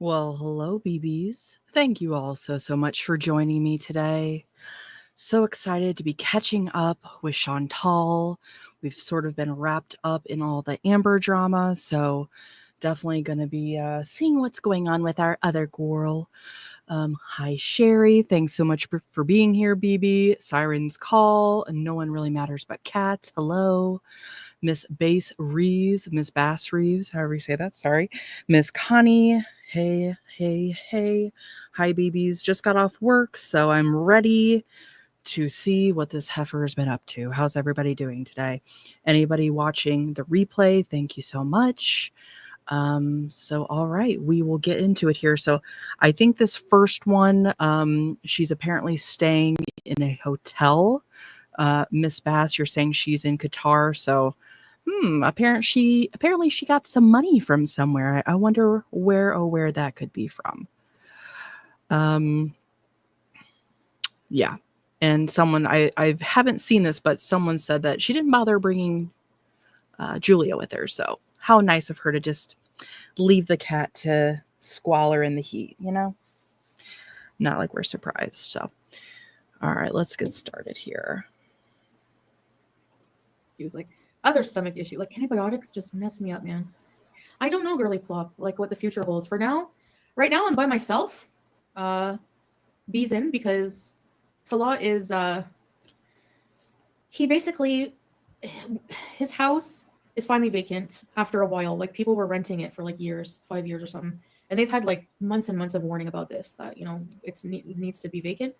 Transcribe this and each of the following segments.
Well, hello, BBs. Thank you all so much for joining me today. So excited to be catching up with Chantal. We've sort of been wrapped up in all the Amber drama, so definitely going to be seeing what's going on with our other girl. Hi, Sherry. Thanks so much for being here, BB. Siren's Call. No one really matters but Kat. Hello. Miss Bass Reeves, Miss Bass Reeves, however you say that, sorry. Miss Connie, hey. Hi, babies. Just got off work, so I'm ready to see what this heifer has been up to. How's everybody doing today? Anybody watching the replay, thank you so much. So all right, we will get into it here. So I think this first one, she's apparently staying in a hotel. Miss Bass, you're saying she's in Qatar, so apparently she got some money from somewhere. I wonder where that could be from. Yeah. And someone, I haven't seen this, but someone said that she didn't bother bringing Julia with her. So how nice of her to just leave the cat to squalor in the heat, you know? Not like we're surprised. So, all right, let's get started here. He was like, other stomach issue, like antibiotics just mess me up, man. I don't know, girly plop, like what the future holds. For now, right now I'm by myself. Beezing, because Salah is he basically, his house is finally vacant after a while. Like people were renting it for like years, 5 years or something, and they've had like months and months of warning about this, that it needs to be vacant.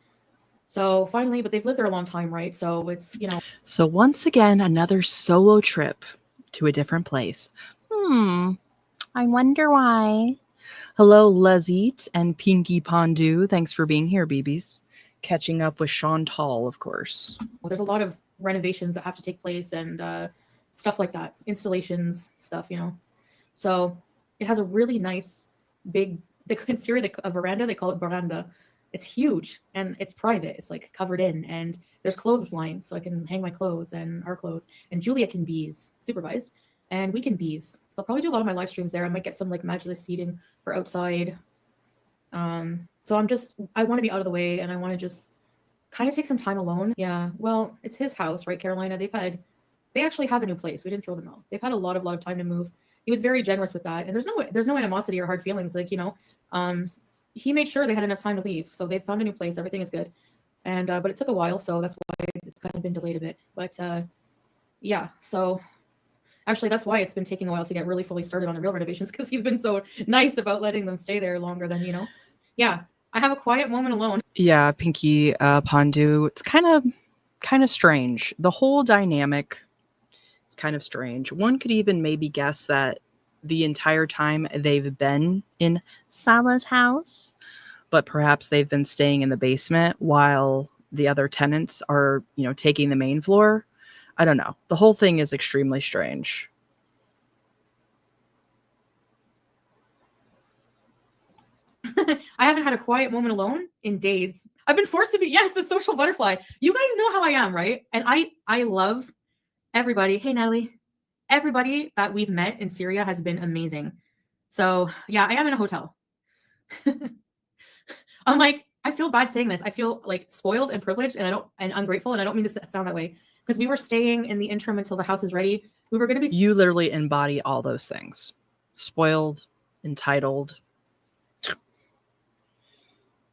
So finally, but they've lived there a long time, right? So it's So once again, another solo trip to a different place. I wonder why. Hello, Lezit and Pinky Pondu. Thanks for being here, BBs. Catching up with Chantal, of course. Well, there's a lot of renovations that have to take place and stuff like that, installations, stuff, So it has a really nice, big, in Syria, a veranda, they call it veranda. It's huge and it's private. It's like covered in, and there's clotheslines so I can hang my clothes and our clothes. And Julia can bees, supervised, and we can bees. So I'll probably do a lot of my live streams there. I might get some like Majlis seating for outside. So I want to be out of the way, and I want to just kind of take some time alone. Yeah, well, it's his house, right, Carolina? They actually have a new place. We didn't throw them out. They've had a lot of time to move. He was very generous with that, and there's no animosity or hard feelings. Like he made sure they had enough time to leave, so they found a new place. Everything is good, and but it took a while, so that's why it's kind of been delayed a bit. But yeah, so actually that's why it's been taking a while to get really fully started on the real renovations, because he's been so nice about letting them stay there longer than Yeah, I have a quiet moment alone. Yeah, Pinky Pondu. It's kind of strange. The whole dynamic is kind of strange. One could even maybe guess that the entire time they've been in Salah's house, but perhaps they've been staying in the basement while the other tenants are, taking the main floor. I don't know. The whole thing is extremely strange. I haven't had a quiet moment alone in days. I've been forced to be, yes, the social butterfly. You guys know how I am, right? And I love everybody. Hey, Natalie. Everybody that we've met in Syria has been amazing. So yeah, I am in a hotel. I'm like, I feel bad saying this. I feel like spoiled and privileged and ungrateful. And I don't mean to sound that way, because we were staying in the interim until the house is ready. We were going to be. You literally embody all those things. Spoiled, entitled,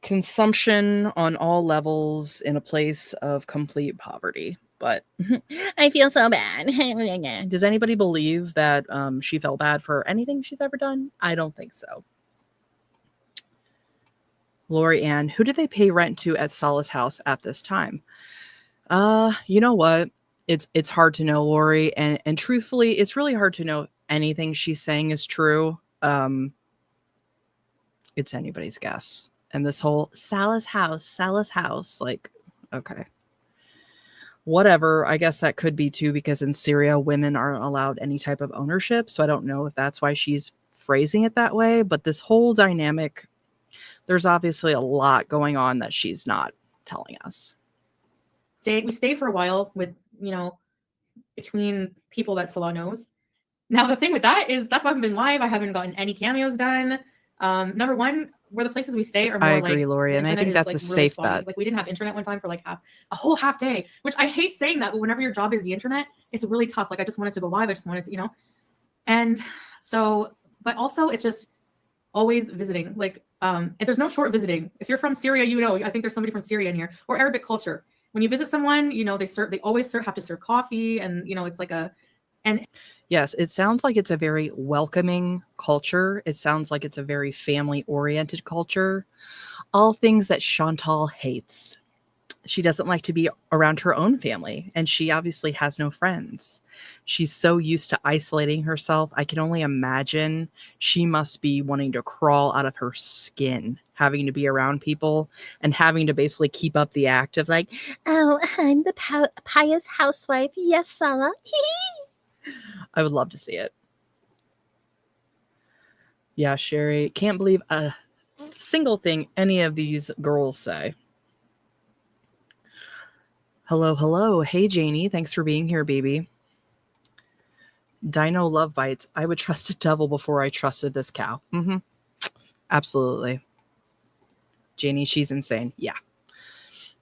consumption on all levels in a place of complete poverty. But I feel so bad. Does anybody believe that she felt bad for anything she's ever done? I don't think so. Lori Ann, who did they pay rent to at Salah's house at this time? You know what? It's hard to know, Lori, and truthfully, it's really hard to know if anything she's saying is true. It's anybody's guess. And this whole Salah's house, like, okay. Whatever. I guess that could be too, because in Syria, women aren't allowed any type of ownership. So I don't know if that's why she's phrasing it that way. But this whole dynamic, there's obviously a lot going on that she's not telling us. We stayed for a while with, between people that Salah knows. Now, the thing with that is that's why I haven't been live. I haven't gotten any cameos done. Number one, where the places we stay are I more agree, like Lori, the and I internet think is that's like a really safe spotty. bet. Like we didn't have internet one time for like a whole half day, which I hate saying that, but whenever your job is the internet, it's really tough. Like I just wanted to go live. I just wanted to, you know, and so, but also it's just always visiting. Like, and there's no short visiting. If you're from Syria, you know, I think there's somebody from Syria in here, or Arabic culture. When you visit someone, you know, they always have to serve coffee, and you know, it's like and Yes, it sounds like it's a very welcoming culture. It sounds like it's a very family-oriented culture. All things that Chantal hates. She doesn't like to be around her own family, and she obviously has no friends. She's so used to isolating herself. I can only imagine she must be wanting to crawl out of her skin, having to be around people and having to basically keep up the act of like, oh, I'm the pious housewife. Yes, Salah. I would love to see it. Yeah, Sherry, can't believe a single thing any of these girls say. Hello, hello. Hey, Janie. Thanks for being here, baby. Dino love bites. I would trust a devil before I trusted this cow. Mm-hmm. Absolutely. Janie, she's insane. Yeah.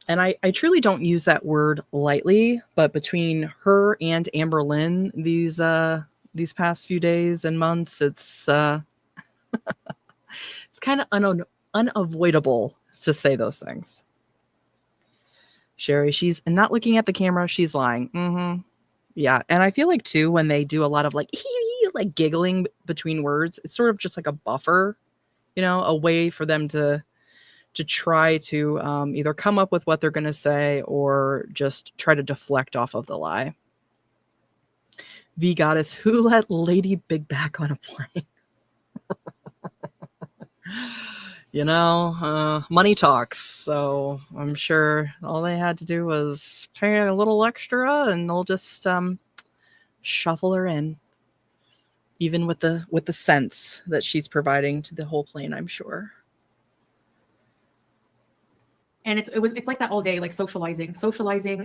And I truly don't use that word lightly, but between her and Amber Lynn these past few days and months, it's kind of unavoidable to say those things. Sherry, she's not looking at the camera, she's lying. Mm-hmm. Yeah. And I feel like too, when they do a lot of like like giggling between words, it's sort of just like a buffer, you know, a way for them to try to either come up with what they're going to say or just try to deflect off of the lie. V Goddess, who let Lady Big Back on a plane? You know, money talks. So I'm sure all they had to do was pay a little extra and they'll just shuffle her in. Even with the sense that she's providing to the whole plane, I'm sure. And it's like that all day, like socializing,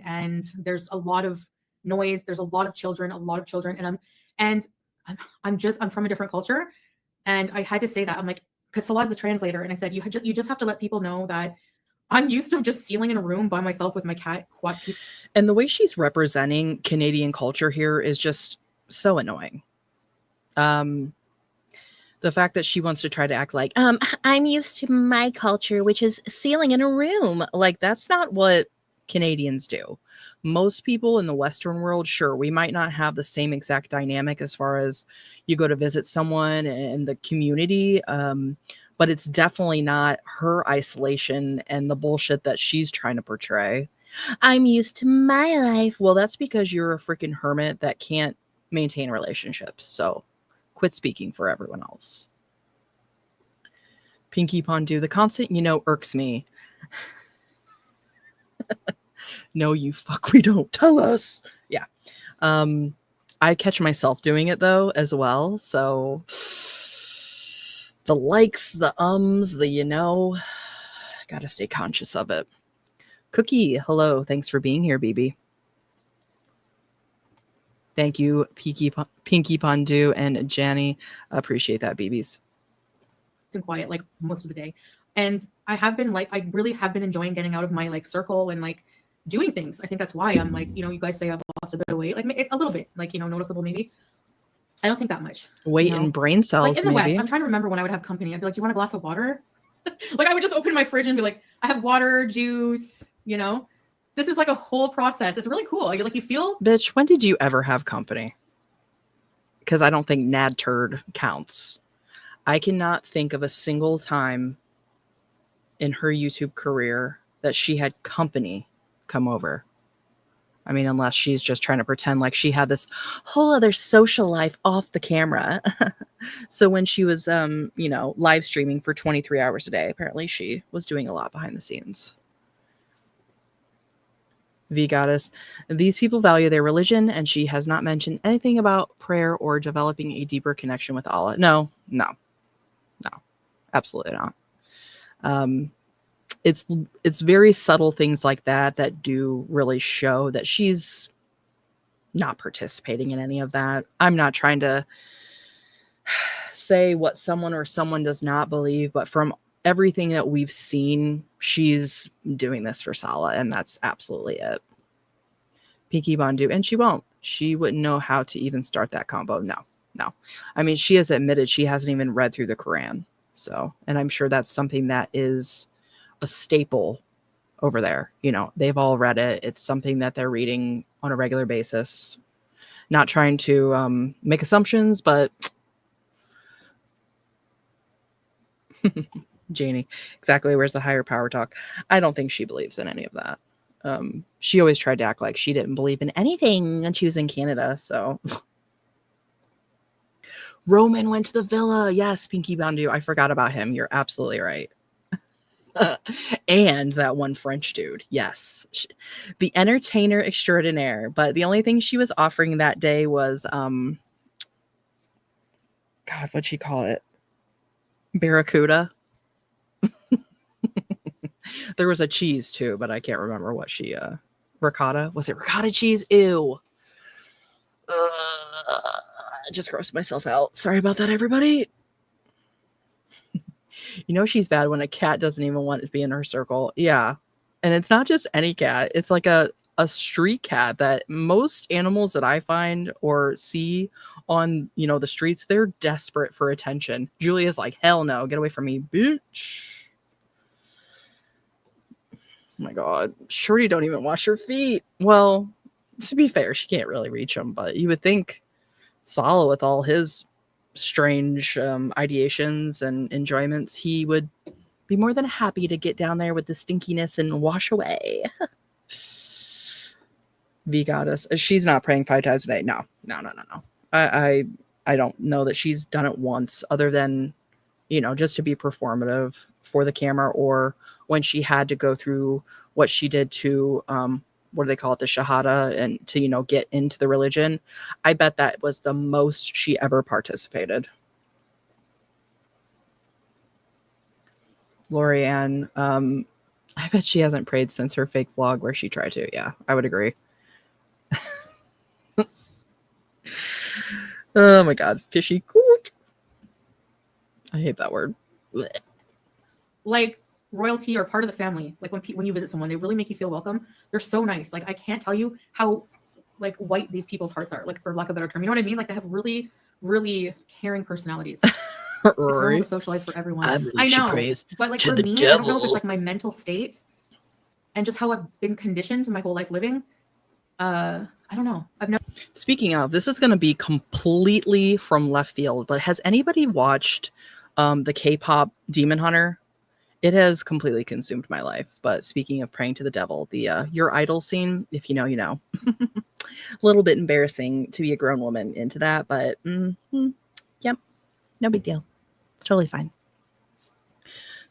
and there's a lot of noise. There's a lot of children, and I'm from a different culture, and I had to say that I'm like, because Salah's the translator, and I said you just have to let people know that I'm used to just sealing in a room by myself with my cat. And the way she's representing Canadian culture here is just so annoying. The fact that she wants to try to act like, I'm used to my culture, which is sealing in a room. Like, that's not what Canadians do. Most people in the Western world, sure, we might not have the same exact dynamic as far as you go to visit someone in the community, but it's definitely not her isolation and the bullshit that she's trying to portray. I'm used to my life. Well, that's because you're a freaking hermit that can't maintain relationships. So quit speaking for everyone else. Pinky Pondu, the constant, irks me. No, you fuck, we don't. Tell us. Yeah. I catch myself doing it though as well. So the likes, the the gotta stay conscious of it. Cookie, hello. Thanks for being here, BB. Thank you, Pinky Pondu and Janny. Appreciate that, BBs. And quiet like most of the day. And I really have been enjoying getting out of my like circle and like doing things. I think that's why I'm like, you guys say I've lost a bit of weight, like a little bit, like, noticeable maybe. I don't think that much. Weight and brain cells, like in the maybe. West, I'm trying to remember when I would have company. I'd be like, do you want a glass of water? Like I would just open my fridge and be like, I have water, juice, This is like a whole process. It's really cool. Like you feel... Bitch, when did you ever have company? Because I don't think Nad Turd counts. I cannot think of a single time in her YouTube career that she had company come over. I mean, unless she's just trying to pretend like she had this whole other social life off the camera. So when she was, live streaming for 23 hours a day, apparently she was doing a lot behind the scenes. V Goddess, these people value their religion, and she has not mentioned anything about prayer or developing a deeper connection with Allah. No, absolutely not. It's very subtle things like that do really show that she's not participating in any of that. I'm not trying to say what someone or someone does not believe, but from everything that we've seen, she's doing this for Salah, and that's absolutely it. Pinky Bondu, and she won't. She wouldn't know how to even start that combo. No. I mean, she has admitted she hasn't even read through the Quran. So, and I'm sure that's something that is a staple over there. You know, they've all read it. It's something that they're reading on a regular basis. Not trying to make assumptions, but Janie, exactly. Where's the higher power talk? I don't think she believes in any of that. She always tried to act like she didn't believe in anything and she was in Canada. So Roman went to the villa. Yes, Pinky Bondu. I forgot about him. You're absolutely right. And that one French dude. Yes. The entertainer extraordinaire. But the only thing she was offering that day was, God, what'd she call it? Barracuda. There was a cheese too, but I can't remember what she, ricotta. Was it ricotta cheese? Ew. I just grossed myself out. Sorry about that, everybody. You know she's bad when a cat doesn't even want to be in her circle. Yeah. And it's not just any cat. It's like a street cat that most animals that I find or see on, you know, the streets, they're desperate for attention. Julia's like, hell no, get away from me, bitch. Oh my God. Shorty don't even wash her feet. Well, to be fair, she can't really reach them, but you would think Salah, with all his strange ideations and enjoyments, he would be more than happy to get down there with the stinkiness and wash away. V goddess. She's not praying 5 times a day. No. I don't know that she's done it once, other than, you know, just to be performative for the camera, or when she had to go through what she did to what do they call it, the shahada, and to, you know, get into the religion. I bet that was the most she ever participated. Lorianne, I bet she hasn't prayed since her fake vlog where she tried to. Yeah, I would agree. Oh my God, fishy. I hate that word. Blech. Like royalty or part of the family, like when you visit someone, they really make you feel welcome. They're so nice. Like I can't tell you how like white these people's hearts are, like for lack of a better term. You know what I mean? Like they have really, really caring personalities. It's normal to socialize for everyone. I know, but like for me, I don't know if it's like my mental state and just how I've been conditioned my whole life living. I don't know. Speaking of, this is going to be completely from left field, but has anybody watched the K-pop Demon Hunter? It has completely consumed my life. But speaking of praying to the devil, the your idol scene, if you know, you know. A little bit embarrassing to be a grown woman into that, but yep, no big deal. It's totally fine.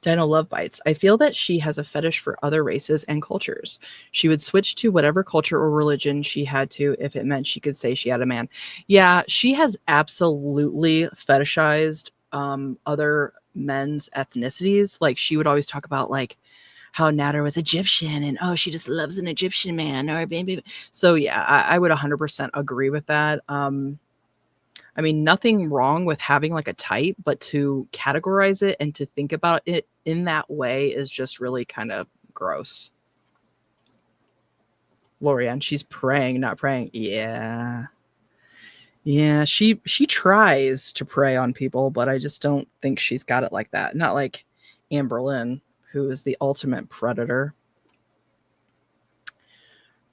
Dino Love Bites. I feel that she has a fetish for other races and cultures. She would switch to whatever culture or religion she had to if it meant she could say she had a man. Yeah, she has absolutely fetishized other men's ethnicities. Like she would always talk about like how Nader was Egyptian and oh, she just loves an Egyptian man. Or baby. So yeah, I would 100% agree with that. I mean, nothing wrong with having like a type, but to categorize it and to think about it in that way is just really kind of gross. Lorianne, she's praying, not praying. Yeah. Yeah, she tries to prey on people, but I just don't think she's got it like that. Not like Amber Lynn, who is the ultimate predator.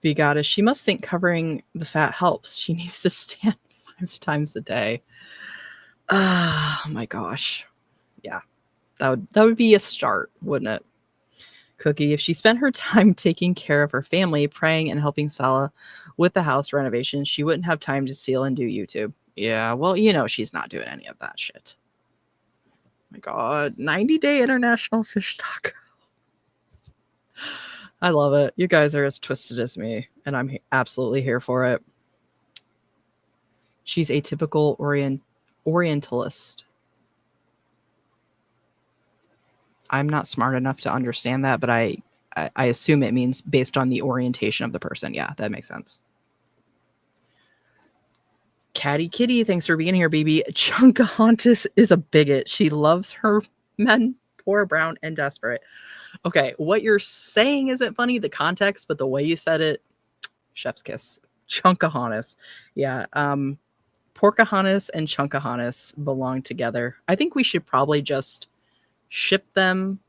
V Goddess, she must think covering the fat helps. She needs to stand 5 times a day. Oh my gosh. Yeah. That would be a start, wouldn't it? Cookie, if she spent her time taking care of her family, praying and helping Salah with the house renovation, she wouldn't have time to seal and do YouTube. Yeah, well, you know she's not doing any of that shit. Oh my God, 90-day international fish taco. I love it. You guys are as twisted as me, and I'm absolutely here for it. She's a typical Orientalist. I'm not smart enough to understand that, but I assume it means based on the orientation of the person. Yeah, that makes sense. Catty Kitty, thanks for being here, baby. Pocahontas is a bigot. She loves her men, poor, brown, and desperate. Okay, what you're saying isn't funny, the context, but the way you said it, chef's kiss. Pocahontas. Yeah, Pocahontas and Pocahontas belong together. I think we should probably just ship them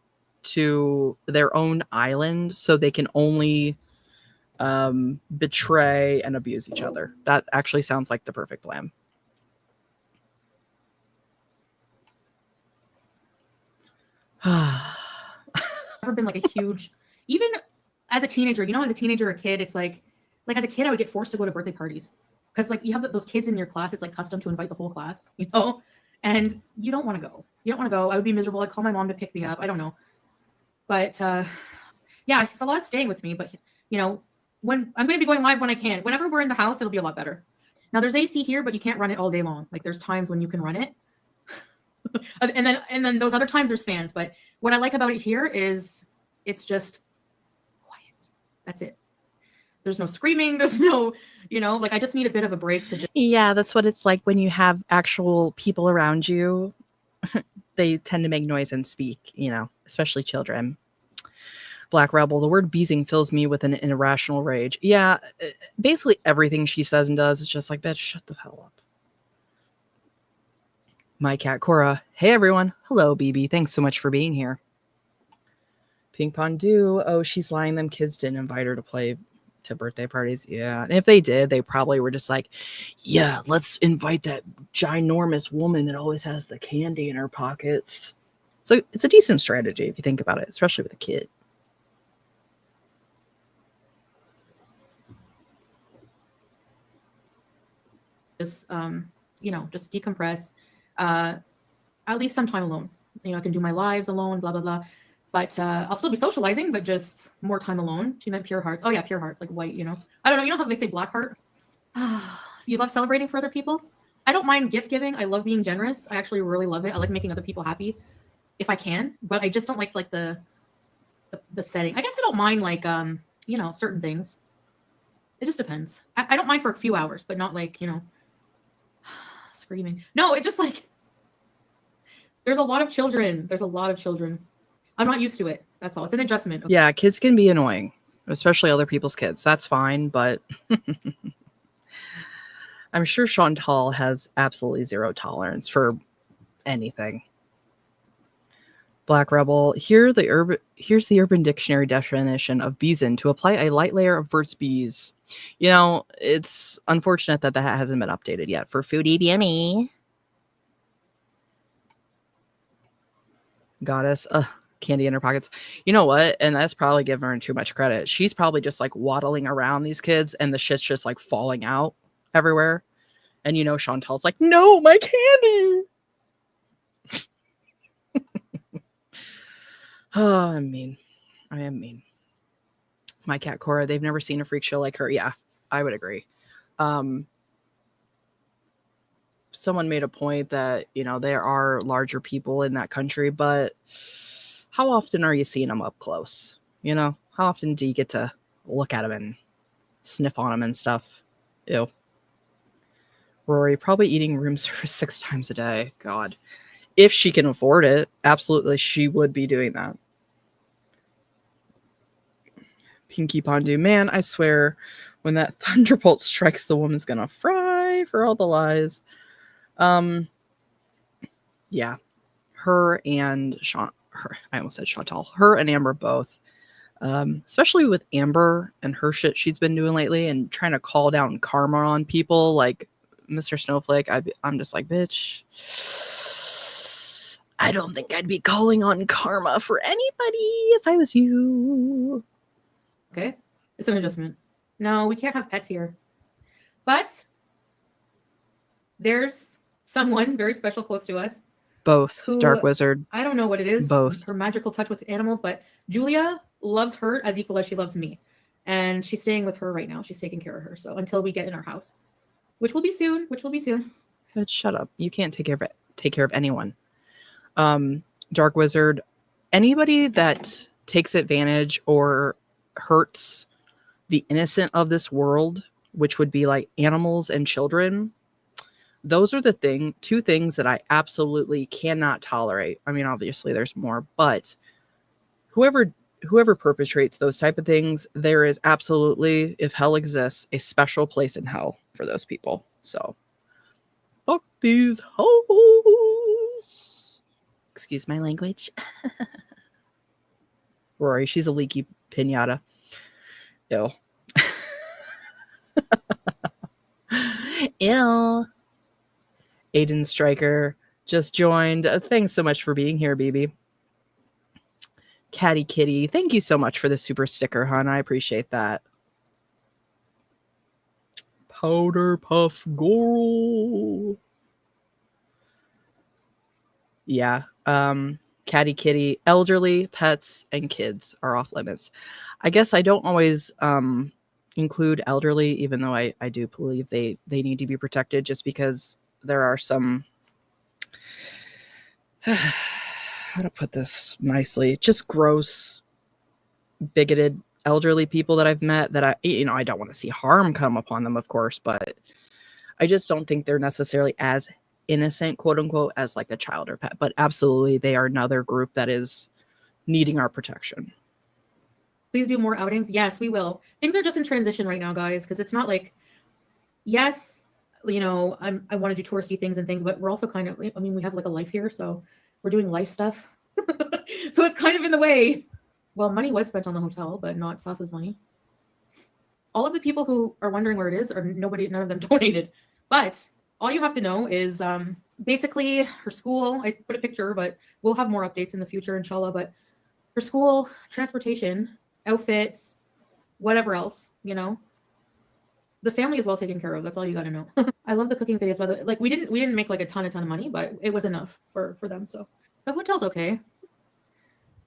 to their own island so they can only betray and abuse each other. That actually sounds like the perfect plan. Never been like a huge, even as a teenager, as a teenager or a kid, it's like as a kid, I would get forced to go to birthday parties because like you have those kids in your class. It's like custom to invite the whole class, and you don't want to go. You don't want to go. I would be miserable. I'd call my mom to pick me up. I don't know. But yeah, it's a lot of staying with me. But when I'm going to be going live when I can. Whenever we're in the house, it'll be a lot better. Now there's AC here, but you can't run it all day long. Like there's times when you can run it. and then those other times there's fans. But what I like about it here is it's just quiet. That's it. There's no screaming. There's no, like I just need a bit of a break to just. Yeah, that's what it's like when you have actual people around you. They tend to make noise and speak, especially children. Black Rebel, the word beezing fills me with an irrational rage. Yeah, basically everything she says and does is just like, bitch, shut the hell up. My cat Cora. Hey everyone. Hello, BB. Thanks so much for being here. Ping Pong Do. Oh, she's lying. Them kids didn't invite her to play to birthday parties. Yeah. And if they did, they probably were just like, yeah, let's invite that ginormous woman that always has the candy in her pockets. So it's a decent strategy if you think about it, especially with a kid. Just just decompress. At least some time alone. I can do my lives alone, blah blah blah. But I'll still be socializing, but just more time alone. She meant pure hearts. Oh yeah, pure hearts, like white. I don't know. You know how they say black heart? So you love celebrating for other people? I don't mind gift giving. I love being generous. I actually really love it. I like making other people happy if I can, but I just don't like the setting. I guess I don't mind like certain things. It just depends. I don't mind for a few hours, but not like screaming. No, it just like there's a lot of children. I'm not used to it. That's all. It's an adjustment. Okay. Yeah, kids can be annoying, especially other people's kids. That's fine, but I'm sure Chantal has absolutely zero tolerance for anything. Black Rebel. Here's the Urban Dictionary definition of beezing: to apply a light layer of Burt's Bees. It's unfortunate that hasn't been updated yet for Foodie BME. Goddess. Candy in her pockets. You know what? And that's probably giving her too much credit. She's probably just like waddling around these kids and the shit's just like falling out everywhere. And Chantal's like, no, my candy. Oh, I'm mean. I am mean. My cat Cora, they've never seen a freak show like her. Yeah, I would agree. Someone made a point that, there are larger people in that country, but how often are you seeing them up close? How often do you get to look at them and sniff on them and stuff? Ew. Rory, probably eating room service 6 times a day. God. If she can afford it, absolutely, she would be doing that. Pinky Pondu, man, I swear, when that thunderbolt strikes, the woman's gonna fry for all the lies. Yeah, her and I almost said Chantal. Her and Amber both, especially with Amber and her shit she's been doing lately and trying to call down karma on people like Mr. Snowflake. I'm just like, bitch. I don't think I'd be calling on karma for anybody if I was you. Okay, it's an adjustment. No, we can't have pets here. But there's someone very special close to us. Both. Dark Wizard. I don't know what it is. Both. Her magical touch with animals, but Julia loves her as equal as she loves me. And she's staying with her right now. She's taking care of her. So until we get in our house, which will be soon. But shut up. You can't take care of anyone. Dark Wizard, anybody that takes advantage or hurts the innocent of this world, which would be like animals and children, those are the two things that I absolutely cannot tolerate. I mean, obviously there's more, but whoever perpetrates those type of things, there is absolutely, if hell exists, a special place in hell for those people. So fuck these hoes. Excuse my language. Rory, she's a leaky pinata. Ew. Ew. Aiden Stryker just joined. Thanks so much for being here, BB. Catty Kitty, thank you so much for the super sticker, hon. I appreciate that. Powder Puff Girl. Yeah. Catty Kitty, elderly, pets, and kids are off limits. I guess I don't always include elderly, even though I do believe they need to be protected, just because there are some how to put this nicely, just gross, bigoted elderly people that I've met that I don't want to see harm come upon them, of course, but I just don't think they're necessarily as innocent, quote unquote, as like a child or pet. But absolutely, they are another group that is needing our protection. Please do more outings. Yes, we will. Things are just in transition right now, guys, because it's not like, yes, you know, I want to do touristy things and things, but we're also kind of, I mean, we have like a life here, so we're doing life stuff. So it's kind of in the way. Well, money was spent on the hotel, but not Sasa's money. All of the people who are wondering where it is, none of them donated. But all you have to know is basically her school. I put a picture, but we'll have more updates in the future, inshallah. But her school, transportation, outfits, whatever else, you know. The family is well taken care of. That's all you got to know. I love the cooking videos, by the way. Like we didn't make like a ton of money, but it was enough for them. So the hotel's okay.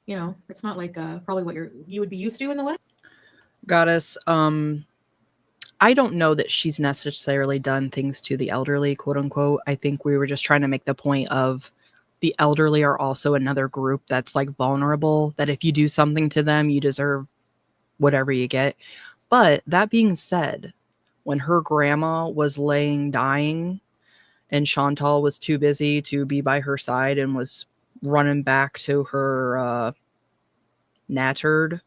You know, it's not like probably what you would be used to in the West. Goddess, I don't know that she's necessarily done things to the elderly, quote unquote. I think we were just trying to make the point of the elderly are also another group that's like vulnerable, that if you do something to them, you deserve whatever you get. But that being said, when her grandma was laying dying and Chantal was too busy to be by her side and was running back to her nattered,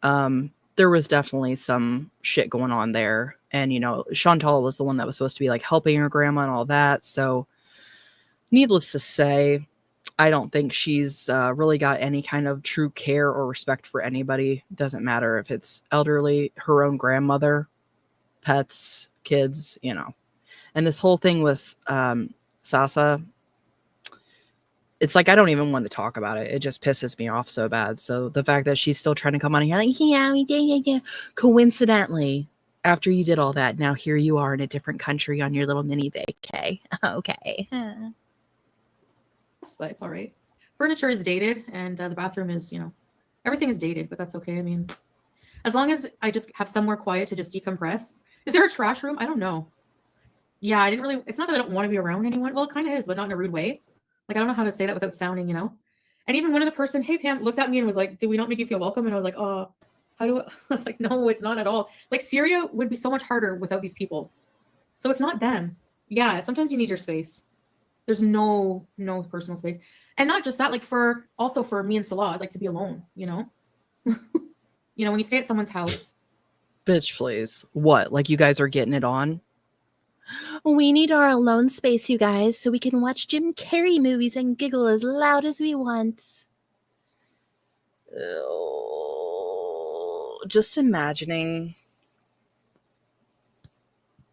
there was definitely some shit going on there. And, you know, Chantal was the one that was supposed to be like helping her grandma and all that. So needless to say, I don't think she's really got any kind of true care or respect for anybody. Doesn't matter if it's elderly, her own grandmother, pets, kids, you know. And this whole thing with Sasa, it's like I don't even want to talk about it. It just pisses me off so bad. So the fact that she's still trying to come on here like, yeah. Coincidentally, after you did all that, now here you are in a different country on your little mini vacay. Okay. But it's all right. Furniture is dated, and the bathroom is, you know, everything is dated, but that's okay. I mean, as long as I just have somewhere quiet to just decompress. Is there a trash room? I don't know. Yeah, I didn't really, it's not that I don't want to be around anyone. Well, it kind of is, but not in a rude way. Like, I don't know how to say that without sounding, you know? And even one of the person, hey, Pam, looked at me and was like, did we not make you feel welcome? And I was like, oh, how do I was like, no, it's not at all. Like, Syria would be so much harder without these people. So it's not them. Yeah, sometimes you need your space. There's no personal space. And not just that, like also for me and Salah, I'd like to be alone, you know? You know, when you stay at someone's house. Bitch, please. What? Like you guys are getting it on? We need our alone space, you guys, so we can watch Jim Carrey movies and giggle as loud as we want. Just imagining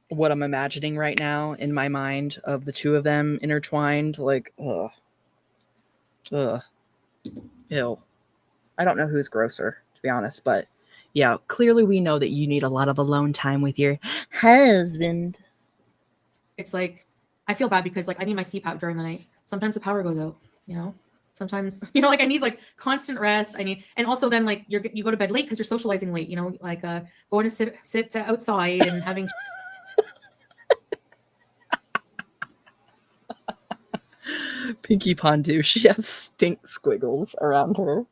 what I'm imagining right now in my mind of the two of them intertwined, like, ugh. Ew. I don't know who's grosser, to be honest, but yeah, clearly we know that you need a lot of alone time with your husband. It's like, I feel bad because like I need my CPAP during the night. Sometimes the power goes out, you know? Sometimes, you know, like I need like constant rest. And also then like you go to bed late because you're socializing late, you know, like going to sit outside and having. Pinky Pondu, she has stink squiggles around her.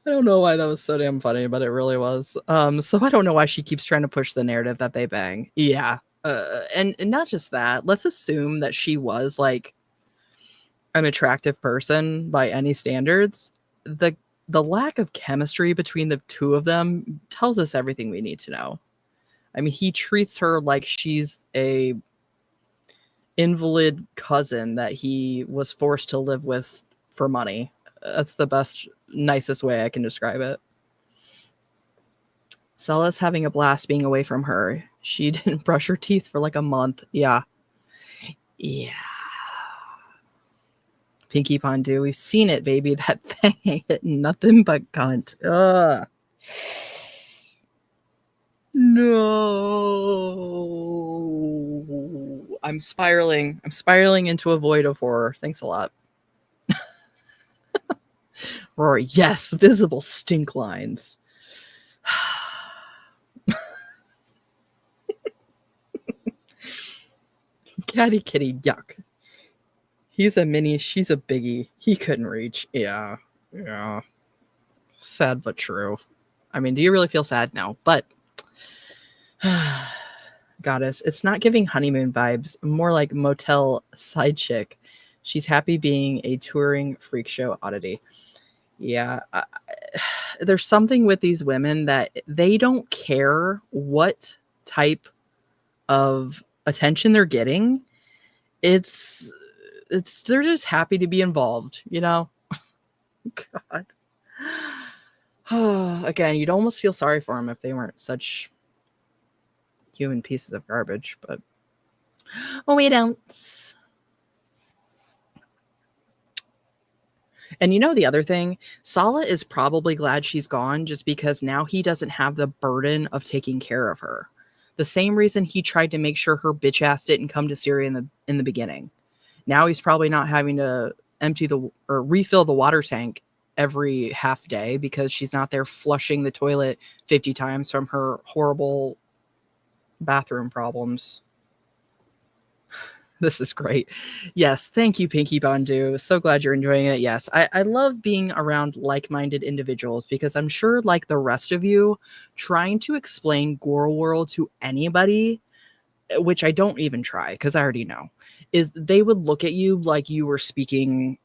I don't know why that was so damn funny, but it really was. So I don't know why she keeps trying to push the narrative that they bang. Yeah. And not just that. Let's assume that she was like an attractive person by any standards. The lack of chemistry between the two of them tells us everything we need to know. I mean, he treats her like she's a invalid cousin that he was forced to live with for money. That's the best, nicest way I can describe it. Stella's having a blast being away from her. She didn't brush her teeth for like a month. Yeah. Yeah. Pinky Pondu, we've seen it, baby. That thing ain't nothing but cunt. Ugh. No. I'm spiraling. I'm spiraling into a void of horror. Thanks a lot. Rory, yes, visible stink lines. Catty kitty, yuck. He's a mini, she's a biggie. He couldn't reach. Yeah. Yeah. Sad but true. I mean, do you really feel sad? No, but Goddess, it's not giving honeymoon vibes, more like motel side chick. She's happy being a touring freak show oddity. Yeah. There's something with these women that they don't care what type of attention they're getting. It's they're just happy to be involved, you know? God. Again, you'd almost feel sorry for them if they weren't such human pieces of garbage, but we don't. And you know the other thing, Sala is probably glad she's gone just because now he doesn't have the burden of taking care of her. The same reason he tried to make sure her bitch ass didn't come to Syria in the beginning. Now he's probably not having to refill the water tank every half day because she's not there flushing the toilet 50 times from her horrible bathroom problems. This is great. Yes, thank you, Pinky Bondu. So glad you're enjoying it. Yes, I love being around like-minded individuals because I'm sure, like the rest of you, trying to explain Gore World to anybody, which I don't even try because I already know, is they would look at you like you were speaking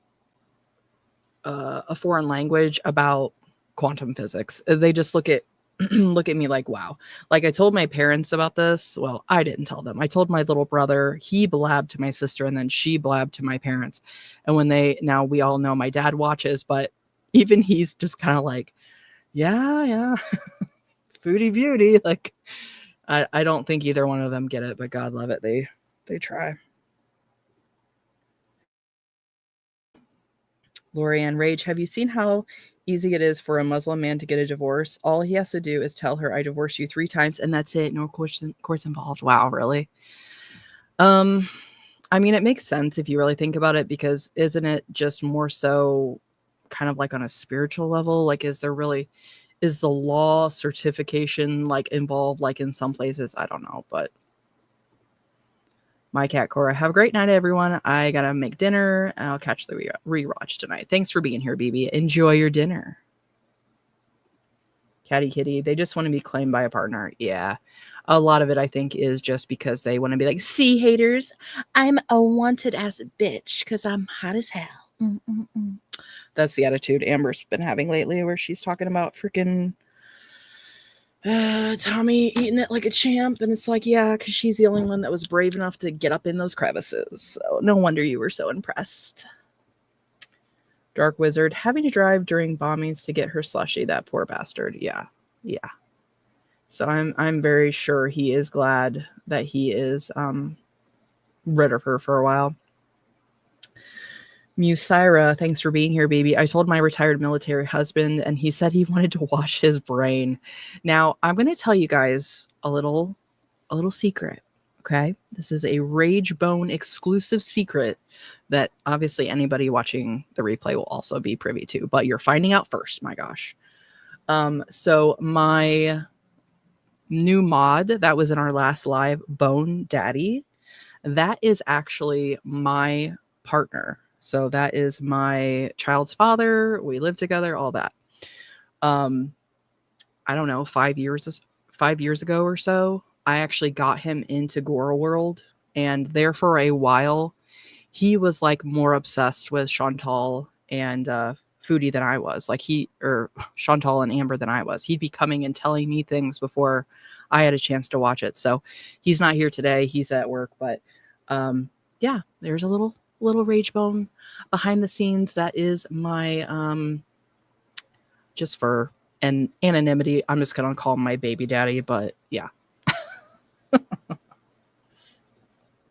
a foreign language about quantum physics. They just look at me like, wow. Like I told my parents about this. Well, I didn't tell them. I told my little brother, he blabbed to my sister, and then she blabbed to my parents. And now we all know my dad watches, but even he's just kind of like, yeah. Foodie beauty. Like, I don't think either one of them get it, but God love it. They try. Lorianne Rage, have you seen how easy it is for a Muslim man to get a divorce? All he has to do is tell her, I divorced you 3 times, and that's it. No courts involved. Wow, really? I mean, it makes sense if you really think about it, because isn't it just more so kind of like on a spiritual level? Like, is the law certification like involved like in some places? I don't know, but my cat Cora, have a great night, everyone. I gotta make dinner, and I'll catch the rewatch tonight. Thanks for being here, BB. Enjoy your dinner. Catty kitty, they just want to be claimed by a partner. Yeah, a lot of it I think is just because they want to be like, see, haters, I'm a wanted ass bitch because I'm hot as hell. That's the attitude Amber's been having lately, where she's talking about freaking Tommy eating it like a champ, and it's like, yeah, because she's the only one that was brave enough to get up in those crevices. So no wonder you were so impressed. Dark Wizard, having to drive during bombings to get her slushy, that poor bastard. Yeah. So I'm very sure he is glad that he is rid of her for a while. Musira, thanks for being here, baby. I told my retired military husband, and he said he wanted to wash his brain. Now, I'm going to tell you guys a little secret, okay? This is a Rage Bone exclusive secret that obviously anybody watching the replay will also be privy to, but you're finding out first, my gosh. So my new mod that was in our last live, Bone Daddy, that is actually my partner. So that is my child's father. We live together, all that. Um, I don't know, 5 years ago or so, I actually got him into Gora World, and there for a while, he was like more obsessed with Chantal and Foodie than I was. Like or Chantal and Amber than I was. He'd be coming and telling me things before I had a chance to watch it. So he's not here today. He's at work, but yeah, there's a little rage bone behind the scenes. That is my just for anonymity, I'm just gonna call him my baby daddy. But yeah,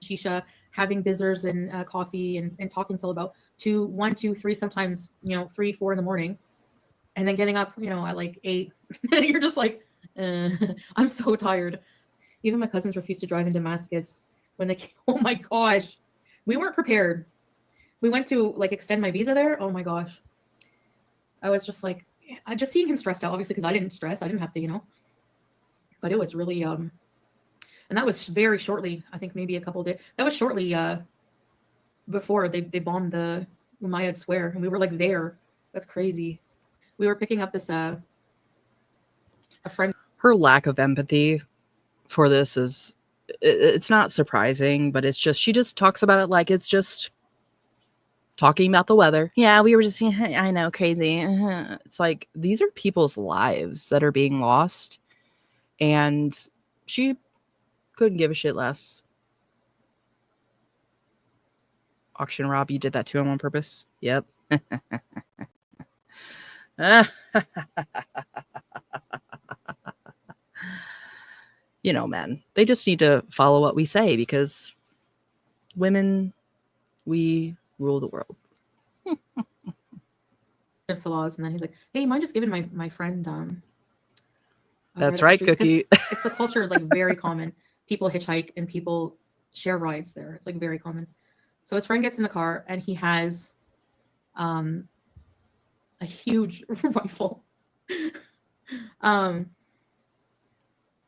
Shisha, having bizzers and coffee and talking till about 1, 2, 3, sometimes 3, 4 in the morning, and then getting up at like 8. You're just like, I'm so tired. Even my cousins refused to drive in Damascus when they came. Oh my gosh, we weren't prepared. We went to like extend my visa there. Oh my gosh, I was just like, I just seeing him stressed out, obviously, because I didn't stress. I didn't have to, but it was really and that was very shortly. I think maybe a couple of days. That was shortly before they bombed the Umayyad Square, and we were like there. That's crazy. We were picking up this a friend. Her lack of empathy for this is, it's not surprising, but it's just, she just talks about it like it's just talking about the weather. Yeah, we were just, I know, crazy. It's like, these are people's lives that are being lost, and she couldn't give a shit less. Auction Rob, you did that to him on purpose? Yep. Men, they just need to follow what we say, because women, we rule the world. Laws, and then he's like, hey, you mind just giving my friend That's right, Cookie. It's the culture, like, very common. People hitchhike and people share rides there. It's like very common. So his friend gets in the car and he has a huge rifle.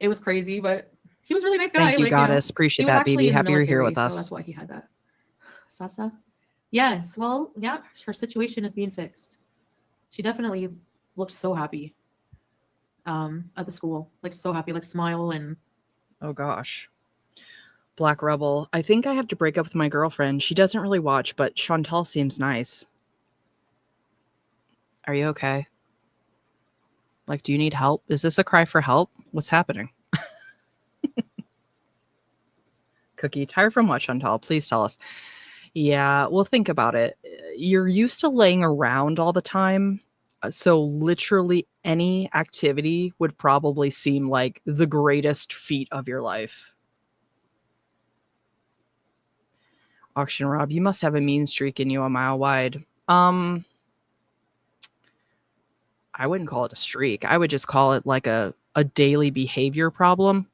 It was crazy, but he was a really nice guy. Thank you, Goddess. Appreciate that, baby. Happy you're here with us. So that's why he had that. Sasa? Yes. Well, yeah, her situation is being fixed. She definitely looked so happy at the school. Like, so happy, like smile and... Oh, gosh. Black Rebel. I think I have to break up with my girlfriend. She doesn't really watch, but Chantal seems nice. Are you okay? Like, do you need help? Is this a cry for help? What's happening? Cookie, tired from what, Chantal? Please tell us. Yeah, well, think about it. You're used to laying around all the time. So literally any activity would probably seem like the greatest feat of your life. Auction Rob, you must have a mean streak in you a mile wide. I wouldn't call it a streak. I would just call it like a daily behavior problem,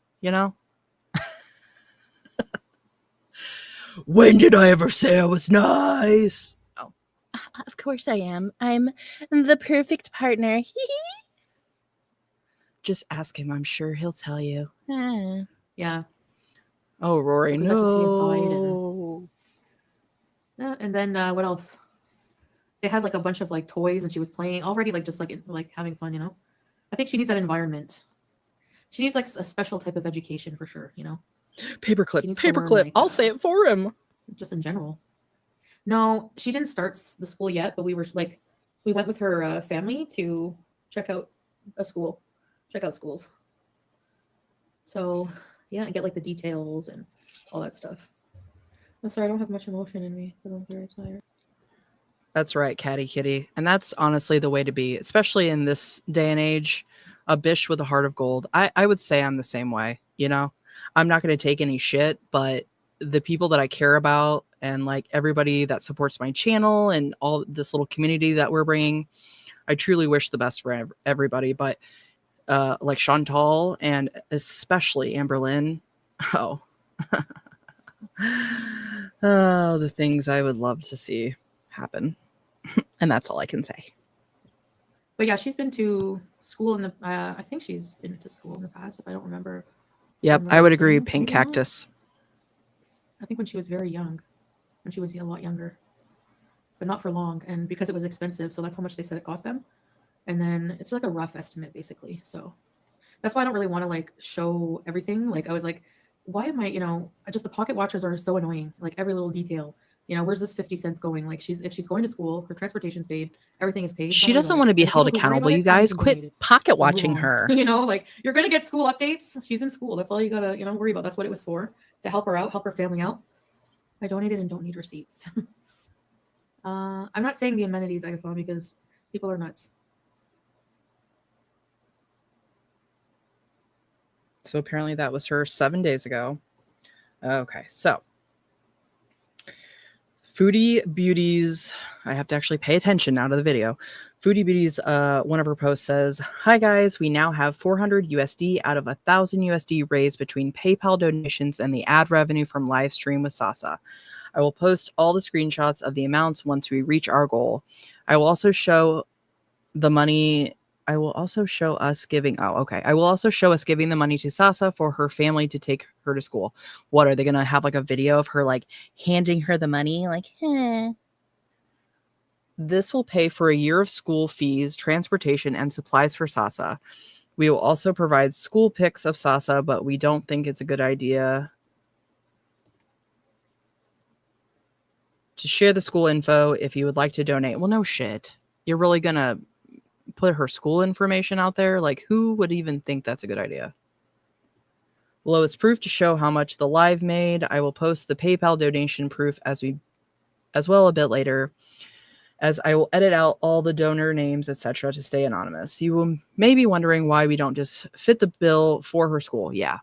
When did I ever say I was nice? Oh, of course I am. I'm the perfect partner. Just ask him. I'm sure he'll tell you. Yeah. Oh, Rory, like, we got to see inside and then what else? They had like a bunch of like toys, and she was playing already, like just like having fun. I think she needs that environment. She needs like a special type of education for sure. Paperclip. Like, I'll say it for him. Just in general. No, she didn't start the school yet, but we went with her family to check out schools. So yeah, and get like the details and all that stuff. I'm sorry, I don't have much emotion in me because I'm very tired. That's right, catty kitty. And that's honestly the way to be, especially in this day and age. A bish with a heart of gold. I would say I'm the same way, I'm not going to take any shit, but the people that I care about and like everybody that supports my channel and all this little community that we're bringing, I truly wish the best for everybody. But like Chantal and especially Amber Lynn, oh, the things I would love to see happen. And that's all I can say. But yeah, she's been to school in the, I think she's been to school in the past, if I don't remember. Yep, I would agree. Pink Cactus. I think when she was very young, when she was a lot younger, but not for long. And because it was expensive, so that's how much they said it cost them. And then it's like a rough estimate basically. So that's why I don't really want to like show everything. Like I was like, why am I, just the pocket watchers are so annoying. Like every little detail, where's this 50 cents going? Like if she's going to school, her transportation's paid, everything is paid. Don't She worry about doesn't it. want to be And the held people who worry accountable. about You it aren't guys even quit doing it. pocket So move watching on. her. Like you're gonna get school updates. She's in school. That's all you gotta, worry about. That's what it was for. To help her out, help her family out. I donated and don't need receipts. I'm not saying the amenities, Agathon, because people are nuts. So apparently that was her 7 days ago. Okay, so Foodie Beauties, I have to actually pay attention now to the video. Foodie Beauties, one of her posts says, "Hi guys, we now have 400 USD out of 1,000 USD raised between PayPal donations and the ad revenue from live stream with Sasa. I will post all the screenshots of the amounts once we reach our goal. I will also show the money. I will also show us giving. Oh, okay. I will also show us giving the money to Sasa for her family to take her to school. What are they going to have like a video of her like handing her the money? Like, This will pay for a year of school fees, transportation, and supplies for Sasa. We will also provide school pics of Sasa, but we don't think it's a good idea to share the school info if you would like to donate." Well, no shit. You're really going to put her school information out there? Like, who would even think that's a good idea? Below is proof to show how much the live made. I will post the PayPal donation proof as well a bit later, as I will edit out all the donor names, etc., to stay anonymous. You may be wondering why we don't just fit the bill for her school. Yeah,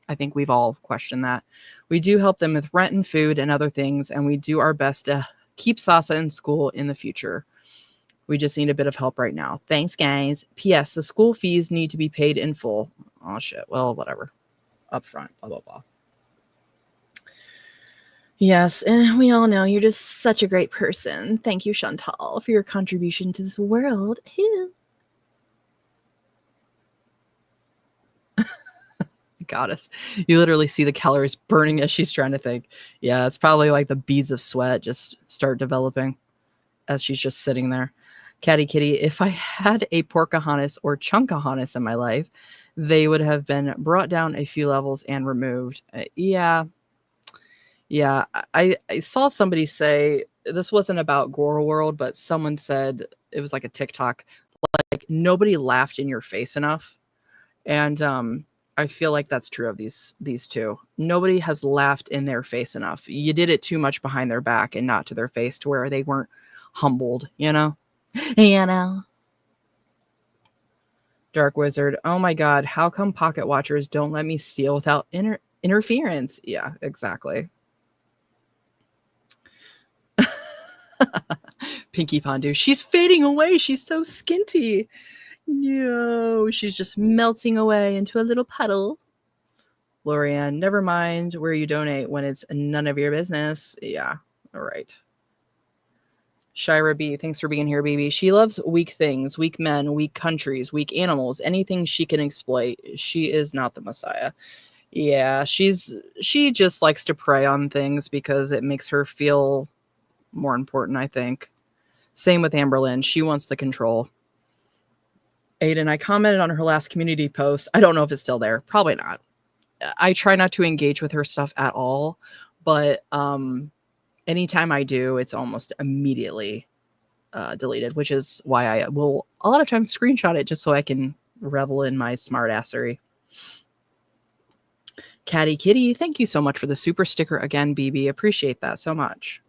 I think we've all questioned that. We do help them with rent and food and other things, and we do our best to keep Sasa in school in the future. We just need a bit of help right now. Thanks, guys. P.S. The school fees need to be paid in full. Oh, shit. Well, whatever. Up front. Blah, blah, blah. Yes, and we all know you're just such a great person. Thank you, Chantal, for your contribution to this world. Goddess. You literally see the calories burning as she's trying to think. Yeah, it's probably like the beads of sweat just start developing as she's just sitting there. Catty Kitty, if I had a Pocahontas or Chunkahontas in my life, they would have been brought down a few levels and removed. Yeah. I saw somebody say, this wasn't about Gore World, but someone said, it was like a TikTok, like nobody laughed in your face enough. And I feel like that's true of these two. Nobody has laughed in their face enough. You did it too much behind their back and not to their face, to where they weren't humbled, you know? Dark Wizard, oh my god, how come pocket watchers don't let me steal without interference? Yeah, exactly. Pinky Pondu, she's fading away. She's so skinty. No, she's just melting away into a little puddle. Lorianne, never mind where you donate when it's none of your business. Yeah, all right. Shira B, thanks for being here, baby. She loves weak things, weak men, weak countries, weak animals, anything she can exploit. She is not the Messiah. Yeah, she just likes to prey on things because it makes her feel more important, I think. Same with Amberlynn. She wants the control. Aiden, I commented on her last community post. I don't know if it's still there. Probably not. I try not to engage with her stuff at all, but anytime I do, it's almost immediately deleted, which is why I will a lot of times screenshot it just so I can revel in my smart assery. Catty Kitty, thank you so much for the super sticker again, BB. Appreciate that so much.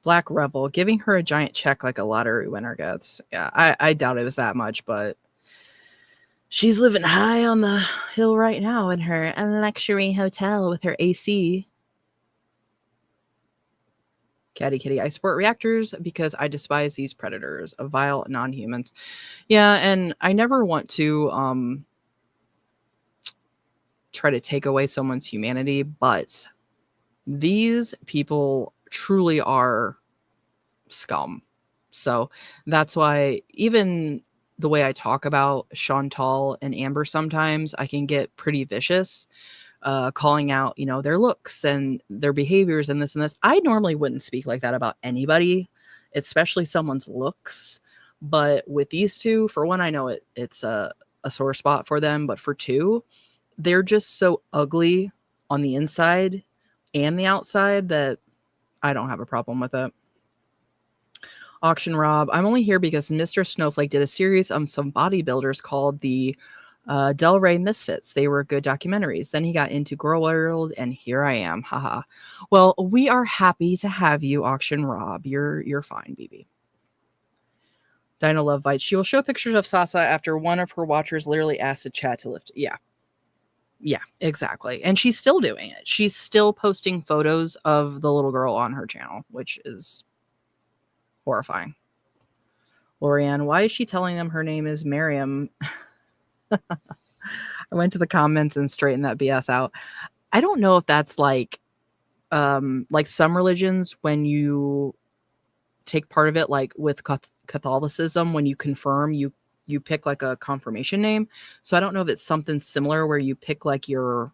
Black Rebel, giving her a giant check like a lottery winner gets. Yeah, I doubt it was that much, but she's living high on the hill right now in her luxury hotel with her AC. Catty Kitty, I support reactors because I despise these predators, vile non-humans. Yeah, and I never want to try to take away someone's humanity, but these people truly are scum. So that's why even the way I talk about Chantal and Amber, sometimes I can get pretty vicious, calling out, their looks and their behaviors and this and this. I normally wouldn't speak like that about anybody, especially someone's looks. But with these two, for one, I know it's a sore spot for them, but for two, they're just so ugly on the inside and the outside that I don't have a problem with it. Auction Rob, I'm only here because Mr. Snowflake did a series on some bodybuilders called the Del Rey Misfits. They were good documentaries. Then he got into Girl World, and here I am. Haha. Well, we are happy to have you, Auction Rob. You're fine, BB. Dino Love Bites. She will show pictures of Sasa after one of her watchers literally asked the chat to lift. Yeah, exactly. And she's still doing it. She's still posting photos of the little girl on her channel, which is horrifying. Lorianne, why is she telling them her name is Miriam? I went to the comments and straightened that BS out. I don't know if that's like some religions, when you take part of it, like with Catholicism, when you confirm, you pick like a confirmation name. So I don't know if it's something similar where you pick like your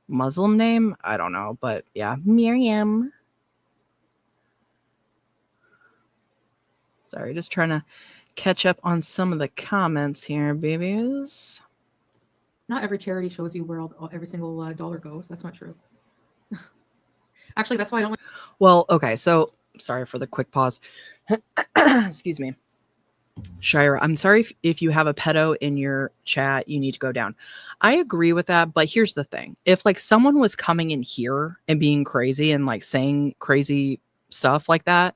Muslim name. I don't know, but yeah, Miriam. Sorry, just trying to catch up on some of the comments here, babies. Not every charity shows you where every single dollar goes. That's not true. Actually, that's why I don't like. Well, okay, so sorry for the quick pause. Excuse me. Shira, I'm sorry if you have a pedo in your chat, you need to go down. I agree with that, but here's the thing. If like someone was coming in here and being crazy and like saying crazy stuff like that,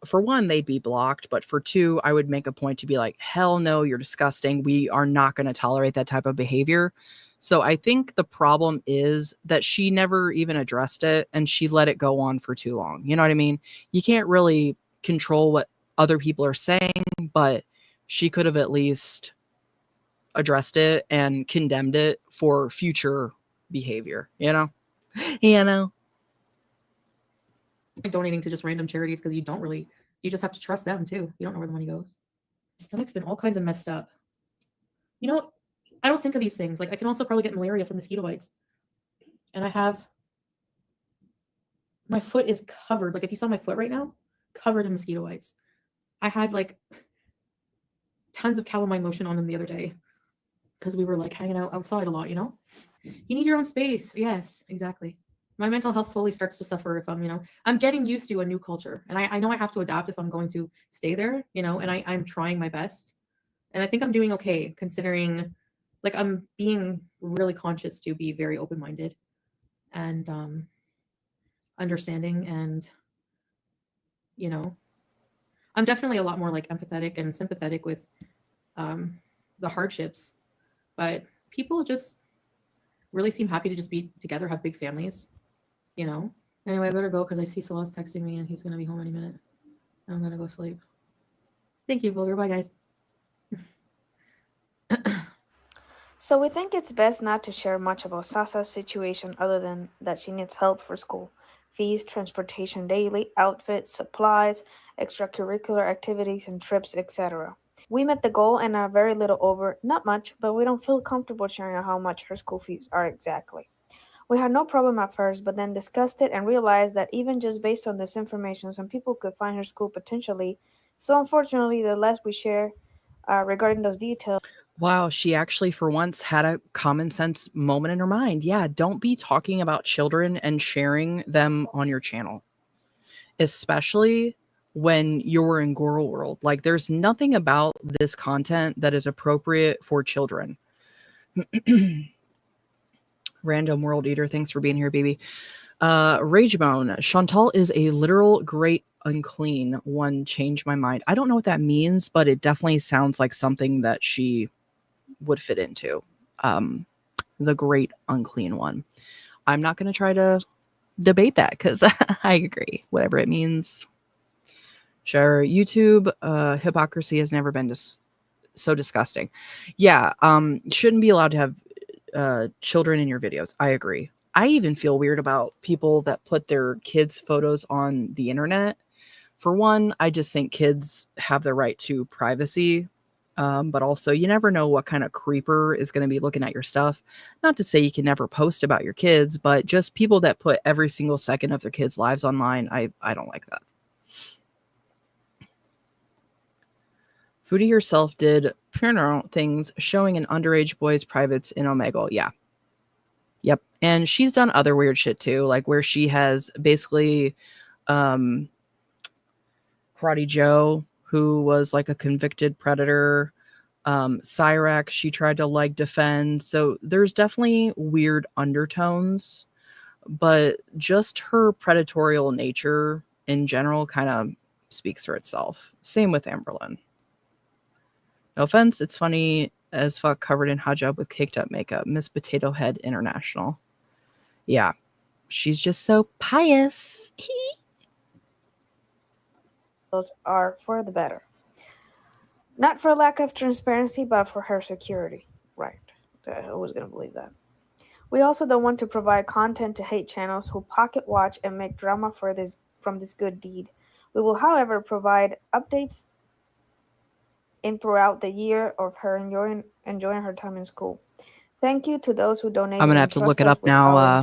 for one, they'd be blocked, but for two, I would make a point to be like, hell no, you're disgusting. We are not going to tolerate that type of behavior. So I think the problem is that she never even addressed it and she let it go on for too long. You know what I mean? You can't really control what other people are saying, but she could have at least addressed it and condemned it for future behavior, you know? Donating to just random charities because you just have to trust them too. You don't know where the money goes. My stomach's been all kinds of messed up. You know, I don't think of these things. Like I can also probably get malaria from mosquito bites. And my foot is covered. Like if you saw my foot right now, covered in mosquito bites. I had like tons of calamine lotion on them the other day because we were like hanging out outside a lot, you know? You need your own space. Yes, exactly. My mental health slowly starts to suffer if I'm getting used to a new culture. And I know I have to adapt if I'm going to stay there, and I'm trying my best. And I think I'm doing okay considering like I'm being really conscious to be very open-minded and understanding and, I'm definitely a lot more like empathetic and sympathetic with the hardships, but people just really seem happy to just be together, have big families. Anyway, I better go because I see Salah's texting me and he's going to be home any minute. I'm going to go sleep. Thank you, Vulgar. Bye, guys. So we think it's best not to share much about Sasa's situation other than that she needs help for school. Fees, transportation daily, outfits, supplies, extracurricular activities and trips, etc. We met the goal and are very little over, not much, but we don't feel comfortable sharing how much her school fees are exactly. We had no problem at first, but then discussed it and realized that even just based on this information, some people could find her school potentially. So unfortunately, the less we share regarding those details. Wow, she actually for once had a common sense moment in her mind. Yeah, don't be talking about children and sharing them on your channel, especially when you're in Girl World. Like there's nothing about this content that is appropriate for children. Random World Eater, thanks for being here, baby. Ragebone, Chantal is a literal great unclean one. Changed my mind. I don't know what that means, but it definitely sounds like something that she would fit into. The great unclean one. I'm not going to try to debate that because I agree. Whatever it means. Sure. YouTube hypocrisy has never been so disgusting. Yeah. Shouldn't be allowed to have children in your videos. I agree. I even feel weird about people that put their kids' photos on the internet. For one, I just think kids have the right to privacy. But also, you never know what kind of creeper is going to be looking at your stuff. Not to say you can never post about your kids, but just people that put every single second of their kids' lives online. I don't like that. Foodie herself did porno things showing an underage boy's privates in Omegle. Yeah. Yep. And she's done other weird shit too, like where she has basically Karate Joe, who was like a convicted predator. Cyrax, she tried to like defend. So there's definitely weird undertones, but just her predatorial nature in general kind of speaks for itself. Same with Amberlynn. No offense, it's funny as fuck covered in hijab with caked up makeup. Miss Potato Head International. Yeah, she's just so pious. Those are for the better. Not for lack of transparency, but for her security. Right. I was going to believe that. We also don't want to provide content to hate channels who pocket watch and make drama from this good deed. We will, however, provide updates throughout the year of her enjoying her time in school. Thank you to those who donate. I'm gonna have to look it up now.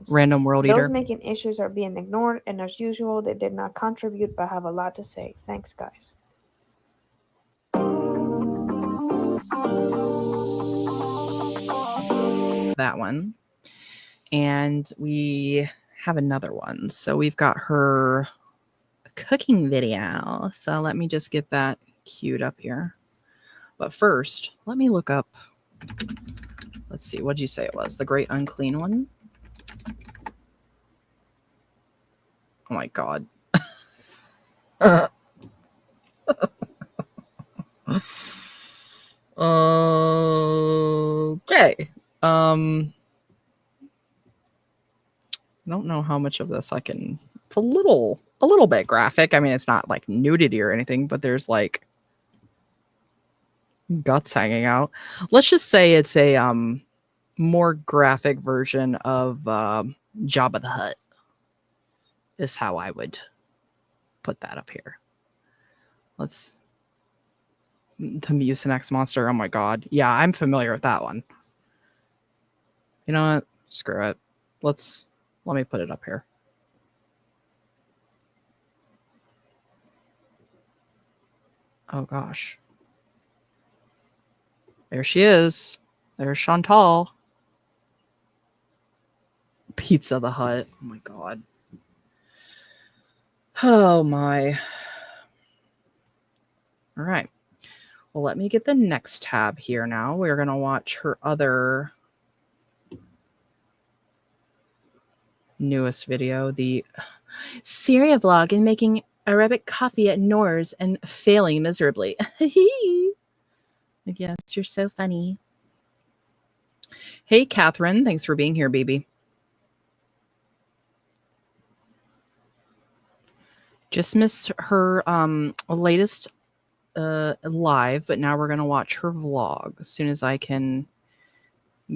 Random World Eater. Those making issues are being ignored, and as usual, they did not contribute but have a lot to say. Thanks, guys. That one. And we have another one. So we've got her cooking video. So let me just get that queued up here. But first, let me look up. Let's see. What did you say it was? The Great Unclean One? Oh my God. Okay. I don't know how much of this I can. It's a little bit graphic. I mean, it's not like nudity or anything, but there's like guts hanging out. Let's just say it's a more graphic version of Jabba the Hutt. Is how I would put that up here. Let's the Mucinex monster. Oh my God. Yeah, I'm familiar with that one. You know what? Screw it. Let me put it up here. Oh gosh. There she is. There's Chantal. Pizza the Hut. Oh my God. Oh my. All right. Well, let me get the next tab here now. We're going to watch her other newest video, the Syria vlog and making Arabic coffee at Noor's and failing miserably. Yes, you're so funny. Hey, Catherine. Thanks for being here, baby. Just missed her latest live, but now we're going to watch her vlog as soon as I can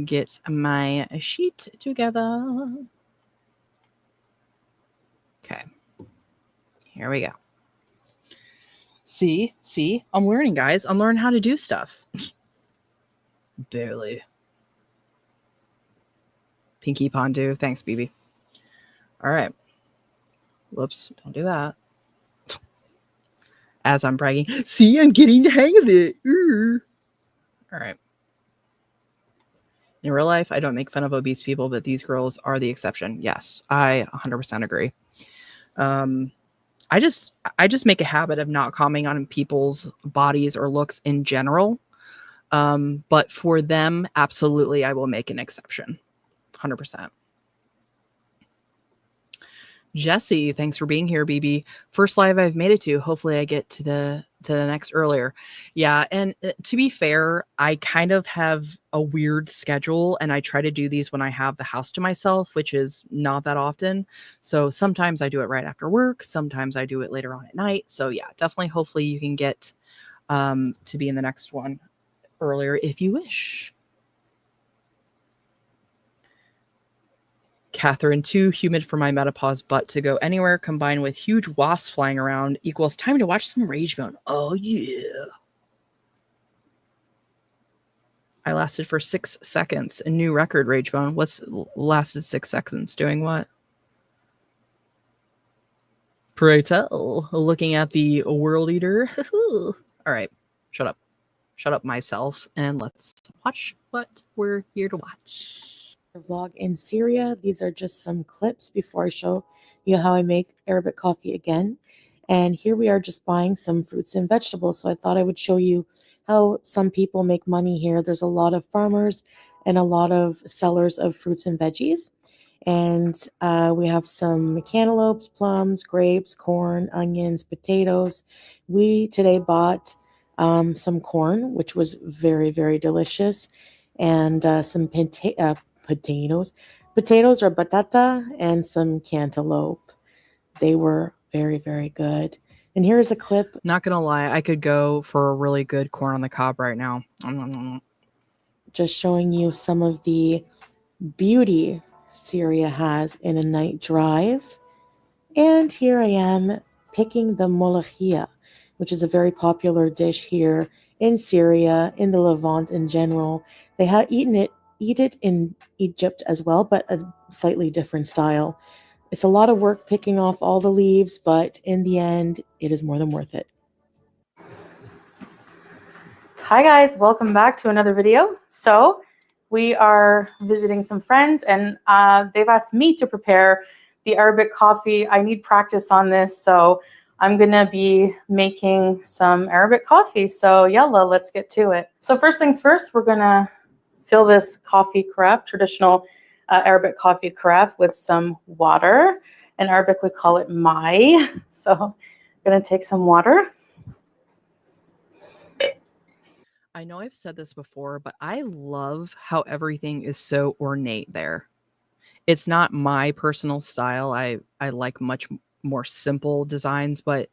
get my sheet together. Okay. Here we go. See, I'm learning, guys. I'm learning how to do stuff. Barely. Pinky Pondu. Thanks, BB. All right. Whoops. Don't do that. As I'm bragging. See, I'm getting the hang of it. All right. In real life, I don't make fun of obese people, but these girls are the exception. Yes, I 100% agree. I just make a habit of not commenting on people's bodies or looks in general. But for them, absolutely, I will make an exception. 100%. Jesse, thanks for being here, BB. First live I've made it to. Hopefully I get to the next earlier. Yeah, and to be fair, I kind of have a weird schedule, and I try to do these when I have the house to myself, which is not that often. So sometimes I do it right after work. Sometimes I do it later on at night. So yeah, definitely. Hopefully you can get to be in the next one earlier if you wish. Catherine, too humid for my menopause butt to go anywhere, combined with huge wasps flying around equals time to watch some Rage Bone. Oh, yeah. I lasted for 6 seconds. A new record, Rage Bone. What's lasted 6 seconds? Doing what? Pray tell. Looking at the World Eater. All right. Shut up. Shut up myself, and let's watch what we're here to watch. Vlog in Syria. These are just some clips before I show you how I make Arabic coffee again. And here we are just buying some fruits and vegetables. So I thought I would show you how some people make money here. There's a lot of farmers and a lot of sellers of fruits and veggies. And we have some cantaloupes, plums, grapes, corn, onions, potatoes. We today bought some corn, which was very, very delicious, and some potatoes. Potatoes are batata, and some cantaloupe. They were very, very good. And here's a clip. Not gonna lie, I could go for a really good corn on the cob right now. Just showing you some of the beauty Syria has in a night drive. And here I am picking the molahia, which is a very popular dish here in Syria, in the Levant in general. They have eat it in Egypt as well, but a slightly different style. It's a lot of work picking off all the leaves, but in the end, it is more than worth it. Hi guys, welcome back to another video. So we are visiting some friends, and they've asked me to prepare the Arabic coffee. I need practice on this, so I'm gonna be making some Arabic coffee. So yalla, let's get to it. So first things first, we're gonna fill this coffee carafe, traditional Arabic coffee carafe, with some water. In Arabic, we call it mai. So I'm gonna take some water. I know I've said this before, but I love how everything is so ornate there. It's not my personal style. I like much more simple designs, but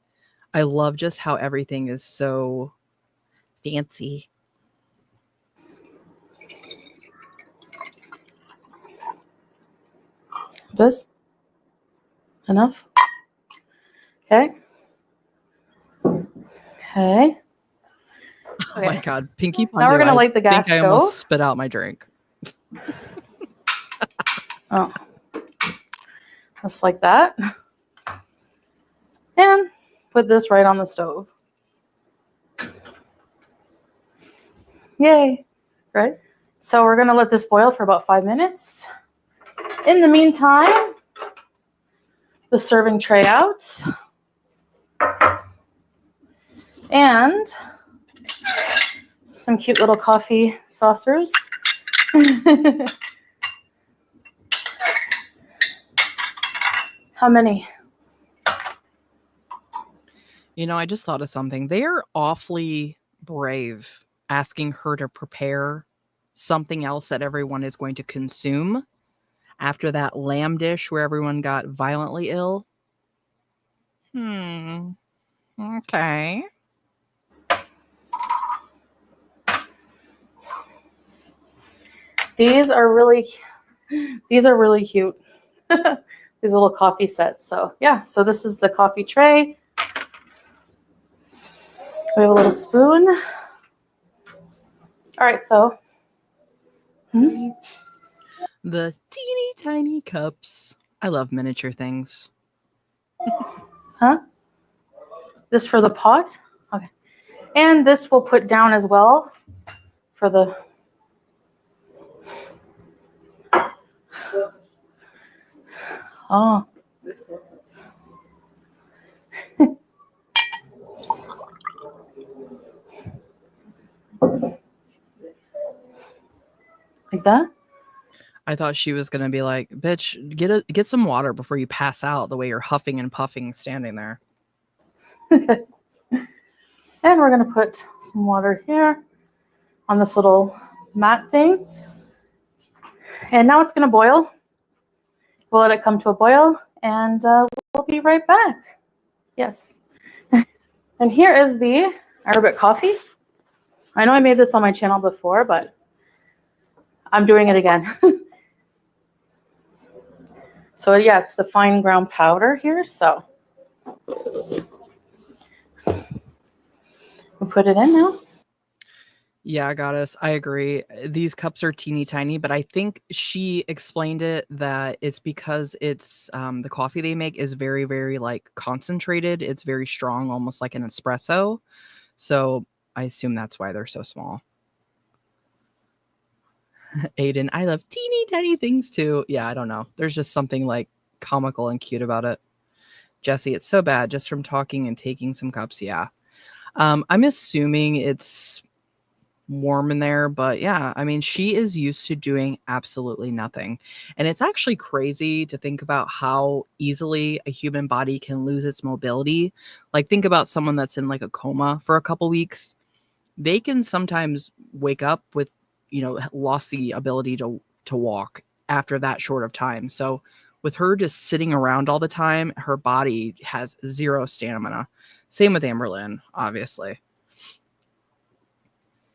I love just how everything is so fancy. This enough? Okay. Okay. Oh my God, Pinky Pondo. Now we're gonna light the gas stove. I almost spit out my drink. Oh, just like that. And put this right on the stove. Yay, right? So we're gonna let this boil for about 5 minutes. In the meantime, the serving tray out. And some cute little coffee saucers. How many? You know, I just thought of something. They are awfully brave asking her to prepare something else that everyone is going to consume after that lamb dish where everyone got violently ill. Okay. These are really cute. These little coffee sets. So yeah, so this is the coffee tray. We have a little spoon. All right, so the teeny tiny cups. I love miniature things. huh? This for the pot? Okay. And this we'll put down as well for the oh. Like that? I thought she was gonna be like, bitch, get some water before you pass out the way you're huffing and puffing standing there. And we're gonna put some water here on this little mat thing. And now it's gonna boil. We'll let it come to a boil, and we'll be right back. Yes. And here is the Arabic coffee. I know I made this on my channel before, but I'm doing it again. So yeah, it's the fine ground powder here. So we'll put it in now. Yeah, Goddess, I agree. These cups are teeny tiny, but I think she explained it that it's because it's the coffee they make is very, very like concentrated. It's very strong, almost like an espresso. So I assume that's why they're so small. Aiden, I love teeny tiny things too. Yeah, I don't know. There's just something like comical and cute about it. Jesse, it's so bad just from talking and taking some cups. Yeah. I'm assuming it's warm in there, but yeah, I mean, she is used to doing absolutely nothing. And it's actually crazy to think about how easily a human body can lose its mobility. Like, think about someone that's in like a coma for a couple weeks. They can sometimes wake up with, lost the ability to walk after that short of time. So with her just sitting around all the time, her body has zero stamina. Same with Amberlynn, obviously.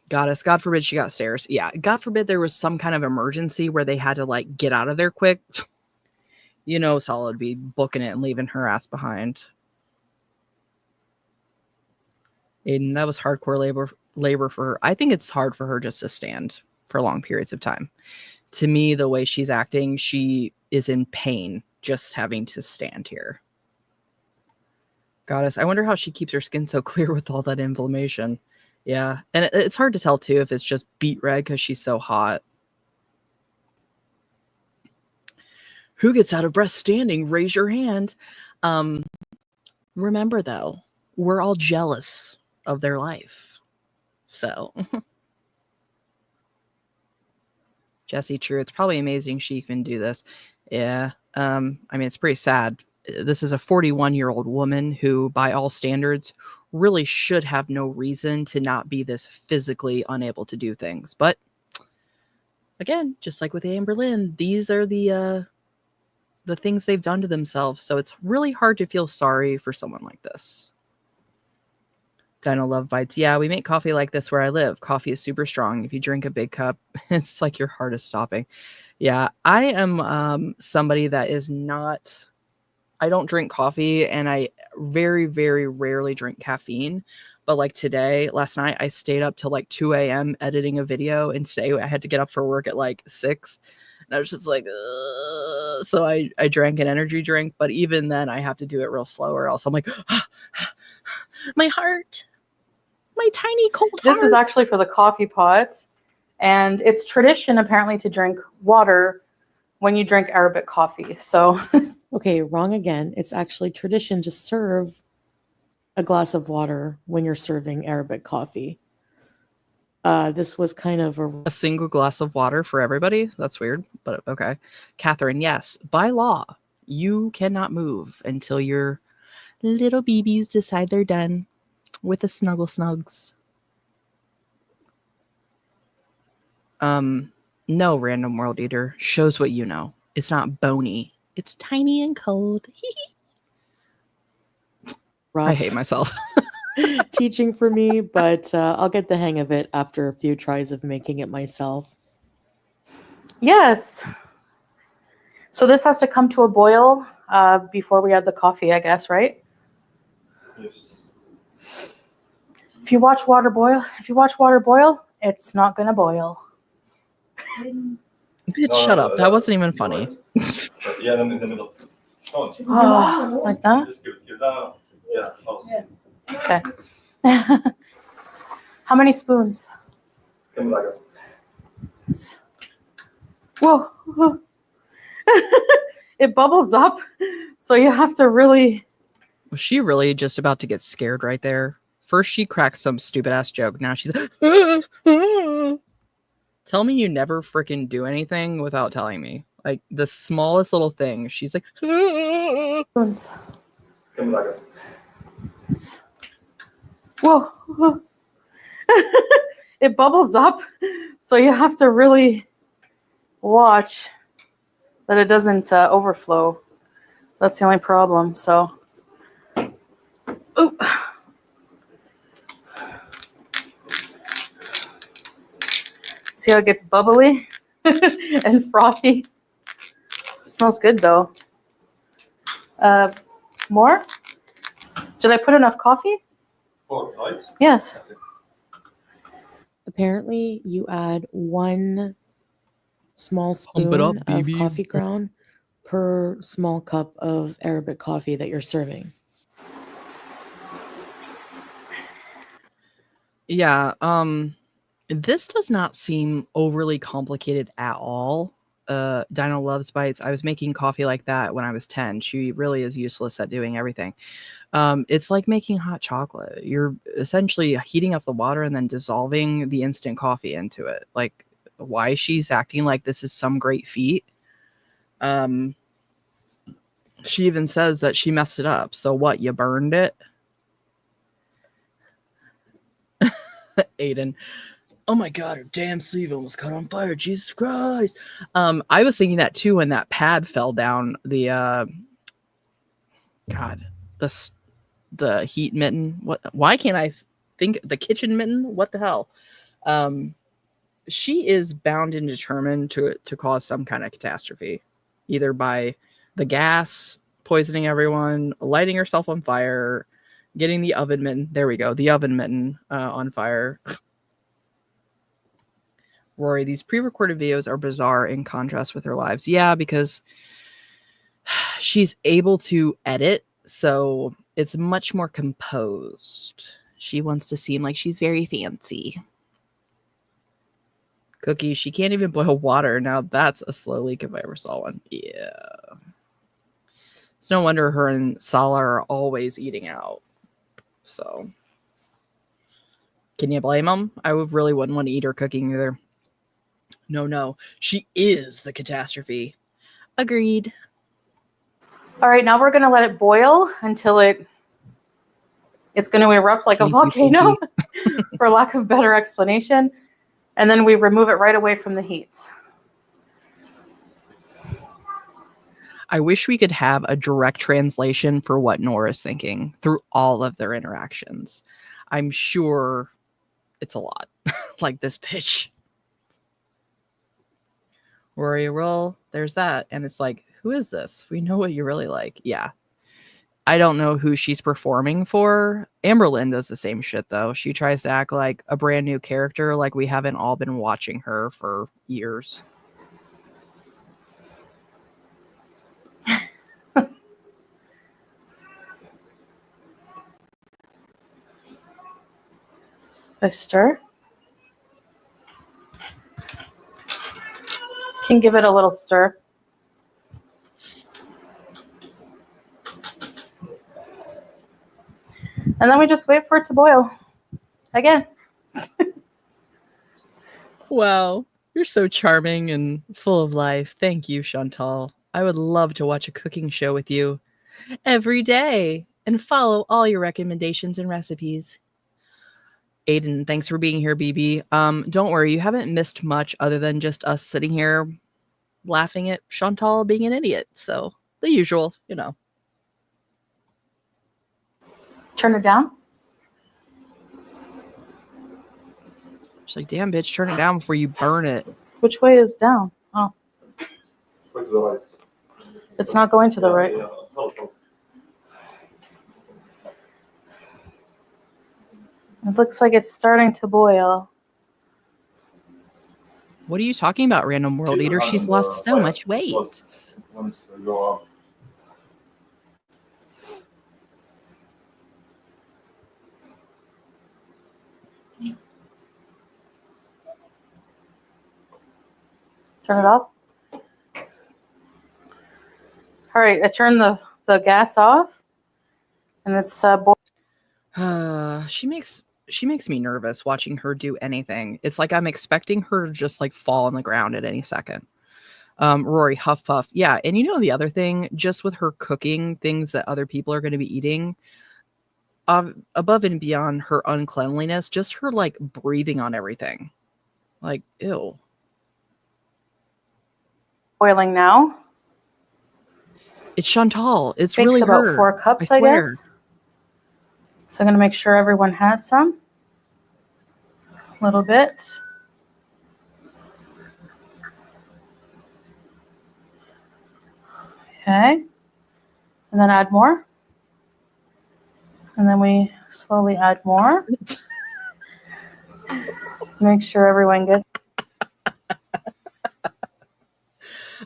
Goddess, God forbid she got stairs. Yeah, God forbid there was some kind of emergency where they had to like get out of there quick. Solid would be booking it and leaving her ass behind. Aiden, that was hardcore labor for her. I think it's hard for her just to stand for long periods of time. To me, the way she's acting, she is in pain just having to stand here. Goddess, I wonder how she keeps her skin so clear with all that inflammation. Yeah, and it's hard to tell too if it's just beet red because she's so hot. Who gets out of breath standing? Raise your hand. Remember though, we're all jealous of their life. So Jesse, true. It's probably amazing she can do this. Yeah. I mean, it's pretty sad. This is a 41-year-old woman who, by all standards, really should have no reason to not be this physically unable to do things. But again, just like with Amberlynn, these are the things they've done to themselves. So it's really hard to feel sorry for someone like this. Dino Love Bites. Yeah, we make coffee like this where I live. Coffee is super strong. If you drink a big cup, it's like your heart is stopping. Yeah, I am somebody that is not... I don't drink coffee, and I very, very rarely drink caffeine. But like last night, I stayed up till like 2 a.m. editing a video, and today I had to get up for work at like 6. And I was just like, ugh. So I drank an energy drink, but even then I have to do it real slow, or else I'm like, my heart, my tiny cold heart. This is actually for the coffee pots, and it's tradition apparently to drink water when you drink Arabic coffee. So Okay, wrong again. It's actually tradition to serve a glass of water when you're serving Arabic coffee. This was kind of a single glass of water for everybody. That's weird, but okay. Catherine, yes, by law, you cannot move until your little BBs decide they're done with the snuggle snugs. No, Random World Eater. Shows what you know. It's not bony. It's tiny and cold. rough. I hate myself. Teaching for me, but I'll get the hang of it after a few tries of making it myself. yes. So this has to come to a boil before we add the coffee, I guess, right? Yes. If you watch water boil, it's not gonna boil. Bitch, shut up. That wasn't even funny. Yeah, in the middle. Oh, Oh, like that? just give that. Yeah. Oh. Okay. How many spoons? Come back. Whoa. It bubbles up, so you have to really... Was she really just about to get scared right there? First she cracks some stupid ass joke. Now she's Tell me you never freaking do anything without telling me. Like the smallest little thing. She's like Spoons. Come back. Whoa. It bubbles up, so you have to really watch that it doesn't overflow. That's the only problem. So, ooh. See how it gets bubbly and frothy? Smells good though. More? Did I put enough coffee? 4, right? Yes. Apparently, you add 1 small Pump it up, spoon of BB. coffee ground per small cup of Arabic coffee that you're serving. Yeah. This does not seem overly complicated at all. Dino loves bites. I was making coffee like that when I was 10. She really is useless at doing everything. It's like making hot chocolate. You're essentially heating up the water and then dissolving the instant coffee into it. Like, why she's acting like this is some great feat. She even says that she messed it up. So what? You burned it? Aiden. Oh my god, her damn sleeve almost caught on fire. Jesus Christ. I was thinking that too when that pad fell down the the heat mitten. Why can't I think the kitchen mitten? What the hell? She is bound and determined to cause some kind of catastrophe, either by the gas poisoning everyone, lighting herself on fire, getting the oven mitten. There we go, the oven mitten on fire. Rory, these pre-recorded videos are bizarre in contrast with her lives. Yeah, because she's able to edit, so it's much more composed. She wants to seem like she's very fancy. Cookie, she can't even boil water. Now that's a slow leak if I ever saw one. Yeah. It's no wonder her and Sala are always eating out. So, can you blame them? I really wouldn't want to eat her cooking either. No. She is the catastrophe. Agreed. All right, now we're going to let it boil until it's going to erupt like a volcano, for lack of better explanation. And then we remove it right away from the heat. I wish we could have a direct translation for what Nora's thinking through all of their interactions. I'm sure it's a lot. Like this bitch. Rory roll, there's that. And it's like, who is this? We know what you really like. Yeah. I don't know who she's performing for. Amberlynn does the same shit, though. She tries to act like a brand new character, like we haven't all been watching her for years. I stir. Can give it a little stir. And then we just wait for it to boil again. Wow, you're so charming and full of life. Thank you, Chantal. I would love to watch a cooking show with you every day and follow all your recommendations and recipes. Aiden, thanks for being here, BB. Don't worry, you haven't missed much other than just us sitting here laughing at Chantal being an idiot. So the usual, you know. Turn it down. She's like, damn, bitch, turn it down before you burn it. Which way is down? Oh, Go to the right. it's not going to the right. Yeah, close. It looks like it's starting to boil. What are you talking about, random world eater? She's lost so much weight. Once go up. Turn it off. All right, I turned the gas off, and it's boiling. She makes me nervous watching her do anything. It's like I'm expecting her to just like fall on the ground at any second. Rory, huff puff. Yeah, and you know the other thing, just with her cooking things that other people are going to be eating, above and beyond her uncleanliness, just her like breathing on everything. Like, ew. Boiling now. It's Chantal. It's Takes really about her. 4 cups, I I swear. guess. So I'm going to make sure everyone has some. A little bit. Okay. And then add more. And then we slowly add more. Make sure everyone gets.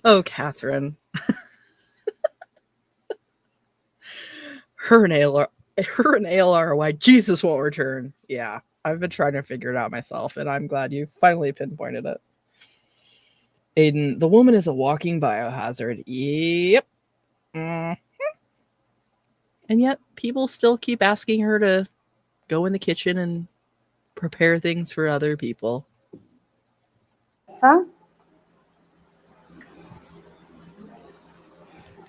Oh, Catherine. Her and ALR, why Jesus won't return. Yeah, I've been trying to figure it out myself, and I'm glad you finally pinpointed it. Aiden, the woman is a walking biohazard. Yep. And yet people still keep asking her to go in the kitchen and prepare things for other people. So,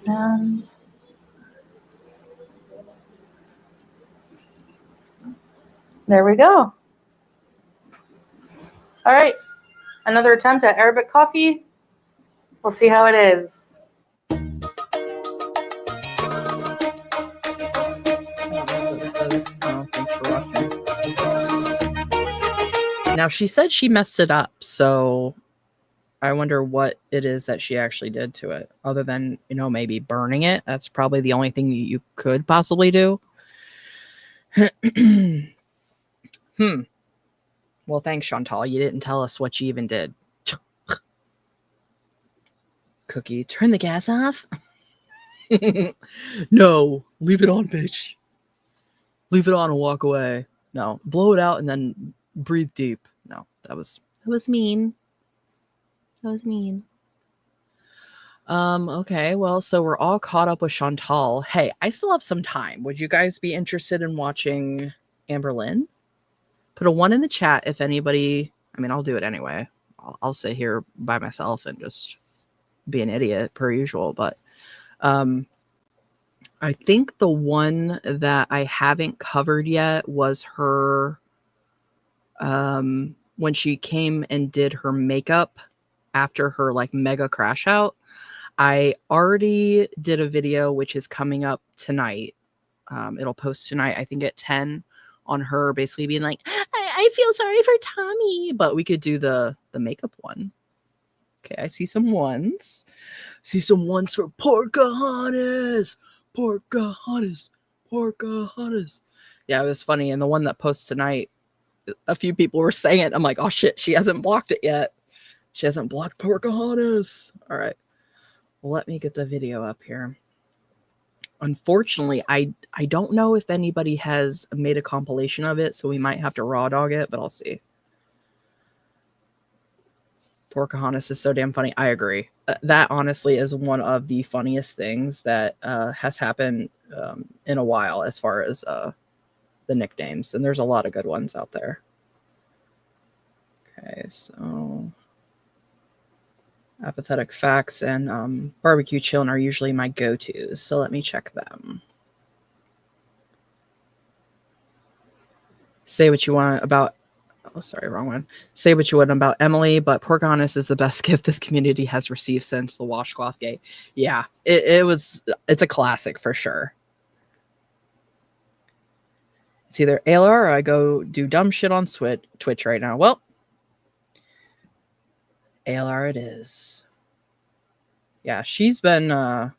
and there we go. All right, another attempt at Arabic coffee. We'll see how it is. Oh, thanks for watching. Now, she said she messed it up, so I wonder what it is that she actually did to it, other than, maybe burning it. That's probably the only thing you could possibly do. Well, thanks, Chantal. You didn't tell us what you even did. Cookie, turn the gas off. No, leave it on, bitch. Leave it on and walk away. No, blow it out and then breathe deep. No, that was mean. That was mean. Okay, well, so we're all caught up with Chantal. Hey, I still have some time. Would you guys be interested in watching Amber Lynn? Put a 1 in the chat if anybody. I mean, I'll do it anyway. I'll sit here by myself and just be an idiot per usual. But I think the one that I haven't covered yet was her when she came and did her makeup after her like mega crash out. I already did a video which is coming up tonight. It'll post tonight, I think at 10, on her basically being like, I feel sorry for Tommy, but we could do the makeup one. Okay, I see some ones. See some ones for Pocahontas. Pocahontas. Pocahontas. Yeah, it was funny. And the one that posts tonight, a few people were saying it. I'm like, oh shit, she hasn't blocked it yet. She hasn't blocked Pocahontas. All right. Well, let me get the video up here. Unfortunately, I don't know if anybody has made a compilation of it, so we might have to raw dog it, but I'll see. Pocahontas is so damn funny. I agree. That honestly is one of the funniest things that has happened in a while as far as the nicknames, and there's a lot of good ones out there. Okay, so apathetic facts and barbecue chillin' are usually my go-tos, so let me check them. Say what you want about oh, sorry, wrong one. Say what you would about Emily, but Pocahontas is the best gift this community has received since the washcloth gate. Yeah, it's a classic for sure. It's either Ayla or I go do dumb shit on Twitch right now. Well, Ayla it is. Yeah, she's been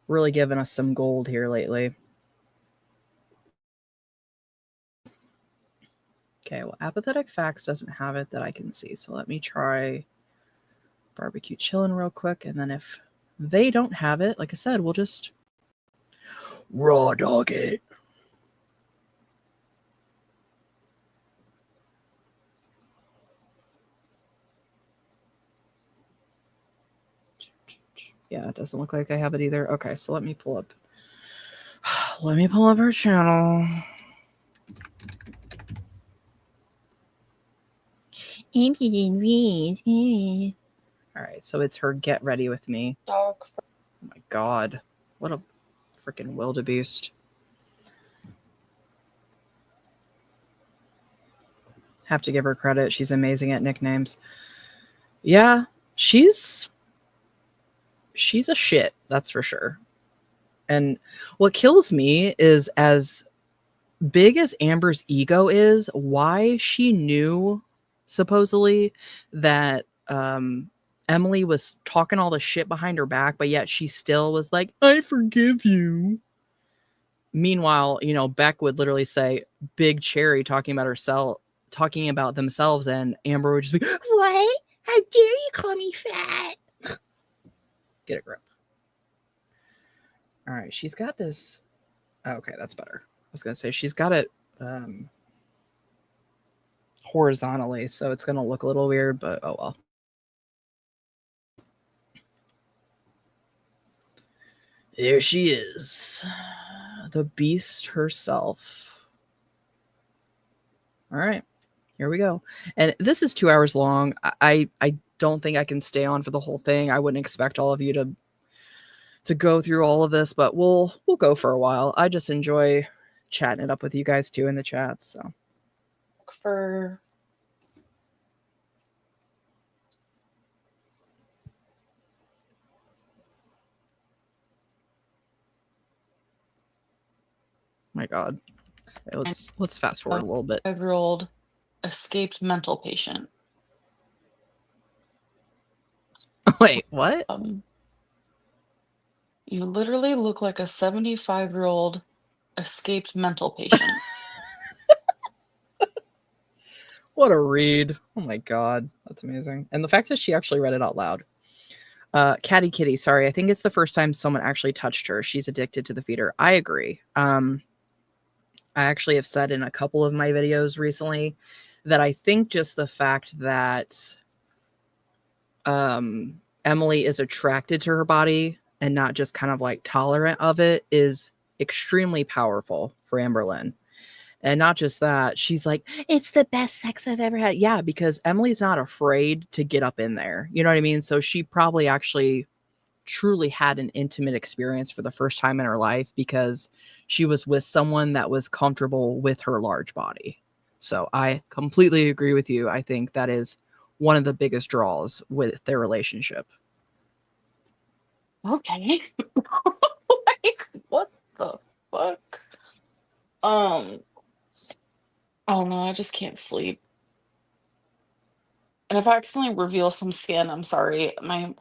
really giving us some gold here lately. Okay, well, Apathetic Facts doesn't have it that I can see. So let me try Barbecue Chillin' real quick. And then if they don't have it, like I said, we'll just raw dog it. Yeah, it doesn't look like they have it either. Okay, so let me pull up our channel. All right, so it's her Get Ready With Me. Dog. Oh my god, what a freaking wildebeest. Have to give her credit. She's amazing at nicknames. Yeah, she's a shit, that's for sure. And what kills me is, as big as Amber's ego is, why she knew supposedly that Emily was talking all the shit behind her back, but yet she still was like, I forgive you. Meanwhile, Beck would literally say Big Cherry talking about themselves, and Amber would just be, what? How dare you call me fat? Get a grip. All right, she's got this. Okay, that's better. I was gonna say she's got it horizontally, so it's going to look a little weird, but oh well. There she is, the beast herself. All right, here we go. And this is 2 hours long. I don't think I can stay on for the whole thing. I wouldn't expect all of you to go through all of this, but we'll go for a while. I just enjoy chatting it up with you guys too in the chat. So For my God, okay, let's fast forward a little bit. 5-year-old escaped mental patient. Wait, what? You literally look like a 75-year-old escaped mental patient. What a read. Oh my God, that's amazing. And the fact that she actually read it out loud. Catty Kitty, sorry, I think it's the first time someone actually touched her. She's addicted to the feeder. I agree. I actually have said in a couple of my videos recently that I think just the fact that Emily is attracted to her body and not just kind of like tolerant of it is extremely powerful for Amber Lynn. And not just that, she's like, it's the best sex I've ever had. Yeah, because Emily's not afraid to get up in there. You know what I mean? So she probably actually truly had an intimate experience for the first time in her life because she was with someone that was comfortable with her large body. So I completely agree with you. I think that is one of the biggest draws with their relationship. Okay. Like, what the fuck? Oh no, I just can't sleep. And if I accidentally reveal some skin, I'm sorry. My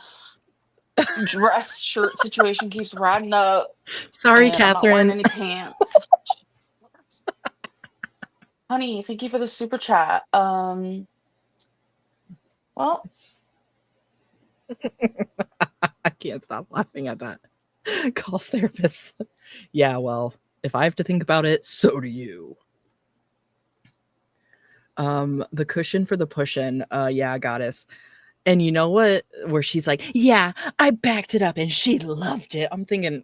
dress shirt situation keeps riding up. Sorry, and I'm not wearing Catherine. any pants. Honey, thank you for the super chat. Well, I can't stop laughing at that. Calls therapist. Yeah, well, if I have to think about it, so do you. The cushion for the push-in. Yeah, goddess. And you know what? Where she's like, yeah, I backed it up and she loved it. I'm thinking,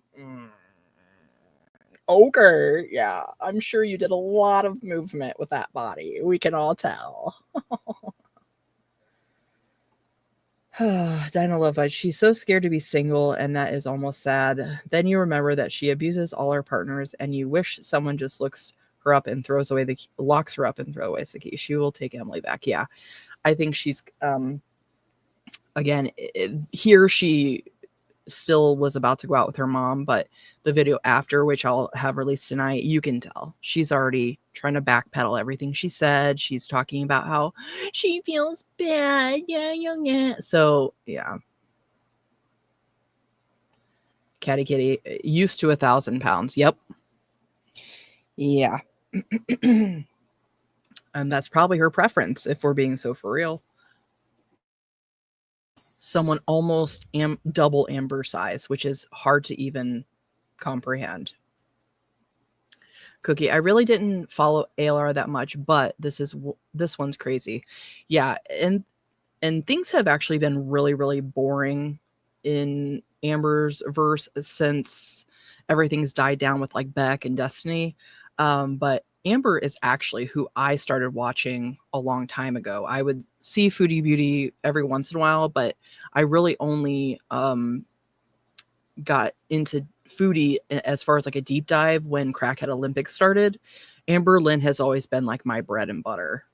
okay, yeah, I'm sure you did a lot of movement with that body. We can all tell. Dinah Lovite, she's so scared to be single, and that is almost sad. Then you remember that she abuses all her partners, and you wish someone just locks her up and throws away the key. She will take Emily back. Yeah, I think she's again here. She still was about to go out with her mom, but the video after, which I'll have released tonight, you can tell she's already trying to backpedal everything she said. She's talking about how she feels bad. Yeah. So yeah. Catty Kitty, used to 1,000 pounds. Yep. Yeah. And that's probably her preference if we're being so for real. Someone almost double Amber size, which is hard to even comprehend. Cookie, I really didn't follow ALR that much, but this one's crazy. Yeah, and things have actually been really, really boring in Amber's verse since everything's died down with like Beck and Destiny. But Amber is actually who I started watching a long time ago. I would see Foodie Beauty every once in a while, but I really only got into Foodie as far as like a deep dive when Crackhead Olympics started. Amber Lynn has always been like my bread and butter.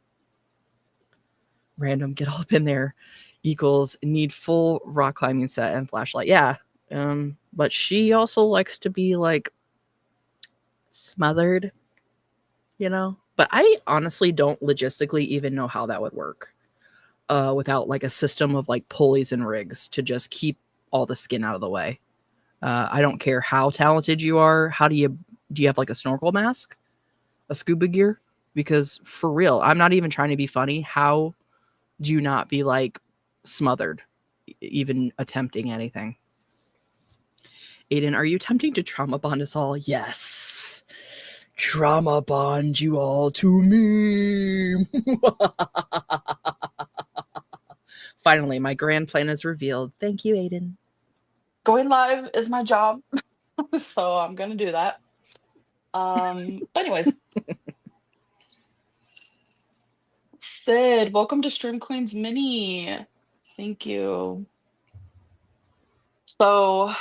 Random get all up in there equals need full rock climbing set and flashlight. Yeah. But she also likes to be like smothered, you know? But I honestly don't logistically even know how that would work without like a system of like pulleys and rigs to just keep all the skin out of the way. I don't care how talented you are. Do you have like a snorkel mask, a scuba gear? Because for real, I'm not even trying to be funny. How do you not be like smothered, even attempting anything? Aiden, are you attempting to trauma bond us all? Yes. Trauma bond you all to me. Finally, my grand plan is revealed. Thank you, Aiden. Going live is my job, so I'm gonna do that. But anyways, Sid, welcome to Stream Queens Mini. Thank you. So,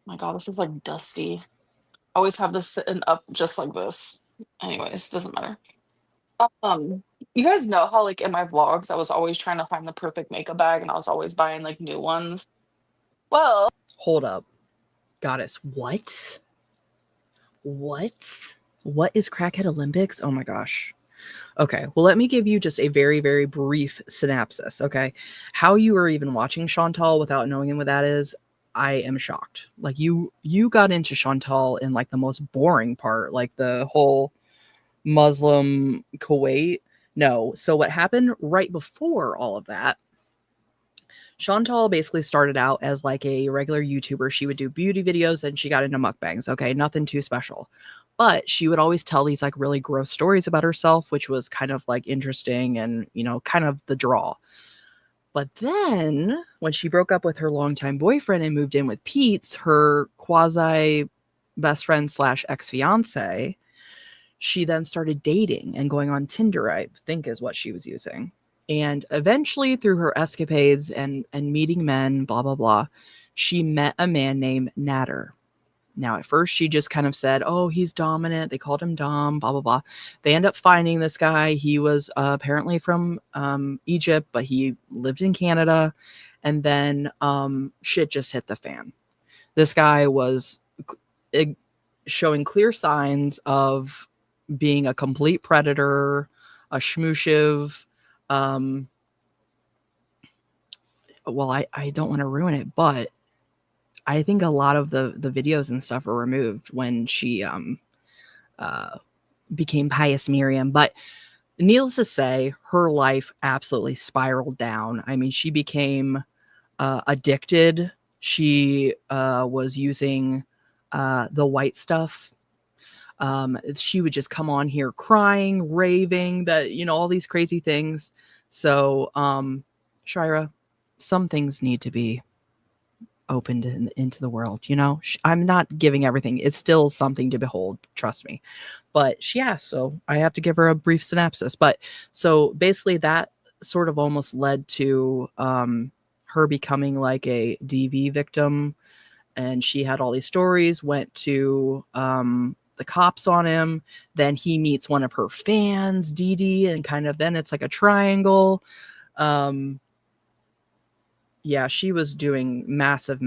my God, this is like dusty. I always have this sitting up just like this. Anyways, doesn't matter. You guys know how like in my vlogs I was always trying to find the perfect makeup bag and I was always buying like new ones. Well, Hold up. Goddess, what? What is Crackhead Olympics? Oh my gosh. Okay, well, let me give you just a very, very brief synopsis, okay? How you are even watching Chantal without knowing what that is, I am shocked. Like, you got into Chantal in, like, the most boring part, like the whole Muslim Kuwait. No, so what happened right before all of that, Chantal basically started out as, like, a regular YouTuber. She would do beauty videos, and she got into mukbangs, okay? Nothing too special. But she would always tell these like really gross stories about herself, which was kind of like interesting and, you know, kind of the draw. But then when she broke up with her longtime boyfriend and moved in with Pete's, her quasi best friend / ex-fiance, she then started dating and going on Tinder, I think is what she was using. And eventually through her escapades and meeting men, blah, blah, blah, she met a man named Nader. Now, at first, she just kind of said, oh, he's dominant. They called him Dom, blah, blah, blah. They end up finding this guy. He was apparently from Egypt, but he lived in Canada. And then shit just hit the fan. This guy was showing clear signs of being a complete predator, a shmooshiv. Well, I don't want to ruin it, but I think a lot of the videos and stuff are removed when she became Pious Miriam. But needless to say, her life absolutely spiraled down. I mean, she became addicted. She was using the white stuff. She would just come on here crying, raving, that, you know, all these crazy things. So, Shira, some things need to be opened into the world, you know. I'm not giving everything. It's still something to behold, trust me. But she asked, so I have to give her a brief synopsis. But so basically that sort of almost led to her becoming like a DV victim, and she had all these stories, went to the cops on him. Then he meets one of her fans, Dee Dee, and kind of then it's like a triangle. Yeah, she was doing massive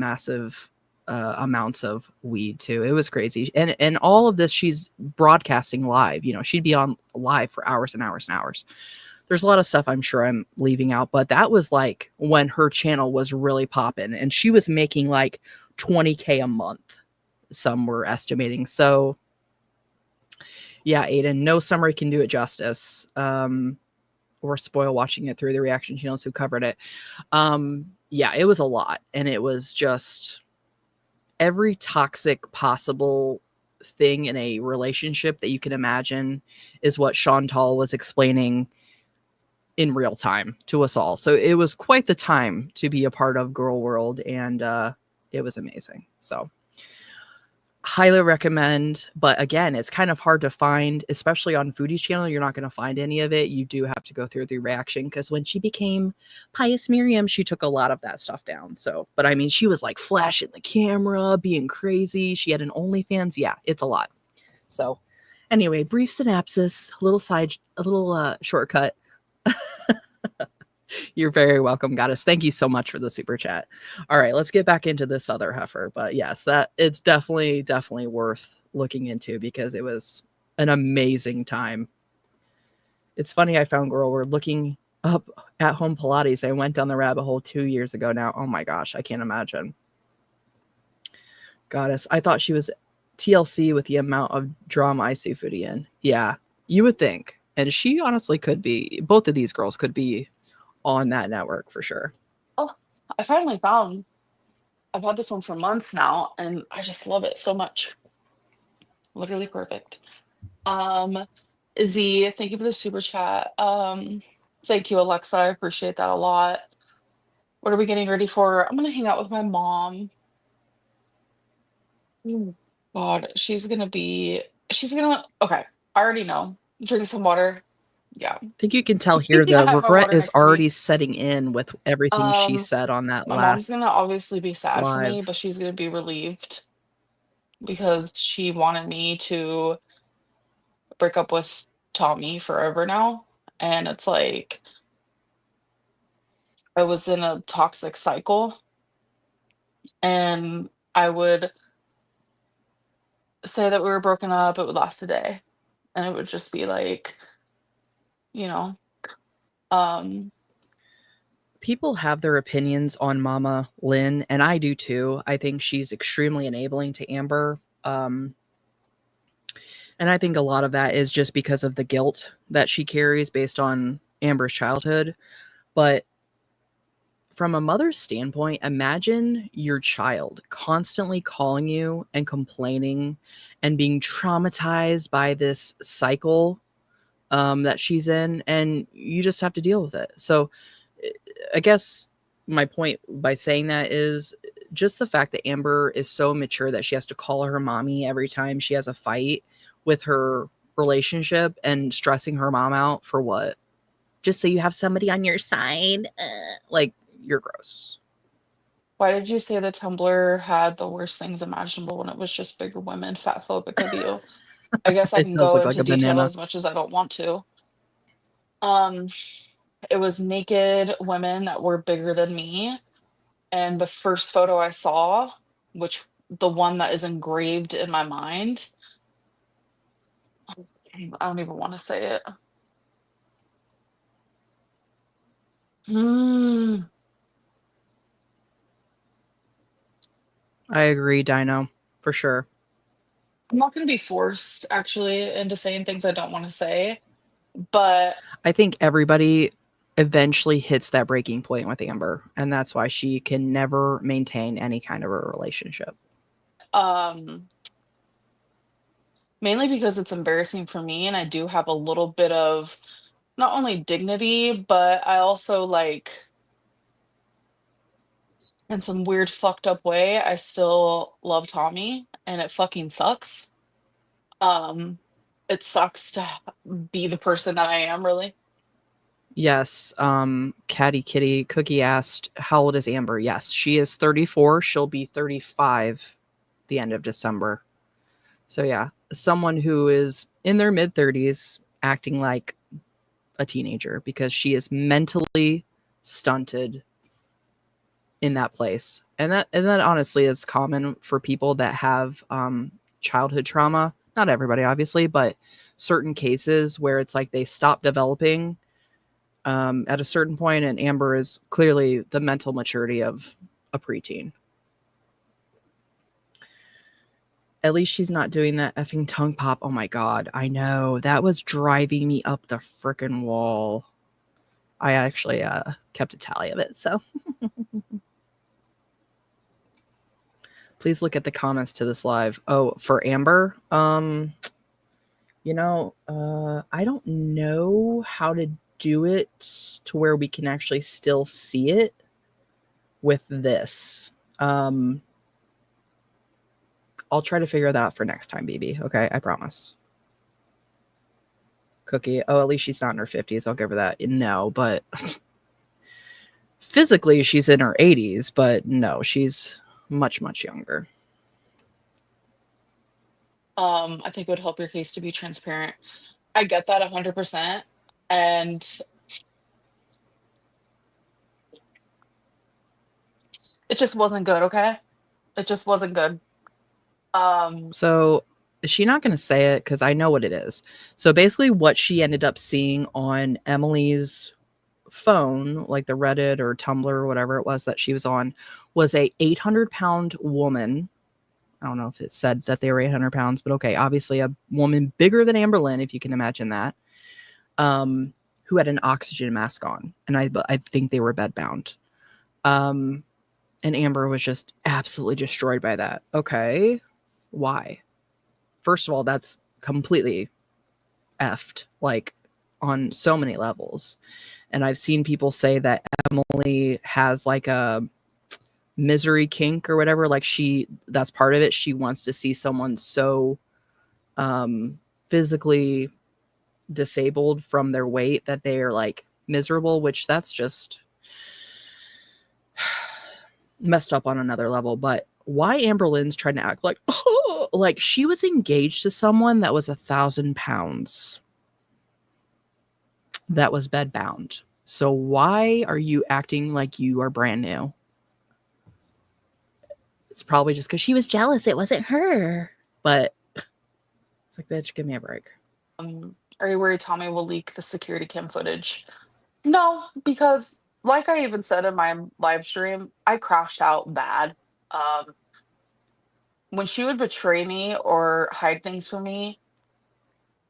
amounts of weed too. It was crazy. And all of this, she's broadcasting live. You know, she'd be on live for hours and hours and hours. There's a lot of stuff I'm sure I'm leaving out, but that was like when her channel was really popping, and she was making like 20K a month, some were estimating. So yeah, Aiden, no summary can do it justice, or spoil watching it through the reaction channels who covered it. Yeah, it was a lot, and it was just every toxic possible thing in a relationship that you can imagine is what Chantal was explaining in real time to us all. So it was quite the time to be a part of Girl World, and it was amazing. So highly recommend. But again, it's kind of hard to find, especially on Foodie's channel. You're not going to find any of it. You do have to go through the reaction, because when she became Pious Miriam, she took a lot of that stuff down. So, but I mean, she was like flashing the camera, being crazy. She had an OnlyFans. Yeah, it's a lot. So anyway, brief synopsis, a little shortcut. You're very welcome, Goddess. Thank you so much for the super chat. All right, let's get back into this other heifer. But yes, that it's definitely worth looking into, because it was an amazing time. It's funny, I found Girl World looking up at home Pilates. I went down the rabbit hole 2 years ago now. Oh my gosh, I can't imagine. Goddess, I thought she was TLC with the amount of drama I see Foodie in. Yeah, you would think. And she honestly could be. Both of these girls could be on that network for sure. Oh, I finally found. I've had this one for months now, and I just love it so much. Literally perfect. Z, thank you for the super chat. Thank you, Alexa. I appreciate that a lot. What are we getting ready for? I'm gonna hang out with my mom. Oh, God, she's gonna okay. I already know. Drink some water. Yeah. I think you can tell here I the have my regret water is next to me. already setting in with everything she said on that My mom's last gonna obviously be sad for me, live. but she's gonna be relieved because she wanted me to break up with Tommy forever now. And it's like I was in a toxic cycle, and I would say that we were broken up, it would last a day. And it would just be like, you know, um, People have their opinions on Mama Lynn, and I do too. I think she's extremely enabling to Amber. And I think a lot of that is just because of the guilt that she carries based on Amber's childhood. But from a mother's standpoint, imagine your child constantly calling you and complaining and being traumatized by this cycle that she's in, and you just have to deal with it. So I guess my point by saying that is just the fact that Amber is so mature that she has to call her mommy every time she has a fight with her relationship and stressing her mom out for what? Just so you have somebody on your side? Like, you're gross. why did you say the Tumblr had the worst things imaginable when it was just bigger women, fat phobic of you? I guess I It can does go look like into a detail banana. as much as I don't want to. Um, it was naked women that were bigger than me. And the first photo I saw, which the one that is engraved in my mind, I don't even want to say it. Mm, I agree, Dino, for sure. I'm not going to be forced actually into saying things I don't want to say, but I think everybody eventually hits that breaking point with Amber, and that's why she can never maintain any kind of a relationship. mainly because it's embarrassing for me, and I do have a little bit of not only dignity, but I also like in some weird fucked up way, I still love Tommy, and it fucking sucks. Um, it sucks to be the person that I am, really. Yes, Catty Kitty Cookie asked, how old is Amber? Yes, she is 34. She'll be 35 the end of December. So yeah, someone who is in their mid 30s acting like a teenager because she is mentally stunted in that place. And that honestly is common for people that have childhood trauma. Not everybody, obviously, but certain cases where it's like they stop developing at a certain point, and Amber is clearly the mental maturity of a preteen. At least she's not doing that effing tongue pop. Oh my God. I know. That was driving me up the frickin' wall. I actually kept a tally of it. So please look at the comments to this live. Oh, for Amber, I don't know how to do it to where we can actually still see it with this. I'll try to figure that out for next time, BB. Okay, I promise. Cookie. Oh, at least she's not in her 50s. I'll give her that. No, but physically she's in her 80s, but no, she's much, much younger. I think it would help your case to be transparent. I get that 100%. And it just wasn't good, okay? It just wasn't good. So is she not going to say it? Because I know what it is. So basically what she ended up seeing on Emily's phone, like the Reddit or Tumblr or whatever it was that she was on, was a 800-pound woman. I don't know if it said that they were 800 pounds, but okay, obviously a woman bigger than Amber Lynn, if you can imagine that, who had an oxygen mask on. And I think they were bedbound. And Amber was just absolutely destroyed by that. Okay, why? first of all, that's completely effed, like on so many levels. And I've seen people say that Emily has like a misery kink or whatever. Like that's part of it. She wants to see someone so physically disabled from their weight that they are like miserable, which that's just messed up on another level. But why Amber Lynn's trying to act like, oh, like she was engaged to someone that was 1,000 pounds, that was bedbound. So why are you acting like you are brand new? It's probably just because she was jealous it wasn't her. But it's like, bitch, give me a break. Are you worried Tommy will leak the security cam footage? No, because like I even said in my live stream, I crashed out bad. When she would betray me or hide things from me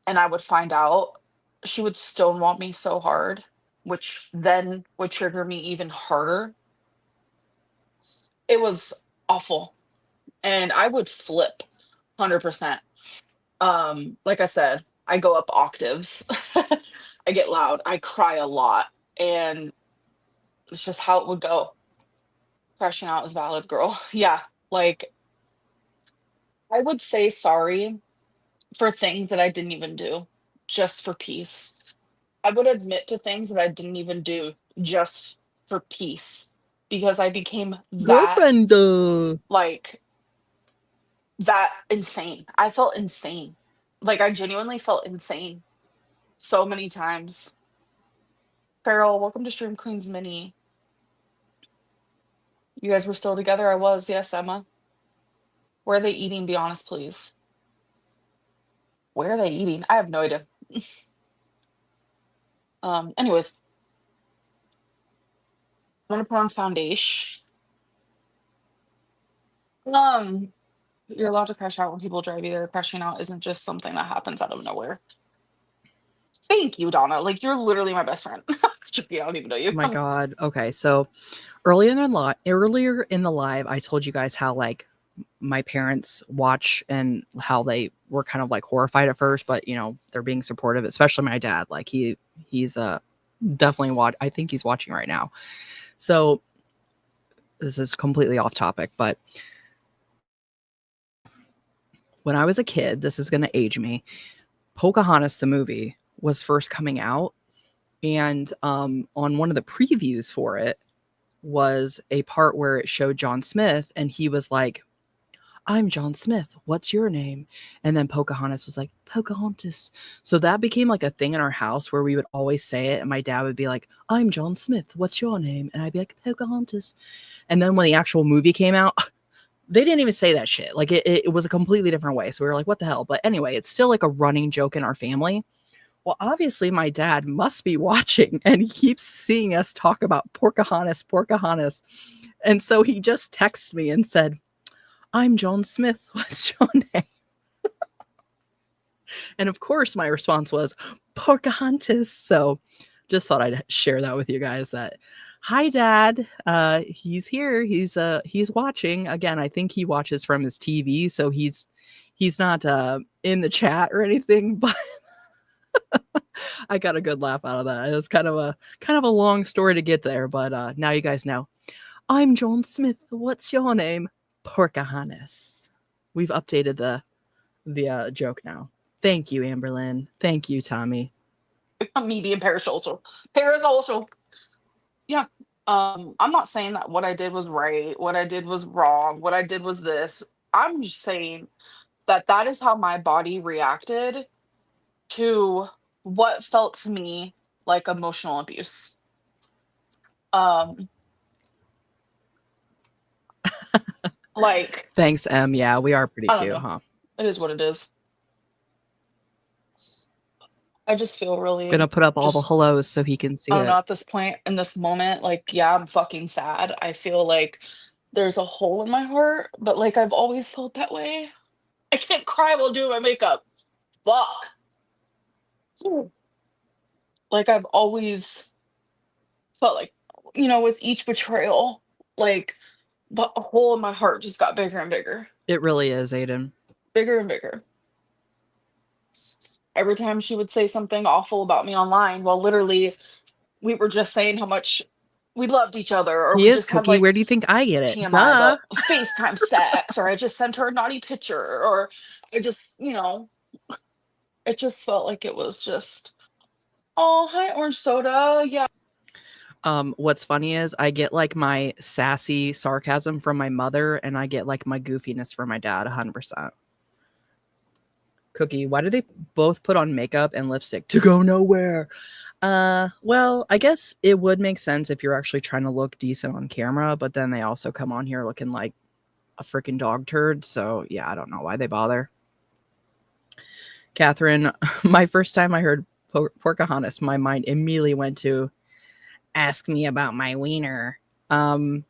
and I would find out, she would stonewall me so hard, which then would trigger me even harder. It was awful. And I would flip 100%. Like I said, I go up octaves. I get loud. I cry a lot. And it's just how it would go. Crashing out is valid, girl. Yeah. Like, I would say sorry for things that I didn't even do just for peace. I would admit to things that I didn't even do just for peace because I became that Girlfriend. like that insane. I felt insane. Like I genuinely felt insane so many times. Farrell, welcome to Stream Queens Mini. You guys were still together? I was, yes, Emma. Where are they eating? Be honest, please. Where are they eating? I have no idea. Anyways, I'm gonna put on foundation. You're allowed to crash out when people drive you there. Crashing out isn't just something that happens out of nowhere. Thank you, Donna. Like you're literally my best friend. Joking, I don't even know you. Oh my God. Okay. So earlier in the live, I told you guys how like my parents watch and how they were kind of like horrified at first, but you know, they're being supportive, especially my dad. Like he's definitely I think he's watching right now. So this is completely off topic, but when I was a kid, this is going to age me. Pocahontas, the movie, was first coming out. And on one of the previews for it was a part where it showed John Smith and he was like, I'm John Smith. What's your name? And then Pocahontas was like, Pocahontas. So that became like a thing in our house where we would always say it. And my dad would be like, I'm John Smith. What's your name? And I'd be like, Pocahontas. And then when the actual movie came out, they didn't even say that shit. Like it was a completely different way. So we were like, what the hell? But anyway, it's still like a running joke in our family. Well, obviously my dad must be watching and he keeps seeing us talk about Pocahontas. And so he just texted me and said, I'm John Smith. What's your name? And of course my response was Pocahontas. So just thought I'd share that with you guys that hi Dad. He's here. He's watching. Again, I think he watches from his TV, so he's not in the chat or anything, but I got a good laugh out of that. It was kind of a long story to get there, but now you guys know. I'm John Smith. What's your name? Pocahontas. We've updated the joke now. Thank you, Amber Lynn. Thank you, Tommy. Medium parasocial. Parasocial. Yeah. I'm not saying that what I did was right, what I did was wrong, what I did was this. I'm just saying that is how my body reacted to what felt to me like emotional abuse. Like Thanks, Em. Yeah, we are pretty cute, huh? It is what it is. I just feel really Gonna put up all the hellos so he can see I don't it. know, at this point in this moment, like, yeah, I'm fucking sad. I feel like there's a hole in my heart, but like I've always felt that way. I can't cry while doing my makeup. Fuck. Like I've always felt like, you know, with each betrayal, like the hole in my heart just got bigger and bigger. It really is, Aiden. Bigger and bigger. every time she would say something awful about me online, while literally we were just saying how much we loved each other, or He we is just had Cookie. like Where do you think I get it? TMI, Duh. but FaceTime sex, or I just sent her a naughty picture, or I just, it just felt like it was just, oh, hi, orange soda. Yeah. What's funny is I get like my sassy sarcasm from my mother, and I get like my goofiness from my dad 100%. Cookie, why do they both put on makeup and lipstick to go nowhere? Well, I guess it would make sense if you're actually trying to look decent on camera, but then they also come on here looking like a freaking dog turd. So yeah, I don't know why they bother. Catherine, my first time I heard Pocahontas, my mind immediately went to ask me about my wiener. I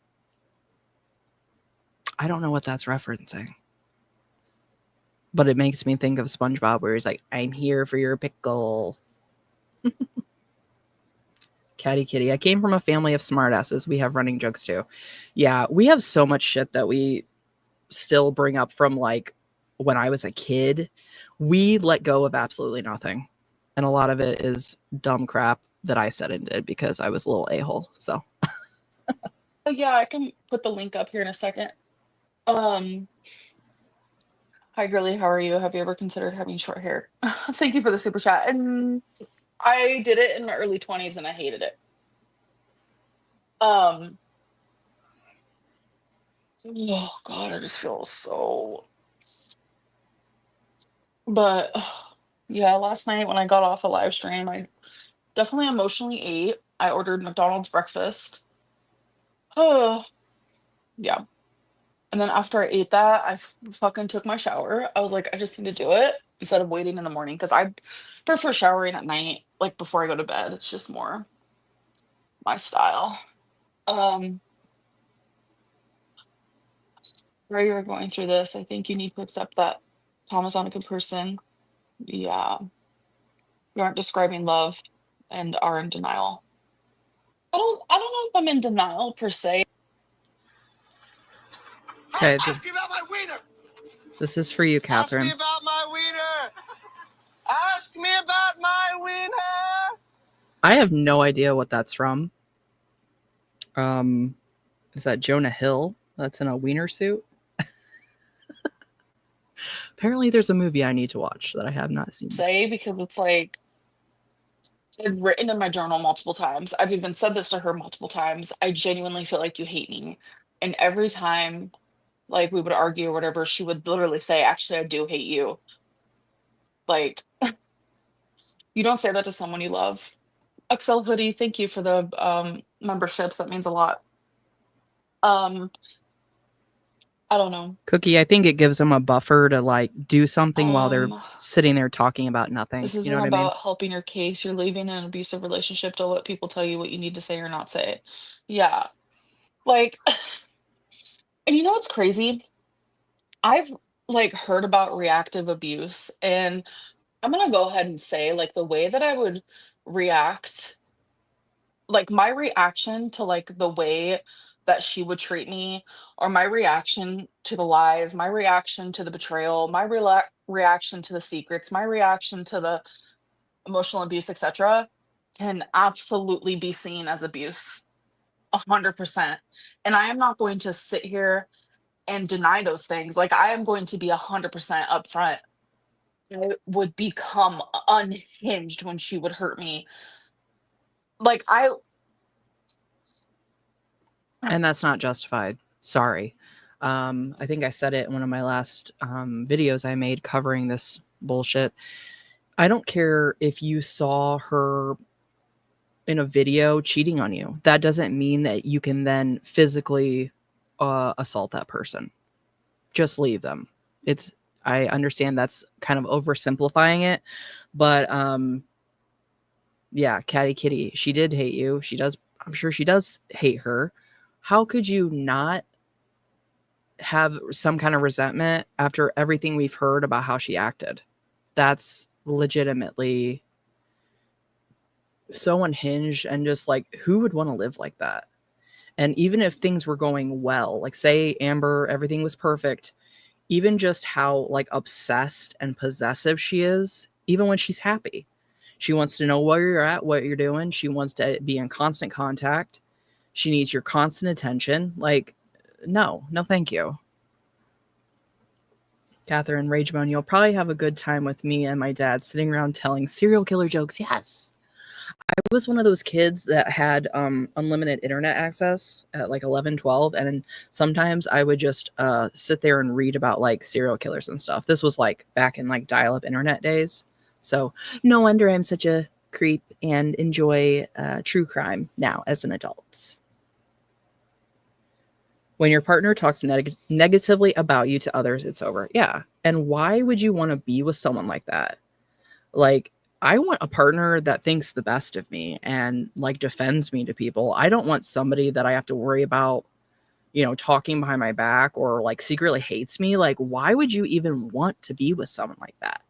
don't know what that's referencing, but it makes me think of SpongeBob where he's like, I'm here for your pickle. Catty Kitty. I came from a family of smartasses. We have running jokes too. Yeah, we have so much shit that we still bring up from like when I was a kid. We let go of absolutely nothing. And a lot of it is dumb crap that I said and did because I was a little a-hole. So Oh, yeah, I can put the link up here in a second. Hi, girly, how are you? Have you ever considered having short hair? Thank you for the super chat. And I did it in my early 20s and I hated it. Oh God, I just feel so. But yeah, last night when I got off a live stream, I definitely emotionally ate. I ordered McDonald's breakfast. Oh, yeah. And then after I ate that, I fucking took my shower. I was like, I just need to do it instead of waiting in the morning because I prefer showering at night, like before I go to bed. It's just more my style. Where you're going through this, I think you need to accept that Tom is not a good person. Yeah, you aren't describing love and are in denial. I don't know if I'm in denial per se. okay, Ask me about my wiener. this is for you, Ask me Catherine. about my wiener. Ask me about my wiener. I have no idea what that's from. Is that Jonah Hill? That's in a wiener suit. Apparently, there's a movie I need to watch that I have not seen. Say because it's like I've written in my journal multiple times. I've even said this to her multiple times. I genuinely feel like you hate me. And every time like we would argue or whatever, she would literally say, actually, I do hate you. Like, you don't say that to someone you love. Excel Hoodie, thank you for the memberships. That means a lot. I don't know. Cookie, I think it gives them a buffer to like do something while they're Um, sitting there talking about nothing. This You isn't know what I mean? about helping your case. You're leaving an abusive relationship to let people tell you what you need to say or not say. Yeah. Like, and you know what's crazy? I've like heard about reactive abuse, and I'm gonna go ahead and say like the way that I would react, like my reaction to like the way that she would treat me, or my reaction to the lies, my reaction to the betrayal, my reaction to the secrets, my reaction to the emotional abuse, etc., can absolutely be seen as abuse 100%. And I am not going to sit here and deny those things. Like I am going to be 100% upfront. I would become unhinged when she would hurt me. Like And that's not justified. Sorry. I think I said it in one of my last videos I made covering this bullshit. I don't care if you saw her in a video cheating on you. That doesn't mean that you can then physically assault that person. Just leave them. I understand that's kind of oversimplifying it, but yeah, Catty Kitty, she did hate you. She does. I'm sure she does hate her. How could you not have some kind of resentment after everything we've heard about how she acted? That's legitimately so unhinged, and just like, who would want to live like that? And even if things were going well, like say Amber, everything was perfect, even just how like obsessed and possessive she is even when she's happy. She wants to know where you're at, what you're doing. She wants to be in constant contact. She needs your constant attention. Like, no, thank you. Catherine Ragemone, you'll probably have a good time with me and my dad sitting around telling serial killer jokes. Yes. I was one of those kids that had unlimited internet access at like 11, 12. And sometimes I would just sit there and read about like serial killers and stuff. This was like back in like dial-up internet days. So no wonder I'm such a creep and enjoy true crime now as an adult. When your partner talks negatively about you to others, it's over. Yeah. And why would you want to be with someone like that? Like, I want a partner that thinks the best of me and like defends me to people. I don't want somebody that I have to worry about, talking behind my back or like secretly hates me. Like, why would you even want to be with someone like that?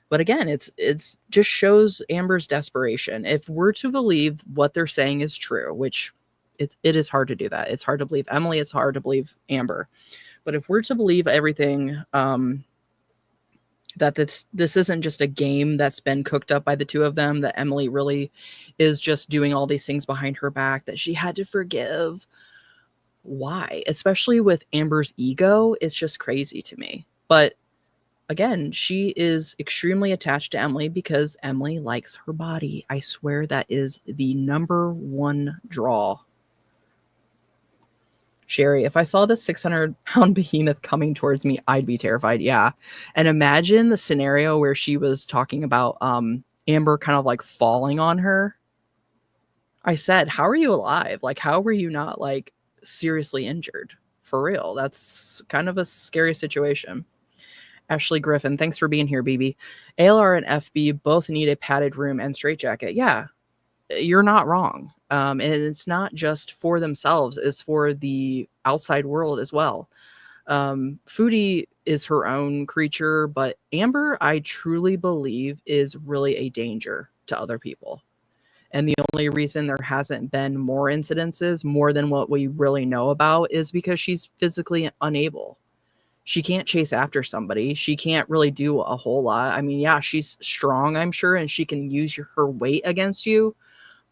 But again, it's just shows Amber's desperation. If we're to believe what they're saying is true, which it is hard to do that. It's hard to believe Emily. It's hard to believe Amber. But if we're to believe everything, that this isn't just a game that's been cooked up by the two of them, that Emily really is just doing all these things behind her back that she had to forgive. Why? Especially with Amber's ego, it's just crazy to me. But again, she is extremely attached to Emily because Emily likes her body. I swear that is the number one draw. Sherry, if I saw this 600-pound behemoth coming towards me, I'd be terrified. Yeah. And imagine the scenario where she was talking about Amber kind of like falling on her. I said, how are you alive? Like, how were you not like seriously injured? For real. That's kind of a scary situation. Ashley Griffin, thanks for being here, BB. ALR and FB both need a padded room and straitjacket. Yeah, you're not wrong. And it's not just for themselves, it's for the outside world as well. Foodie is her own creature, but Amber, I truly believe, is really a danger to other people. And the only reason there hasn't been more incidences, more than what we really know about, is because she's physically unable. She can't chase after somebody. She can't really do a whole lot. I mean, yeah, she's strong, I'm sure, and she can use her weight against you.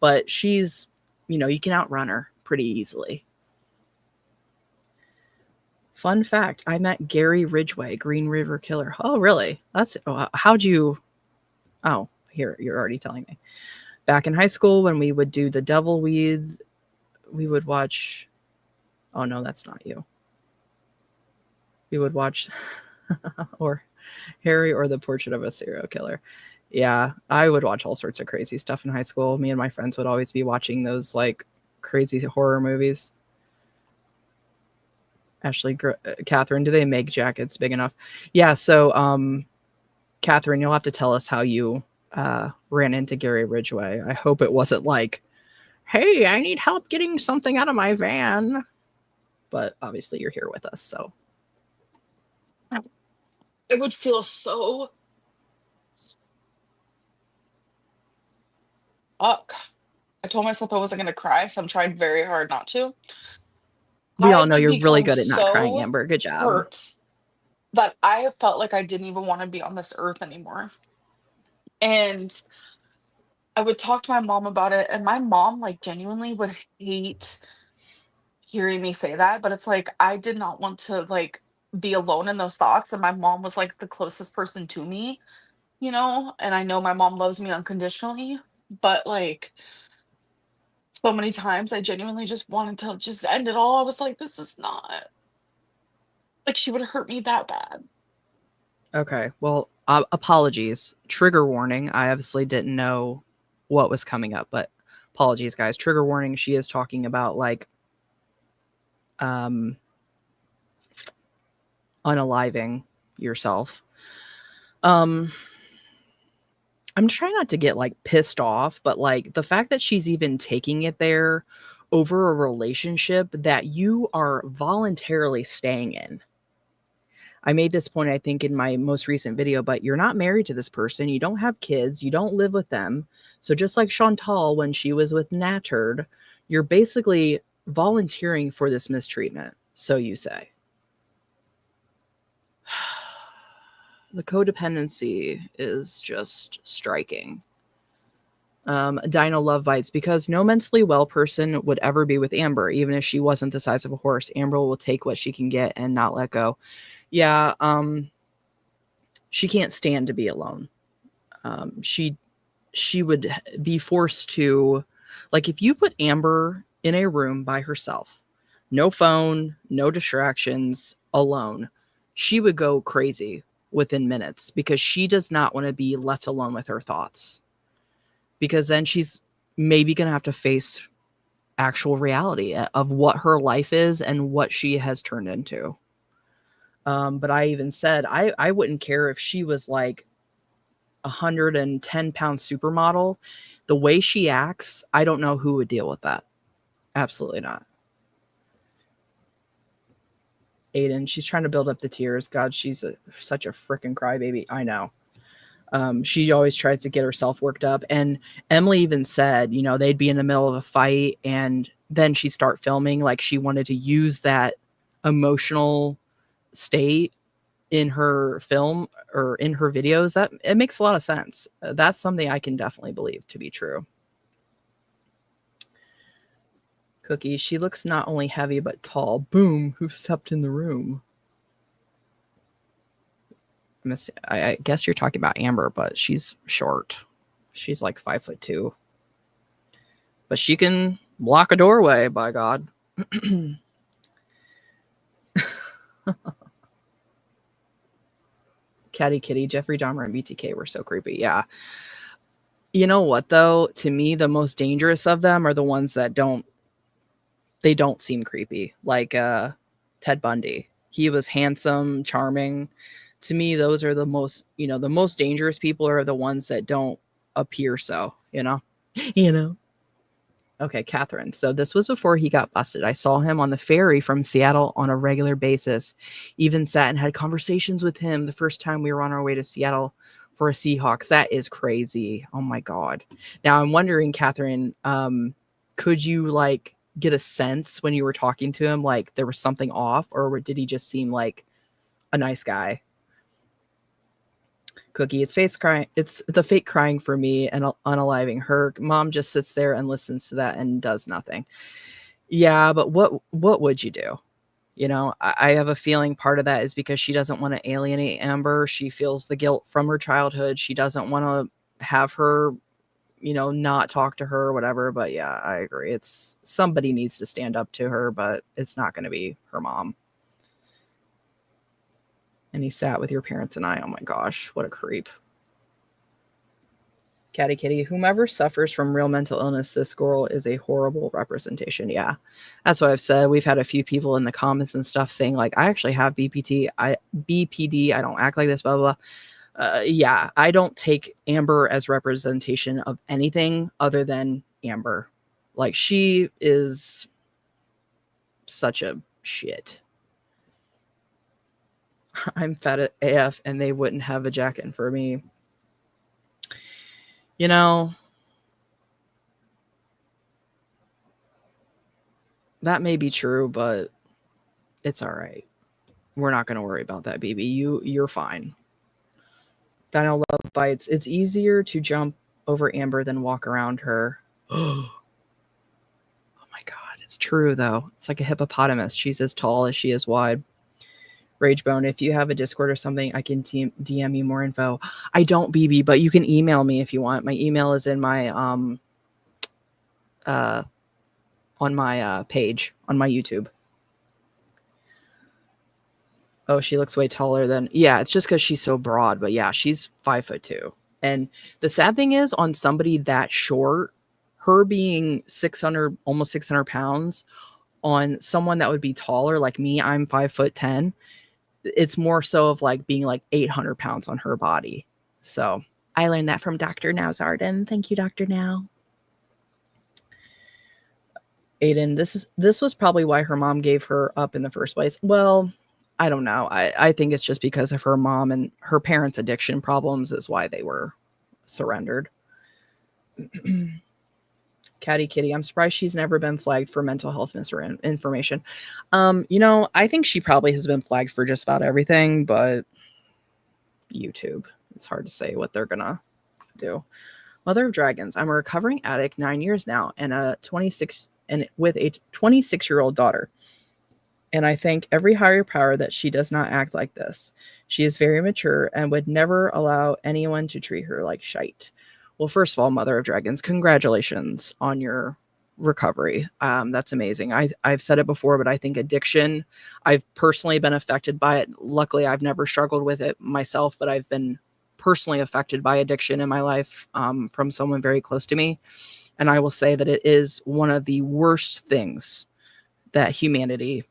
But she's, you can outrun her pretty easily. Fun fact, I met Gary Ridgway, Green River Killer. Oh, really? How'd you... Oh, here, you're already telling me. Back in high school, when we would do the devil weeds, we would watch... Oh, no, that's not you. We would watch... or Harry or the Portrait of a Serial Killer. Yeah, I would watch all sorts of crazy stuff in high school. Me and my friends would always be watching those like crazy horror movies. Ashley, Catherine, do they make jackets big enough? Yeah, so Catherine, you'll have to tell us how you ran into Gary Ridgway. I hope it wasn't like, hey, I need help getting something out of my van. But obviously you're here with us, so. It would feel so... Fuck. I told myself I wasn't going to cry, so I'm trying very hard not to. We all I know had you're really become good at not crying, so Amber. Good job. hurt that I have felt like I didn't even want to be on this earth anymore. And I would talk to my mom about it, and my mom like genuinely would hate hearing me say that, but it's like I did not want to like be alone in those thoughts, and my mom was like the closest person to me, and I know my mom loves me unconditionally, but like so many times I genuinely just wanted to just end it all. I was like, this is not like she would hurt me that bad. Okay, well, apologies. Trigger warning. I obviously didn't know what was coming up, but apologies, guys. Trigger warning. She is talking about like unaliving yourself. I'm trying not to get like pissed off, but like the fact that she's even taking it there over a relationship that you are voluntarily staying in. I made this point, I think, in my most recent video, but you're not married to this person. You don't have kids. You don't live with them. So just like Chantal, when she was with Nattered, you're basically volunteering for this mistreatment. So you say. The codependency is just striking. Dino love bites, because no mentally well person would ever be with Amber, even if she wasn't the size of a horse. Amber will take what she can get and not let go. Yeah, she can't stand to be alone. She would be forced to, like, if you put Amber in a room by herself, no phone, no distractions, alone, she would go crazy within minutes, because she does not want to be left alone with her thoughts, because then she's maybe going to have to face actual reality of what her life is and what she has turned into. But I even said, I wouldn't care if she was like 110-pound supermodel. The way she acts, I don't know who would deal with that. Absolutely not. Aiden, she's trying to build up the tears. God, she's such a freaking crybaby. I know. She always tries to get herself worked up. And Emily even said, you know, they'd be in the middle of a fight and then she'd start filming. Like, she wanted to use that emotional state in her film or in her videos. That it makes a lot of sense. That's something I can definitely believe to be true. Cookie, she looks not only heavy but tall. Boom, who stepped in the room? I guess you're talking about Amber, but she's short. She's like 5'2". But she can block a doorway, by God. Catty Kitty, Jeffrey Dahmer, and BTK were so creepy. Yeah. You know what, though? To me, the most dangerous of them are the ones that don't seem creepy. Like Ted Bundy. He was handsome, charming. To me, those are the most, the most dangerous people are the ones that don't appear so, Okay, Catherine. So this was before he got busted. I saw him on the ferry from Seattle on a regular basis. Even sat and had conversations with him the first time we were on our way to Seattle for a Seahawks. That is crazy. Oh my God. Now I'm wondering, Catherine, could you like get a sense when you were talking to him, like there was something off, or did he just seem like a nice guy? Cookie, it's the fake crying for me and unaliving her. Mom just sits there and listens to that and does nothing. Yeah, but what would you do? I have a feeling part of that is because she doesn't want to alienate Amber. She feels the guilt from her childhood. She doesn't want to have her, not talk to her or whatever. But yeah, I agree. It's somebody needs to stand up to her, but it's not going to be her mom. And he sat with your parents and I. Oh my gosh, what a creep. Catty Kitty, whomever suffers from real mental illness, this girl is a horrible representation. Yeah, that's what I've said. We've had a few people in the comments and stuff saying like, I actually have BPD. I don't act like this, blah, blah, blah. Yeah, I don't take Amber as representation of anything other than Amber. Like, she is such a shit. I'm fat at AF and they wouldn't have a jacket for me. That may be true, but it's all right. We're not going to worry about that, baby. You're fine. Dino love bites. It's easier to jump over Amber than walk around her. Oh my God. It's true, though. It's like a hippopotamus. She's as tall as she is wide. Ragebone, if you have a Discord or something, I can DM you more info. I don't, BB, but you can email me if you want. My email is in my on my page on my YouTube. Oh, she looks way taller than. Yeah, it's just because she's so broad. But yeah, she's 5'2". And the sad thing is, on somebody that short, her being 600, almost 600 pounds, on someone that would be taller like me, I'm 5'10". It's more so of like being like 800 pounds on her body. So I learned that from Dr. Now Zarden. Thank you, Dr. Now. Aiden, this was probably why her mom gave her up in the first place. Well, I don't know. I think it's just because of her mom and her parents' addiction problems is why they were surrendered. Catty Kitty, I'm surprised she's never been flagged for mental health misinformation. I think she probably has been flagged for just about everything, but YouTube. It's hard to say what they're gonna do. Mother of Dragons. I'm a recovering addict 9 years now and with a 26-year-old daughter. And I thank every higher power that she does not act like this. She is very mature and would never allow anyone to treat her like shite. Well, first of all, Mother of Dragons, congratulations on your recovery. That's amazing. I've said it before, but I think addiction, I've personally been affected by it. Luckily, I've never struggled with it myself, but I've been personally affected by addiction in my life from someone very close to me. And I will say that it is one of the worst things that humanity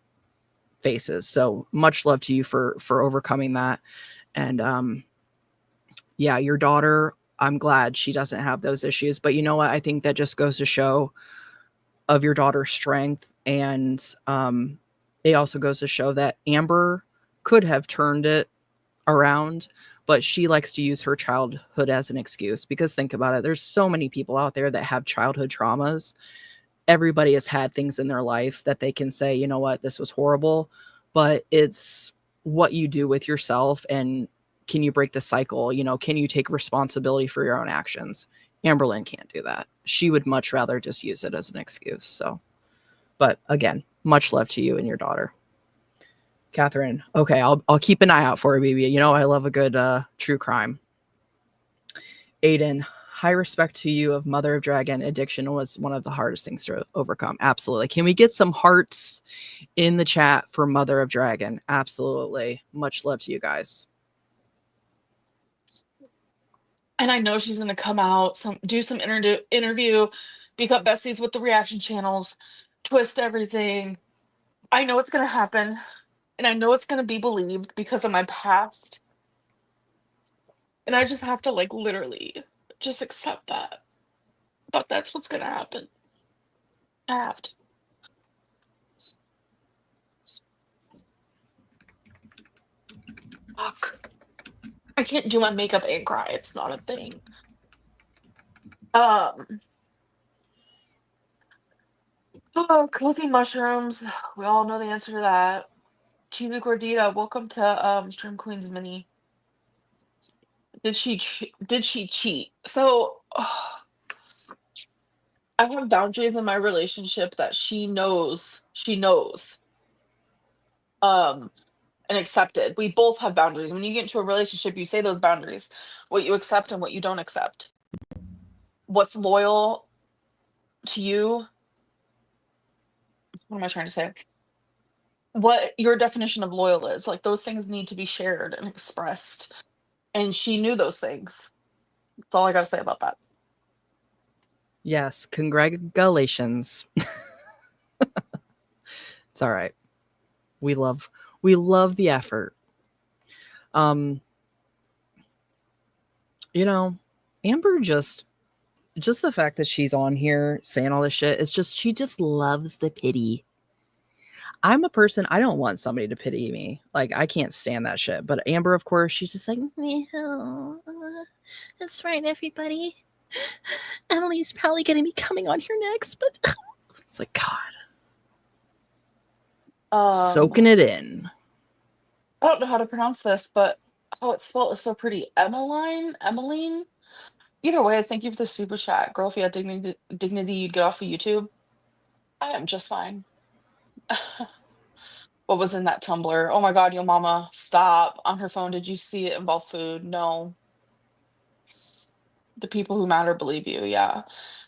faces. So much love to you for overcoming that. And yeah, your daughter, I'm glad she doesn't have those issues. But you know what? I think that just goes to show of your daughter's strength. And it also goes to show that Amber could have turned it around, but she likes to use her childhood as an excuse. Because think about it, there's so many people out there that have childhood traumas. Everybody has had things in their life that they can say, you know what, this was horrible, but it's what you do with yourself. And can you break the cycle? You know, can you take responsibility for your own actions? Amberlynn can't do that. She would much rather just use it as an excuse. So, but again, much love to you and your daughter. Catherine, okay, I'll keep an eye out for her, baby. You know, I love a good true crime. Aiden, high respect to you of Mother of Dragon. Addiction was one of the hardest things to overcome. Absolutely. Can we get some hearts in the chat for Mother of Dragon? Absolutely. Much love to you guys. And I know she's going to come out, do some interview, become besties with the reaction channels, twist everything. I know it's going to happen. And I know it's going to be believed because of my past. And I just have to, like, literally just accept that. But that's what's going to happen. I have to. Fuck. I can't do my makeup and cry. It's not a thing. Oh, cozy mushrooms. We all know the answer to that. Cheesy Gordita, welcome to Stream Queen's Mini. Did she cheat? So I have boundaries in my relationship that she knows. And accepted. We both have boundaries. When you get into a relationship, you say those boundaries, what you accept and what you don't accept. What's loyal to you? What am I trying to say? What your definition of loyal is. Like, those things need to be shared and expressed. And she knew those things. That's all I gotta say about that. Yes, congratulations. It's all right. We love the effort. You know, Amber just the fact that she's on here saying all this shit is just, she just loves the pity. I'm a person, I don't want somebody to pity me. Like, I can't stand that shit. But Amber, of course, she's just like, no, that's right, everybody. Emily's probably going to be coming on here next, but it's like, God. Soaking it in. I don't know how to pronounce this, but how it's spelled is so pretty. Emmeline? Either way, thank you for the super chat. Girl, if you had dignity, you'd get off of YouTube. I am just fine. What was in that Tumblr? Oh my God, yo mama, stop. On her phone, did you see it involve food? No. The people who matter believe you, yeah.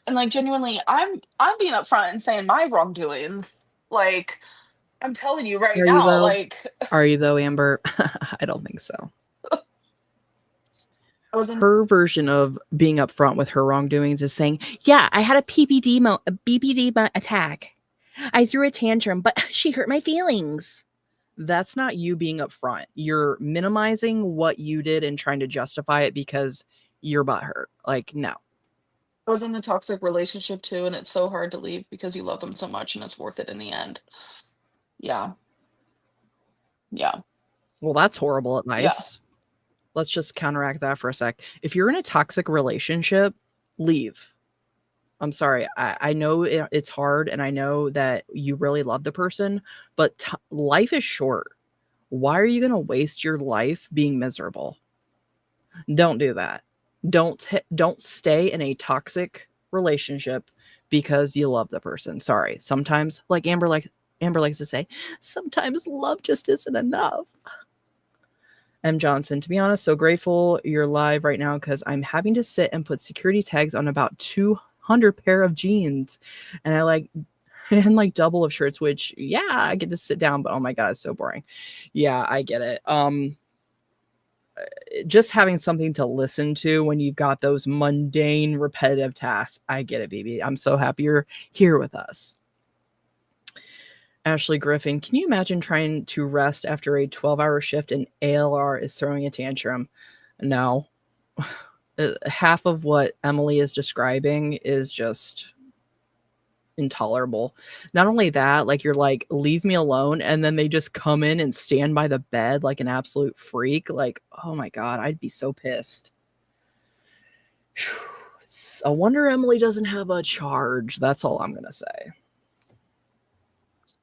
And like, genuinely, I'm being upfront and saying my wrongdoings. Like, I'm telling you right now, like. Are you though, Amber? I don't think so. Her version of being upfront with her wrongdoings is saying, yeah, I had a BPD attack. I threw a tantrum, but she hurt my feelings. That's not you being upfront. You're minimizing what you did and trying to justify it because you're butthurt. Like, no. I was in a toxic relationship too, and it's so hard to leave because you love them so much and it's worth it in the end. Yeah. Yeah. Well, that's horrible advice. Yeah. Let's just counteract that for a sec. If you're in a toxic relationship, leave. I'm sorry. I know it's hard, and I know that you really love the person, but life is short. Why are you going to waste your life being miserable? Don't do that. Don't stay in a toxic relationship because you love the person. Sorry. Sometimes, like Amber likes to say, sometimes love just isn't enough. M. Johnson, to be honest, so grateful you're live right now because I'm having to sit and put security tags on about 200 pair of jeans. And I like and like double of shirts, which yeah, I get to sit down, but oh my god, it's so boring. Yeah, I get it. Just having something to listen to when you've got those mundane, repetitive tasks. I get it, baby. I'm so happy you're here with us. Ashley Griffin, can you imagine trying to rest after a 12-hour shift and ALR is throwing a tantrum? No. Half of what Emily is describing is just intolerable. Not only that, like you're like, leave me alone, and then they just come in and stand by the bed like an absolute freak. Like, oh my god, I'd be so pissed. It's a wonder Emily doesn't have a charge. That's all I'm gonna say.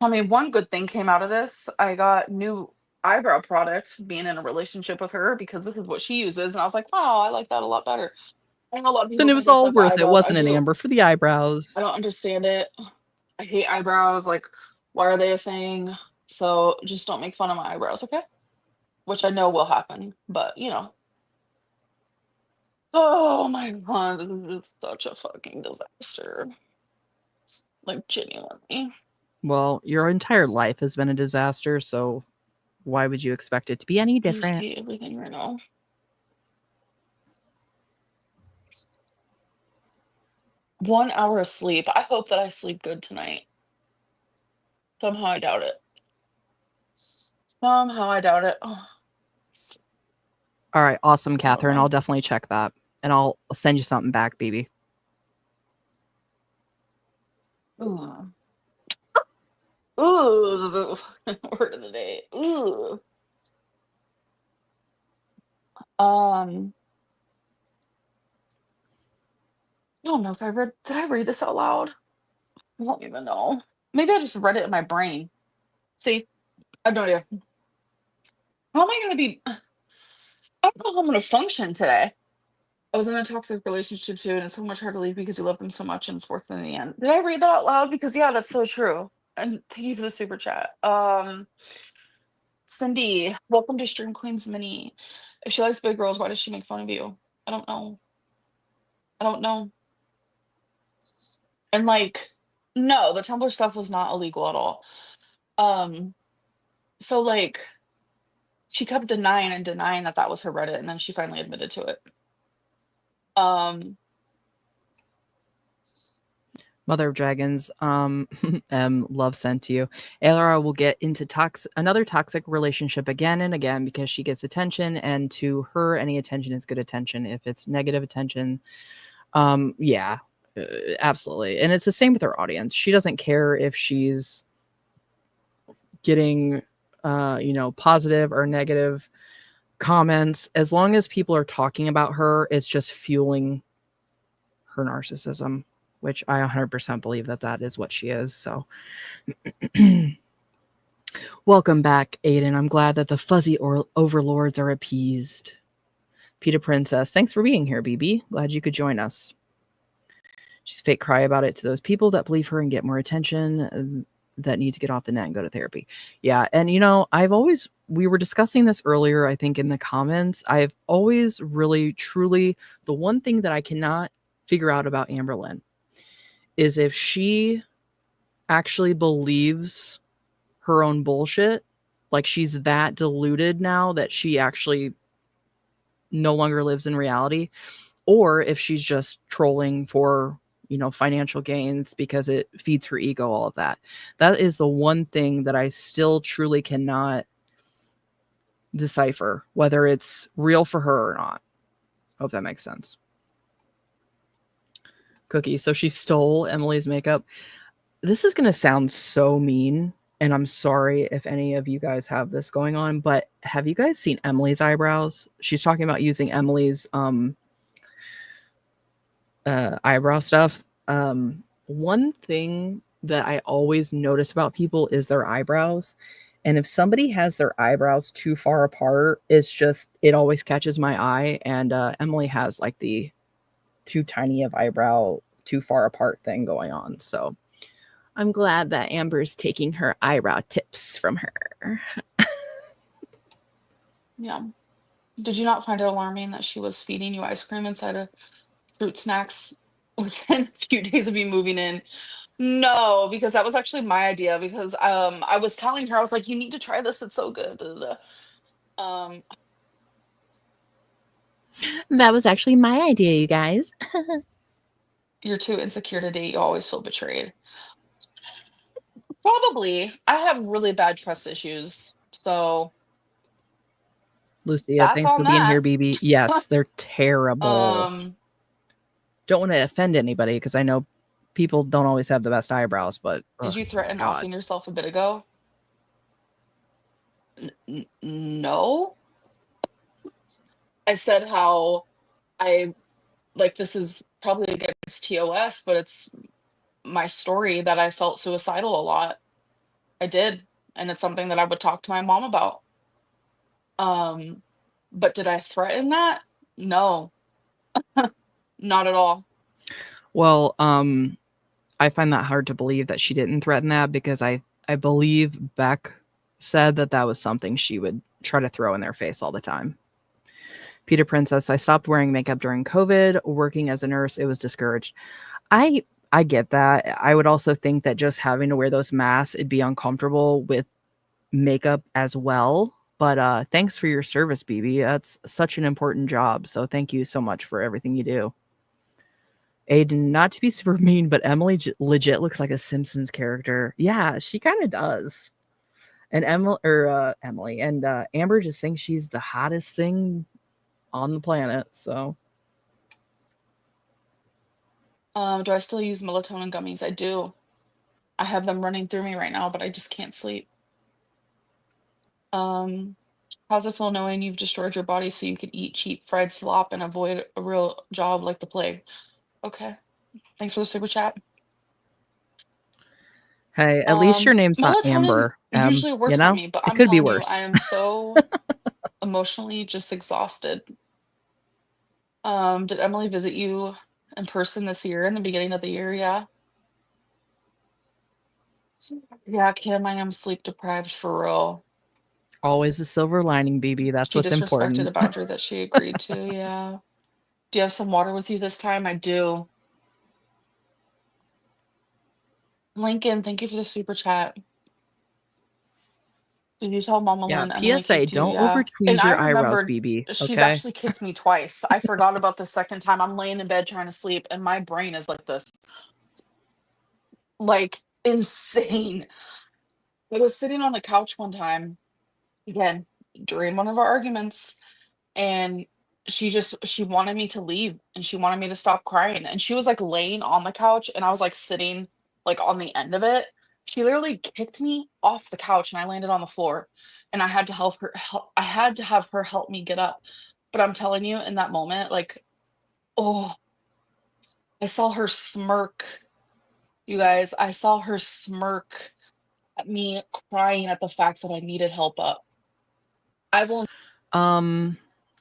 I mean, one good thing came out of this. I got new eyebrow product being in a relationship with her because this is what she uses. And I was like, wow, I like that a lot better. I know a lot of people Then it think was I all suck at worth it, eyebrows. I wasn't it, do. Amber? For the eyebrows. I don't understand it. I hate eyebrows. Like, why are they a thing? So just don't make fun of my eyebrows, okay? Which I know will happen, but you know. Oh my god, this is such a fucking disaster. Like, genuinely. Well, your entire life has been a disaster, so why would you expect it to be any I just different? hate everything right now. 1 hour of sleep. I hope that I sleep good tonight. Somehow I doubt it. Somehow I doubt it. Oh, All right, awesome, I don't Catherine. know. I'll definitely check that, and I'll send you something back, baby. Ooh. Ooh, is the word of the day. Ooh. I don't know if did I read this out loud? I don't even know. Maybe I just read it in my brain. See, I have no idea. How am I gonna be? I don't know how I'm gonna function today. I was in a toxic relationship too, and it's so much hard to leave because you love them so much and it's worth it in the end. Did I read that out loud? Because yeah, that's so true. And thank you for the super chat. Cindy, welcome to Stream Queens Mini. If she likes big girls, why does she make fun of you? I don't know. I don't know. And like, no, the Tumblr stuff was not illegal at all. So like, she kept denying and denying that that was her Reddit, and then she finally admitted to it. Mother of Dragons, love sent to you. Alara will get into another toxic relationship again and again because she gets attention, and to her, any attention is good attention. If it's negative attention, yeah, absolutely. And it's the same with her audience. She doesn't care if she's getting, positive or negative comments. As long as people are talking about her, it's just fueling her narcissism, which I 100% believe that is what she is. So welcome back, Aiden. I'm glad that the fuzzy overlords are appeased. Peter Princess, thanks for being here, BB. Glad you could join us. She's fake cry about it to those people that believe her and get more attention, that need to get off the net and go to therapy. Yeah. And we were discussing this earlier, I think in the comments. I've always really, truly, the one thing that I cannot figure out about Amber Lynn is if she actually believes her own bullshit, like she's that deluded now that she actually no longer lives in reality, or if she's just trolling for, financial gains because it feeds her ego, all of that. That is the one thing that I still truly cannot decipher, whether it's real for her or not. Hope that makes sense. Cookie, so she stole Emily's makeup. This is going to sound so mean, and I'm sorry if any of you guys have this going on, but have you guys seen Emily's eyebrows? She's talking about using Emily's eyebrow stuff. One thing that I always notice about people is their eyebrows. And if somebody has their eyebrows too far apart, it always catches my eye. And Emily has like the too tiny of eyebrow, too far apart thing going on. So I'm glad that Amber's taking her eyebrow tips from her. Yeah. Did you not find it alarming that she was feeding you ice cream inside of fruit snacks within a few days of you moving in? No, because that was actually my idea. Because I was telling her, I was like, you need to try this. It's so good. Da, da, da. That was actually my idea, you guys. You're too insecure to date. You always feel betrayed. Probably. I have really bad trust issues. So Lucia, that's thanks for on being that. here, BB. Yes, they're terrible. Don't want to offend anybody because I know people don't always have the best eyebrows, but Did you threaten God. offing yourself a bit ago? No. I said how I like this is probably against TOS, but it's my story that I felt suicidal a lot. I did, and it's something that I would talk to my mom about. But did I threaten that? No. Not at all. Well, I find that hard to believe that she didn't threaten that because I believe Beck said that was something she would try to throw in their face all the time. Peter Princess, I stopped wearing makeup during COVID. Working as a nurse, it was discouraged. I get that. I would also think that just having to wear those masks, it'd be uncomfortable with makeup as well. But thanks for your service, BB. That's such an important job. So thank you so much for everything you do. Aiden, not to be super mean, but Emily legit looks like a Simpsons character. Yeah, she kind of does. And Emily and Amber just thinks she's the hottest thing on the planet. So, do I still use melatonin gummies? I do. I have them running through me right now, but I just can't sleep. How's it feel knowing you've destroyed your body so you could eat cheap fried slop and avoid a real job like the plague? Okay. Thanks for the super chat. hey, at least your name's not Melatonin Amber. usually works on me, but it I'm could be telling you, worse. I am so emotionally just exhausted. Did Emily visit you in person this year in the beginning of the year? Yeah. Yeah, Kim, I am sleep deprived for real. Always a silver lining, BB. That's She what's disrespected a important. boundary that she agreed to. Yeah. Do you have some water with you this time? I do. Lincoln, thank you for the super chat. Did you tell Mama Yeah, Lynn Emily PSA, kicked you? don't Yeah. And over-tweeze I your eyebrows, remembered BB. she's Okay? actually kicked me twice. I forgot about the second time. I'm laying in bed trying to sleep, and my brain is like this. Like insane. I was sitting on the couch one time, again, during one of our arguments, and she wanted me to leave and she wanted me to stop crying. And she was like laying on the couch and I was like sitting like on the end of it. She literally kicked me off the couch and I landed on the floor and I had to I had to have her help me get up. But I'm telling you, in that moment, like, oh, I saw her smirk. You guys, I saw her smirk at me crying at the fact that I needed help up. I will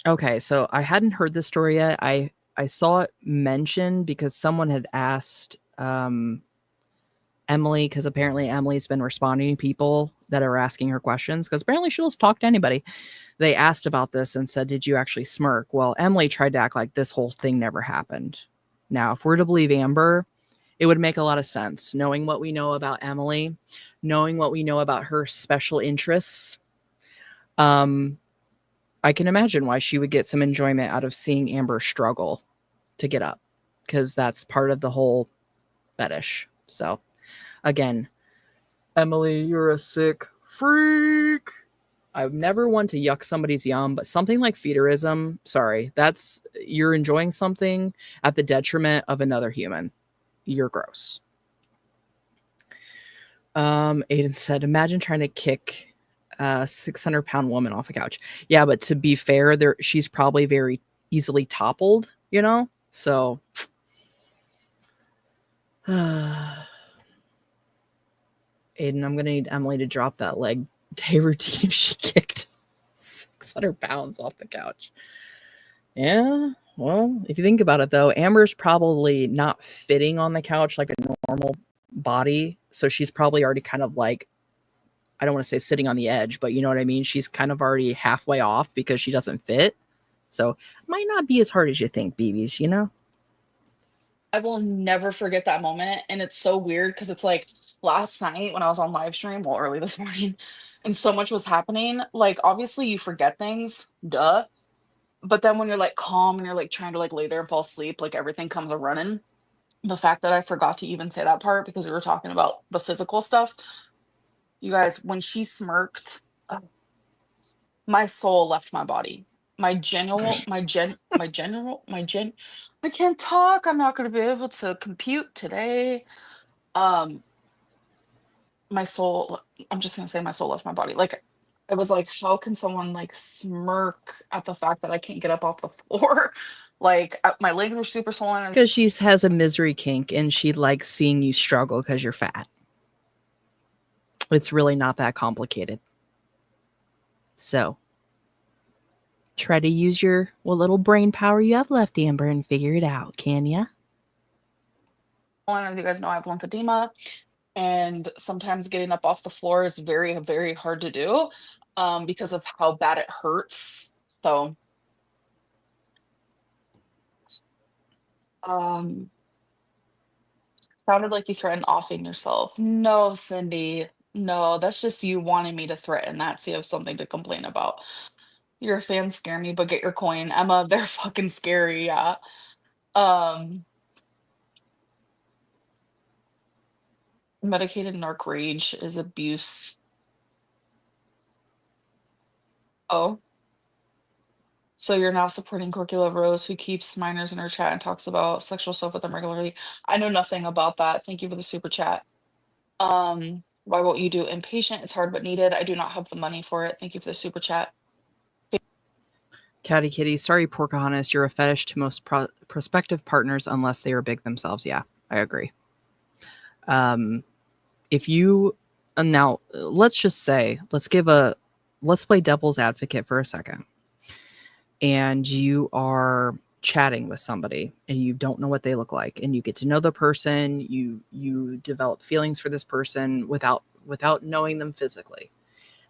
Okay, so I hadn't heard this story yet. I saw it mentioned because someone had asked Emily, because apparently Emily's been responding to people that are asking her questions, because apparently she'll just talk to anybody. They asked about this and said, did you actually smirk? Well, Emily tried to act like this whole thing never happened. Now, if we're to believe Amber, it would make a lot of sense, knowing what we know about Emily, knowing what we know about her special interests. I can imagine why she would get some enjoyment out of seeing Amber struggle to get up, because that's part of the whole fetish. So, again, Emily, you're a sick freak. I've never want to yuck somebody's yum, but something like feederism, sorry, you're enjoying something at the detriment of another human. You're gross. Aiden said, imagine trying to kick a 600-pound woman off a couch. Yeah, but to be fair, she's probably very easily toppled, So Aiden, I'm gonna need Emily to drop that leg day routine if she kicked 600 pounds off the couch. Yeah, well, if you think about it, though, Amber's probably not fitting on the couch like a normal body. So she's probably already kind of like, I don't want to say sitting on the edge, but you know what I mean? She's kind of already halfway off because she doesn't fit. So it might not be as hard as you think, BBs, you know? I will never forget that moment. And it's so weird because it's like last night when I was on live stream, well, early this morning, and so much was happening. Like, obviously, you forget things, duh. But then when you're like calm and you're like trying to like lay there and fall asleep, like everything comes a running. The fact that I forgot to even say that part because we were talking about the physical stuff. You guys, when she smirked, my soul left my body. I can't talk. I'm not going to be able to compute today. My soul, I'm just going to say my soul left my body. Like, I was like, how can someone like smirk at the fact that I can't get up off the floor? Like, my legs are super swollen. Because she has a misery kink and she likes seeing you struggle because you're fat. It's really not that complicated. So try to use your little brain power you have left, Amber, and figure it out, can ya? As you guys know, I have lymphedema, and sometimes getting up off the floor is very, very hard to do because of how bad it hurts. So, sounded like you threatened offing yourself. No, Cindy. No, that's just you wanting me to threaten that so you have something to complain about. Your fans scare me, but get your coin. Emma, they're fucking scary, yeah. Medicated narc rage is abuse. Oh, so you're now supporting Corkula Rose, who keeps minors in her chat and talks about sexual stuff with them regularly. I know nothing about that. Thank you for the super chat. Why won't you do inpatient? It's hard but needed. I do not have the money for it. Thank you for the super chat. Catty Kitty, sorry, Pocahontas, you're a fetish to most prospective partners unless they are big themselves. Yeah, I agree. If you now let's just say let's play devil's advocate for a second, and you are chatting with somebody and you don't know what they look like, and you get to know the person, you develop feelings for this person without knowing them physically,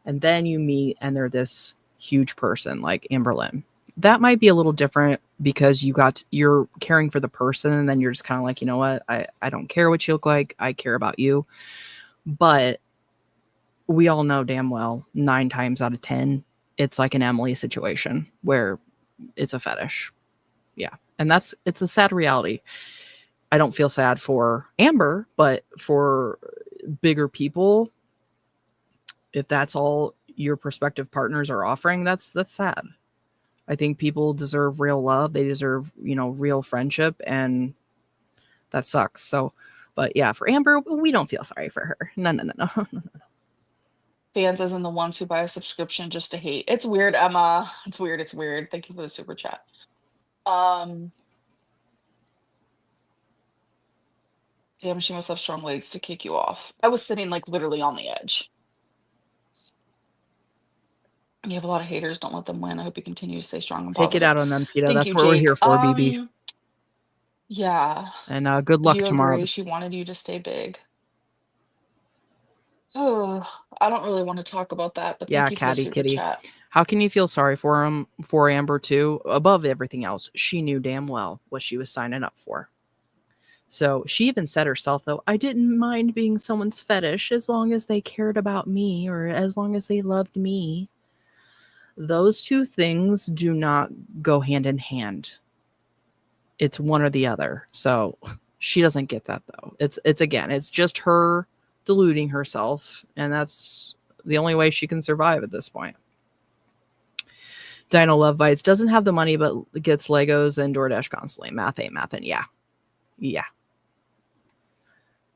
and then you meet and they're this huge person like Amber Lynn. That might be a little different because you're caring for the person, and then you're just kind of like, you know what, I don't care what you look like, I care about you. But we all know damn well 9 times out of 10 it's like an Emily situation where it's a fetish. Yeah, and it's a sad reality. I don't feel sad for Amber, but for bigger people, if that's all your prospective partners are offering, that's sad. I think people deserve real love. They deserve, real friendship, and that sucks. So, but yeah, for Amber, we don't feel sorry for her. No. Fans as in the ones who buy a subscription just to hate. It's weird, Emma. It's weird. Thank you for the super chat. Damn, she must have strong legs to kick you off. I was sitting like literally on the edge. You have a lot of haters. Don't let them win. I hope you continue to stay strong and positive. Take it out on them, Peta. Thank That's you, what we're Jake. here for, BB. Yeah. And good luck Do you tomorrow. agree? She wanted you to stay big. Oh, I don't really want to talk about that, but Yeah, thank you for the Catty super Kitty. chat. How can you feel sorry for Amber too? Above everything else, she knew damn well what she was signing up for. So she even said herself, though, I didn't mind being someone's fetish as long as they cared about me or as long as they loved me. Those two things do not go hand in hand. It's one or the other. So she doesn't get that, though. It's just her deluding herself, and that's the only way she can survive at this point. Dino Love Bites doesn't have the money, but gets Legos and DoorDash constantly. Math ain't mathin'. Yeah.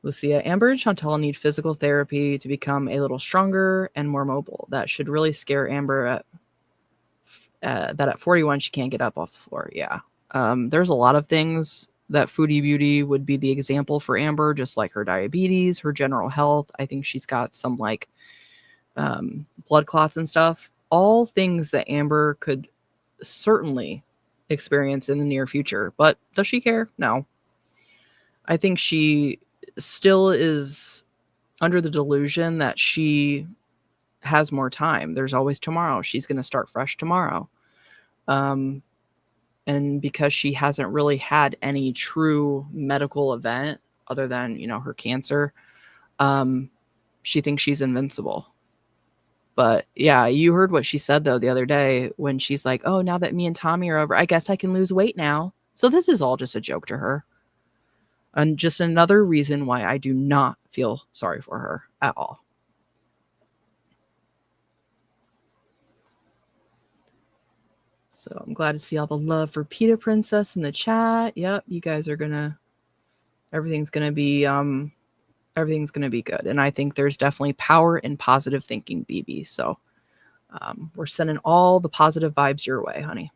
Lucia, Amber and Chantal need physical therapy to become a little stronger and more mobile. That should really scare Amber that at 41 she can't get up off the floor. Yeah. There's a lot of things that Foodie Beauty would be the example for Amber, just like her diabetes, her general health. I think she's got some blood clots and stuff, all things that Amber could certainly experience in the near future. But does she care? No. I think she still is under the delusion that she has more time. There's always tomorrow. She's going to start fresh tomorrow. And because she hasn't really had any true medical event other than, her cancer, she thinks she's invincible. But yeah, you heard what she said though the other day when she's like, oh, now that me and Tommy are over, I guess I can lose weight now. So this is all just a joke to her. And just another reason why I do not feel sorry for her at all. So I'm glad to see all the love for Peter Princess in the chat. Yep, you guys are everything's gonna be good. And I think there's definitely power in positive thinking, BB. So we're sending all the positive vibes your way, honey.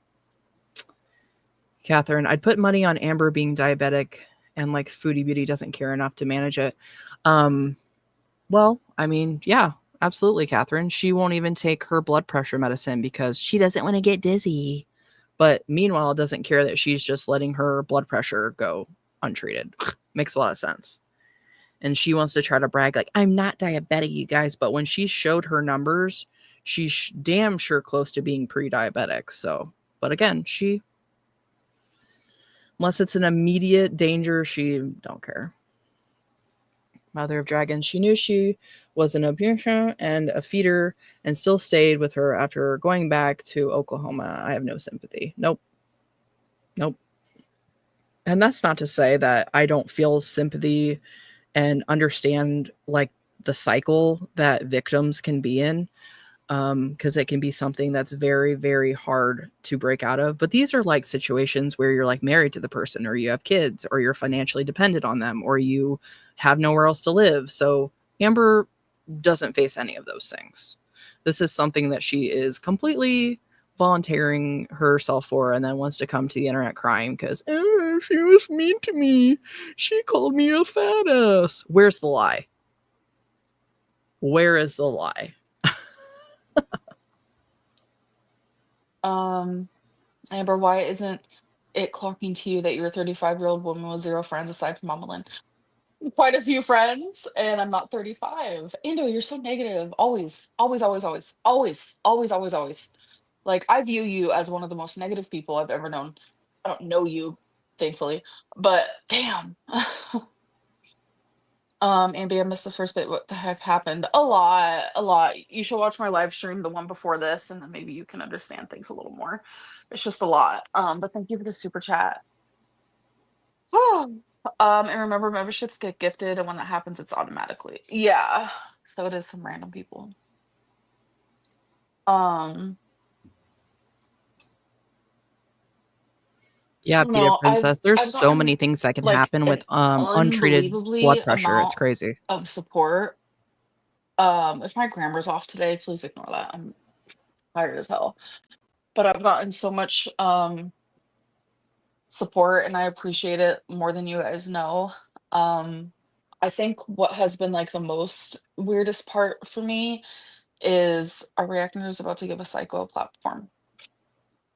Catherine, I'd put money on Amber being diabetic and like Foodie Beauty doesn't care enough to manage it. Well, I mean, yeah, absolutely, Catherine. She won't even take her blood pressure medicine because she doesn't want to get dizzy. But meanwhile, doesn't care that she's just letting her blood pressure go untreated. Makes a lot of sense. And she wants to try to brag like, I'm not diabetic, you guys. But when she showed her numbers, she's damn sure close to being pre-diabetic. So, but again, unless it's an immediate danger, she don't care. Mother of Dragons, she knew she was an abuser and a feeder and still stayed with her after going back to Oklahoma. I have no sympathy. Nope. And that's not to say that I don't feel sympathy and understand like the cycle that victims can be in. Because it can be something that's very, very hard to break out of. But these are like situations where you're like married to the person, or you have kids, or you're financially dependent on them, or you have nowhere else to live. So Amber doesn't face any of those things. This is something that she is completely volunteering herself for, and then wants to come to the internet crying because she was mean to me. She called me a fat ass. Where's the lie? Where is the lie? Amber, why isn't it clocking to you that you're a 35-year-old woman with 0 friends aside from Mama Lynn? Quite a few friends, and I'm not 35. Ando, you're so negative. Always, always, always, always, always, always, always, always. Like, I view you as one of the most negative people I've ever known. I don't know you, thankfully, but damn. Ambi, I missed the first bit. What the heck happened? A lot. You should watch my live stream, the one before this, and then maybe you can understand things a little more. It's just a lot. But thank you for the super chat. And remember, memberships get gifted, and when that happens, it's automatically. Yeah. So it is some random people. Yeah, Peter No, Princess. There's I've so gotten many things that can like happen an with untreated blood unbelievably pressure. It's amount crazy. of support. If my grammar's off today, please ignore that. I'm tired as hell. But I've gotten so much support, and I appreciate it more than you guys know. I think what has been like the most weirdest part for me is our reactor is about to give a psycho a platform.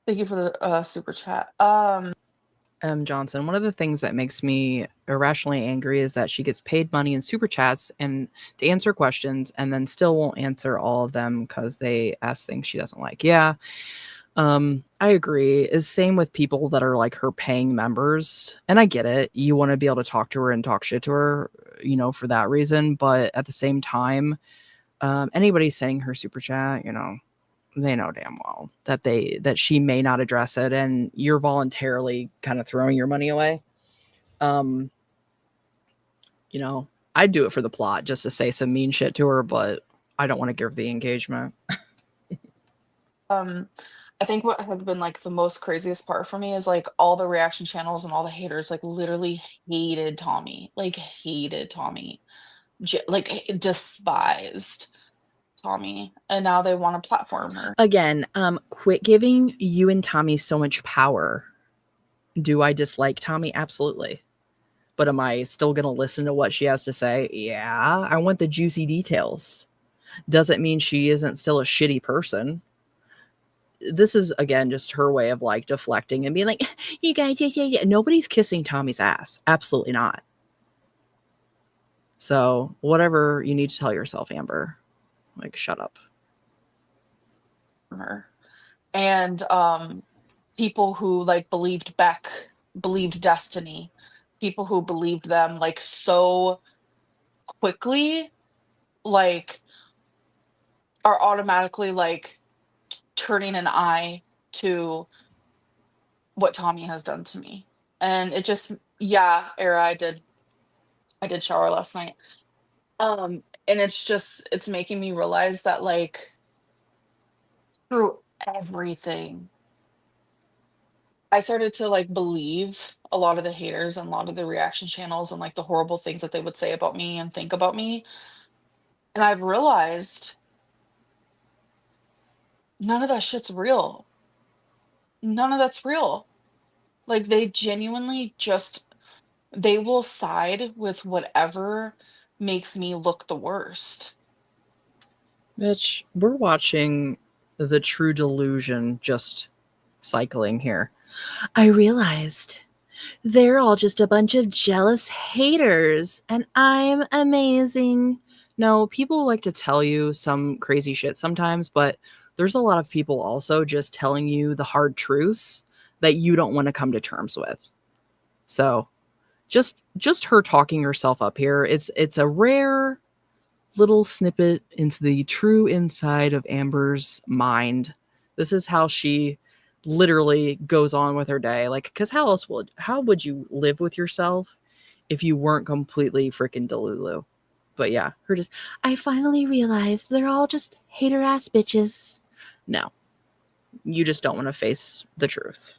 Thank you for the super chat. Johnson, one of the things that makes me irrationally angry is that she gets paid money in super chats and to answer questions and then still won't answer all of them because they ask things she doesn't like. Yeah. I agree. Is same with people that are like her paying members. And I get it. You want to be able to talk to her and talk shit to her, for that reason. But at the same time, anybody sending her super chat, they know damn well that she may not address it, and you're voluntarily kind of throwing your money away. I'd do it for the plot just to say some mean shit to her, but I don't want to give the engagement. I think what has been like the most craziest part for me is like all the reaction channels and all the haters like literally hated Tommy, like despised Tommy, and now they want to platform her. Again, quit giving you and Tommy so much power. Do I dislike Tommy? Absolutely. But am I still going to listen to what she has to say? Yeah, I want the juicy details. doesn't mean she isn't still a shitty person. This is, again, just her way of like deflecting and being like, you guys, yeah. Nobody's kissing Tommy's ass. Absolutely not. So whatever you need to tell yourself, Amber, like, shut up. Her. And people who like believed destiny, people who believed them like so quickly, like are automatically like turning an eye to what Tommy has done to me. And it just, yeah, Era, I did shower last night. And it's making me realize that like through everything, I started to like believe a lot of the haters and a lot of the reaction channels and like the horrible things that they would say about me and think about me. And I've realized none of that shit's real. None of that's real. Like they genuinely they will side with whatever makes me look the worst. Bitch, we're watching the true delusion just cycling here. I realized they're all just a bunch of jealous haters and I'm amazing. No, people like to tell you some crazy shit sometimes, but there's a lot of people also just telling you the hard truths that you don't want to come to terms with. So just her talking herself up here, it's a rare little snippet into the true inside of Amber's mind. This is how she literally goes on with her day. Like, because how would you live with yourself if you weren't completely freaking delulu? But yeah, I finally realized they're all just hater ass bitches. No, you just don't want to face the truth.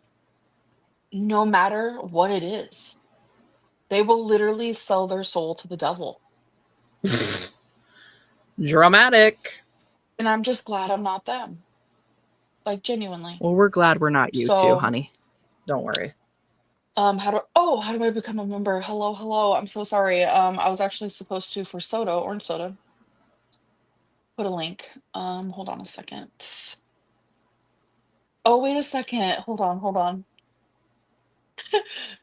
No matter what it is, they will literally sell their soul to the devil. Dramatic. And I'm just glad I'm not them. Like genuinely. Well, we're glad we're not you too, honey. Don't worry. How do I become a member? Hello. I'm so sorry. I was actually supposed to for orange soda. Put a link. Hold on a second. Oh, wait a second. Hold on.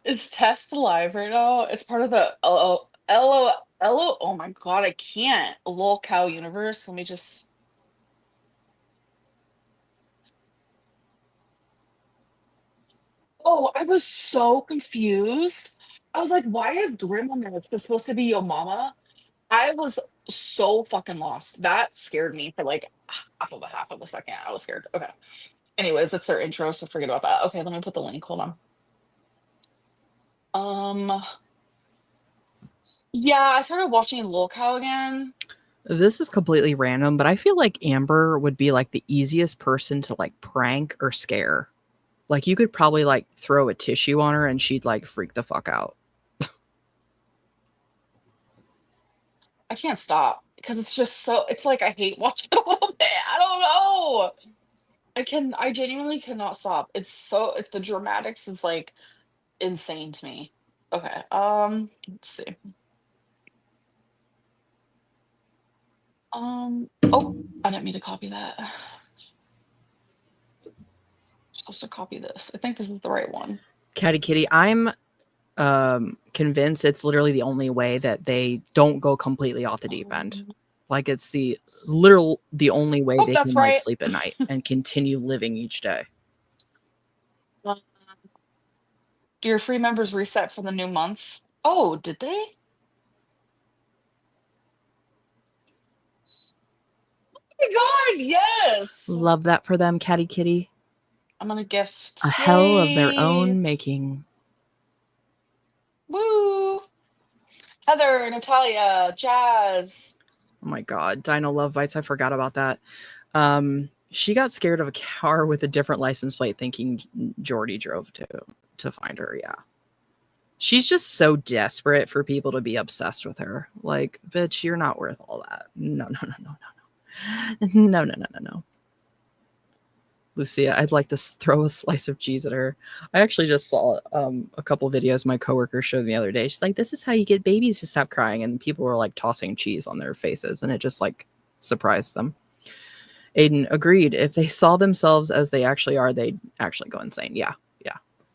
It's Test Live right now. It's part of the oh my god, I can't. Lol Cow universe. Let me just. Oh, I was so confused. I was like, why is Grim on there? It's supposed to be your mama. I was so fucking lost. That scared me for like half of a second. I was scared. Okay. Anyways, it's their intro, so forget about that. Okay, let me put the link. Hold on. Yeah, I started watching Lil Cow again. This is completely random, but I feel like Amber would be like the easiest person to like prank or scare. Like you could probably like throw a tissue on her and she'd like freak the fuck out. I can't stop because it's just so, it's like I hate watching it a little bit. I don't know. I genuinely cannot stop. It's the dramatics is like insane to me. Okay. Let's see. Oh, I didn't mean to copy that. I'm supposed to copy this. I think this is the right one. Catty Kitty, I'm convinced it's literally the only way that they don't go completely off the deep end. Like it's the only way they can like sleep at night and continue living each day. Do your free members reset for the new month? Oh, did they? Oh my god, yes. Love that for them, Catty Kitty. I'm gonna gift a hell of their own making. Woo! Heather, Natalia, Jazz. Oh my god, Dino Love Bites, I forgot about that. She got scared of a car with a different license plate thinking Jordy drove to find her. Yeah. She's just so desperate for people to be obsessed with her. Like, bitch, you're not worth all that. No. Lucia, I'd like to throw a slice of cheese at her. I actually just saw a couple videos my coworker showed me the other day. She's like, this is how you get babies to stop crying. And people were like tossing cheese on their faces. And it just like surprise them. Aiden agreed. If they saw themselves as they actually are, they'd actually go insane. Yeah.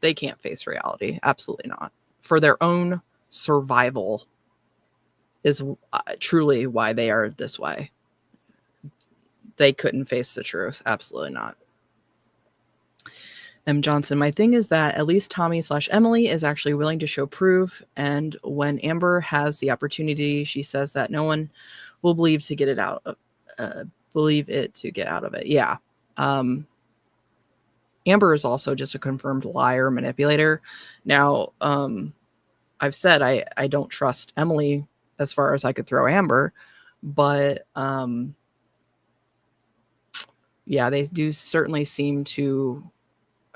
They can't face reality. Absolutely not. For their own survival is truly why they are this way. They couldn't face the truth. Absolutely not. M. Johnson, my thing is that at least Tommy/Emily is actually willing to show proof. And when Amber has the opportunity, she says that no one will believe it to get out of it. Yeah. Amber is also just a confirmed liar, manipulator. Now, I've said I don't trust Emily as far as I could throw Amber, but yeah, they do certainly seem to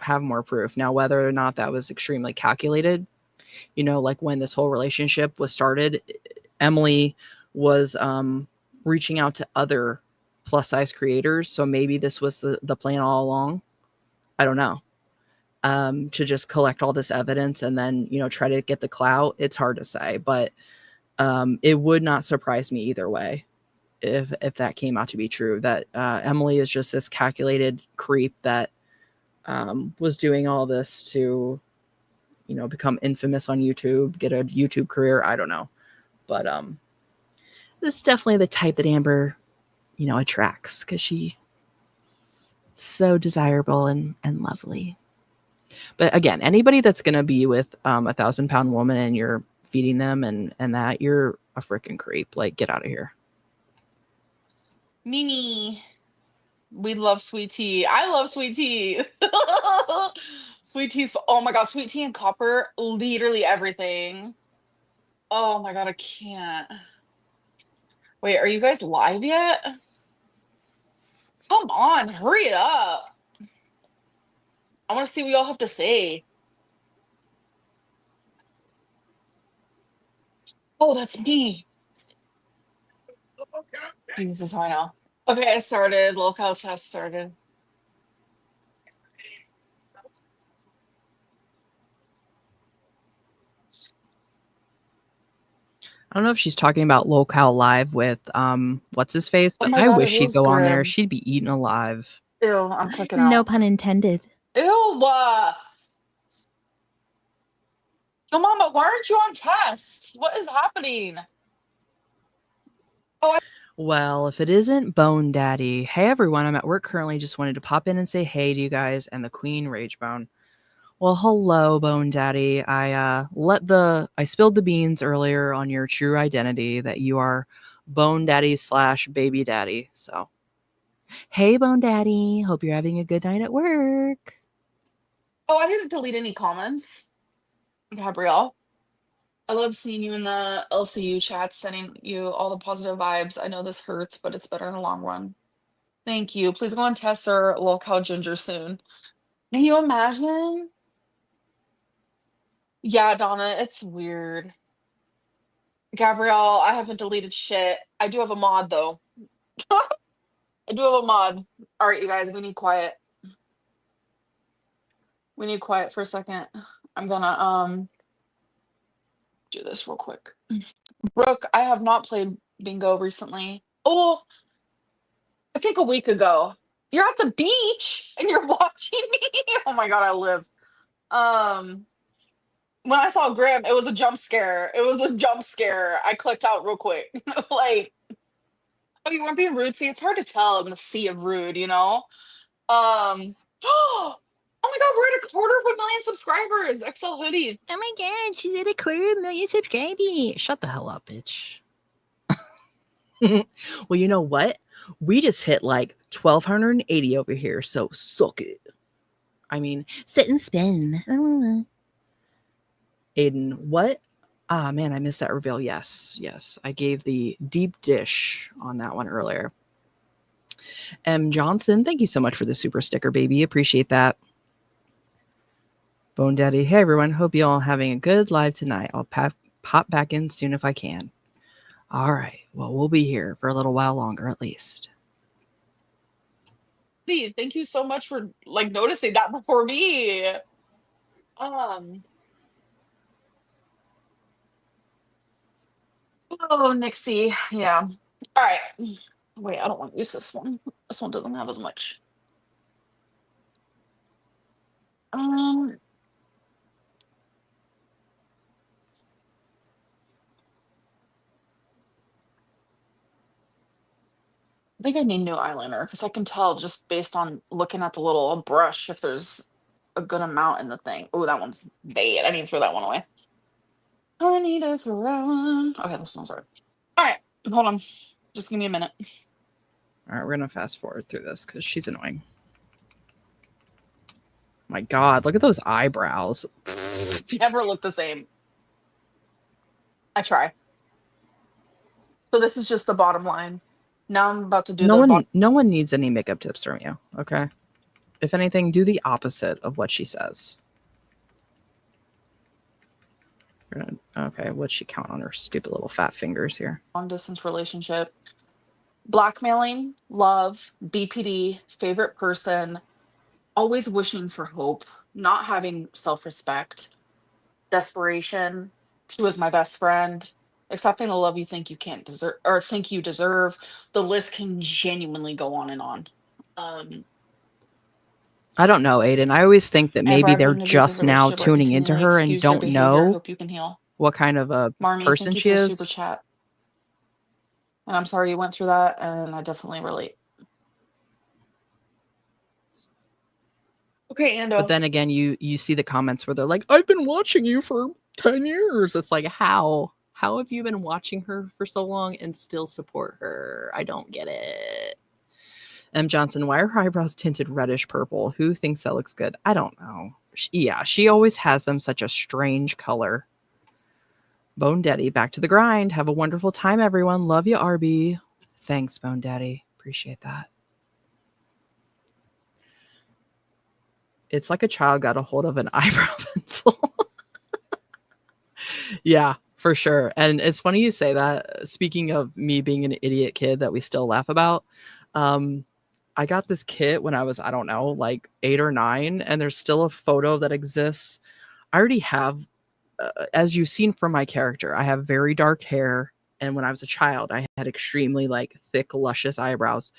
have more proof. Now, whether or not that was extremely calculated, like when this whole relationship was started, Emily was reaching out to other plus size creators. So maybe this was the plan all along. I don't know. To just collect all this evidence and then, try to get the clout. It's hard to say, but it would not surprise me either way if that came out to be true, that Emily is just this calculated creep that was doing all this to, become infamous on YouTube, get a YouTube career. I don't know. But this is definitely the type that Amber, attracts, because she's so desirable and lovely. But again, anybody that's going to be with a 1,000-pound woman and you're feeding them and that, you're a freaking creep. Like, get out of here. Mimi. We love sweet tea. I love sweet tea. Sweet tea's, oh my god, sweet tea and copper, literally everything. Oh my god, I can't. Wait, are you guys live yet? Come on, hurry it up. I want to see what y'all have to say. Oh, that's me. Jesus, I know. Okay, I started. Locale test started. I don't know if she's talking about Locale Live with what's his face, Oh but my I god, wish it she'd is go on there. grim. She'd be eaten alive. Ew, I'm clicking No out. pun intended. Ew. Yo, Mama, why aren't you on test? What is happening? Well, if it isn't Bone Daddy. Hey, everyone. I'm at work currently. Just wanted to pop in and say hey to you guys and the Queen Ragebone. Well, hello, Bone Daddy. I spilled the beans earlier on your true identity that you are Bone Daddy / Baby Daddy. So, hey, Bone Daddy. Hope you're having a good night at work. Oh, I didn't delete any comments. Gabrielle, I love seeing you in the LCU chat, sending you all the positive vibes. I know this hurts, but it's better in the long run. Thank you. Please go on test or locale ginger soon. Can you imagine? Yeah, Donna, it's weird. Gabrielle, I haven't deleted shit. I do have a mod though. I do have a mod. All right, you guys, we need quiet. We need quiet for a second. I'm gonna do this real quick. Brooke, I have not played bingo recently. Oh, I think a week ago. You're at the beach and you're watching me. Oh my god, I live. When I saw Grim, it was a jump scare. It was a jump scare. I clicked out real quick. Like, oh, you weren't being rude. See, it's hard to tell in the sea of rude, Oh my god, we're at 250,000 subscribers. XL hoodie. Oh my god, she's at 250,000 subscribers. Shut the hell up, bitch. Well, you know what? We just hit like 1,280 over here, so suck it. I mean, Sit and spin. Aiden, what? Ah, man, I missed that reveal. Yes. I gave the deep dish on that one earlier. M. Johnson, thank you so much for the super sticker, baby. Appreciate that. Bone Daddy, hey everyone. Hope you all having a good live tonight. I'll pop back in soon if I can. All right. Well, we'll be here for a little while longer at least. Lee, thank you so much for noticing that before me. Oh, Nixie. Yeah. All right. Wait, I don't want to use this one. This one doesn't have as much. Um, I think I need new eyeliner because I can tell just based on looking at the little brush if there's a good amount in the thing. Oh, that one's bad. I need to throw that one away. I need to throw that one. Okay, this one's right. All right, hold on. Just give me a minute. All right, we're gonna fast forward through this because she's annoying. My God, look at those eyebrows. Never look the same. I try. So this is just the bottom line. Now I'm about to do No the one, no one needs any makeup tips from you. Okay. If anything, do the opposite of what she says. Okay, what'd she count on her stupid little fat fingers here? long distance relationship. Blackmailing, love, BPD, favorite person, always wishing for hope, not having self-respect, desperation. She was my best friend. Accepting a love you think you can't deserve or think you deserve. The list can genuinely go on and on. I don't know, Aiden. I always think that And maybe for they're having an abusive just now relationship or tuning into continually her and excuse their don't behavior, know hope you can heal. what kind of a Marmy, person thank you she for the super is. chat. And I'm sorry you went through that, and I definitely relate. Okay, Ando. But then again, you see the comments where they're like, "I've been watching you for 10 years." It's like, how have you been watching her for so long and still support her? I don't get it. M. Johnson, why are her eyebrows tinted reddish purple? Who thinks that looks good? I don't know. She always has them such a strange color. Bone Daddy, back to the grind. Have a wonderful time, everyone. Love you, RB. Thanks, Bone Daddy. Appreciate that. It's like a child got a hold of an eyebrow pencil. Yeah, for sure. And it's funny you say that. Speaking of me being an idiot kid that we still laugh about, I got this kit when I was, I don't know, like 8 or 9, and there's still a photo that exists. I already have, as you've seen from my character, I have very dark hair. And when I was a child, I had extremely like thick, luscious eyebrows.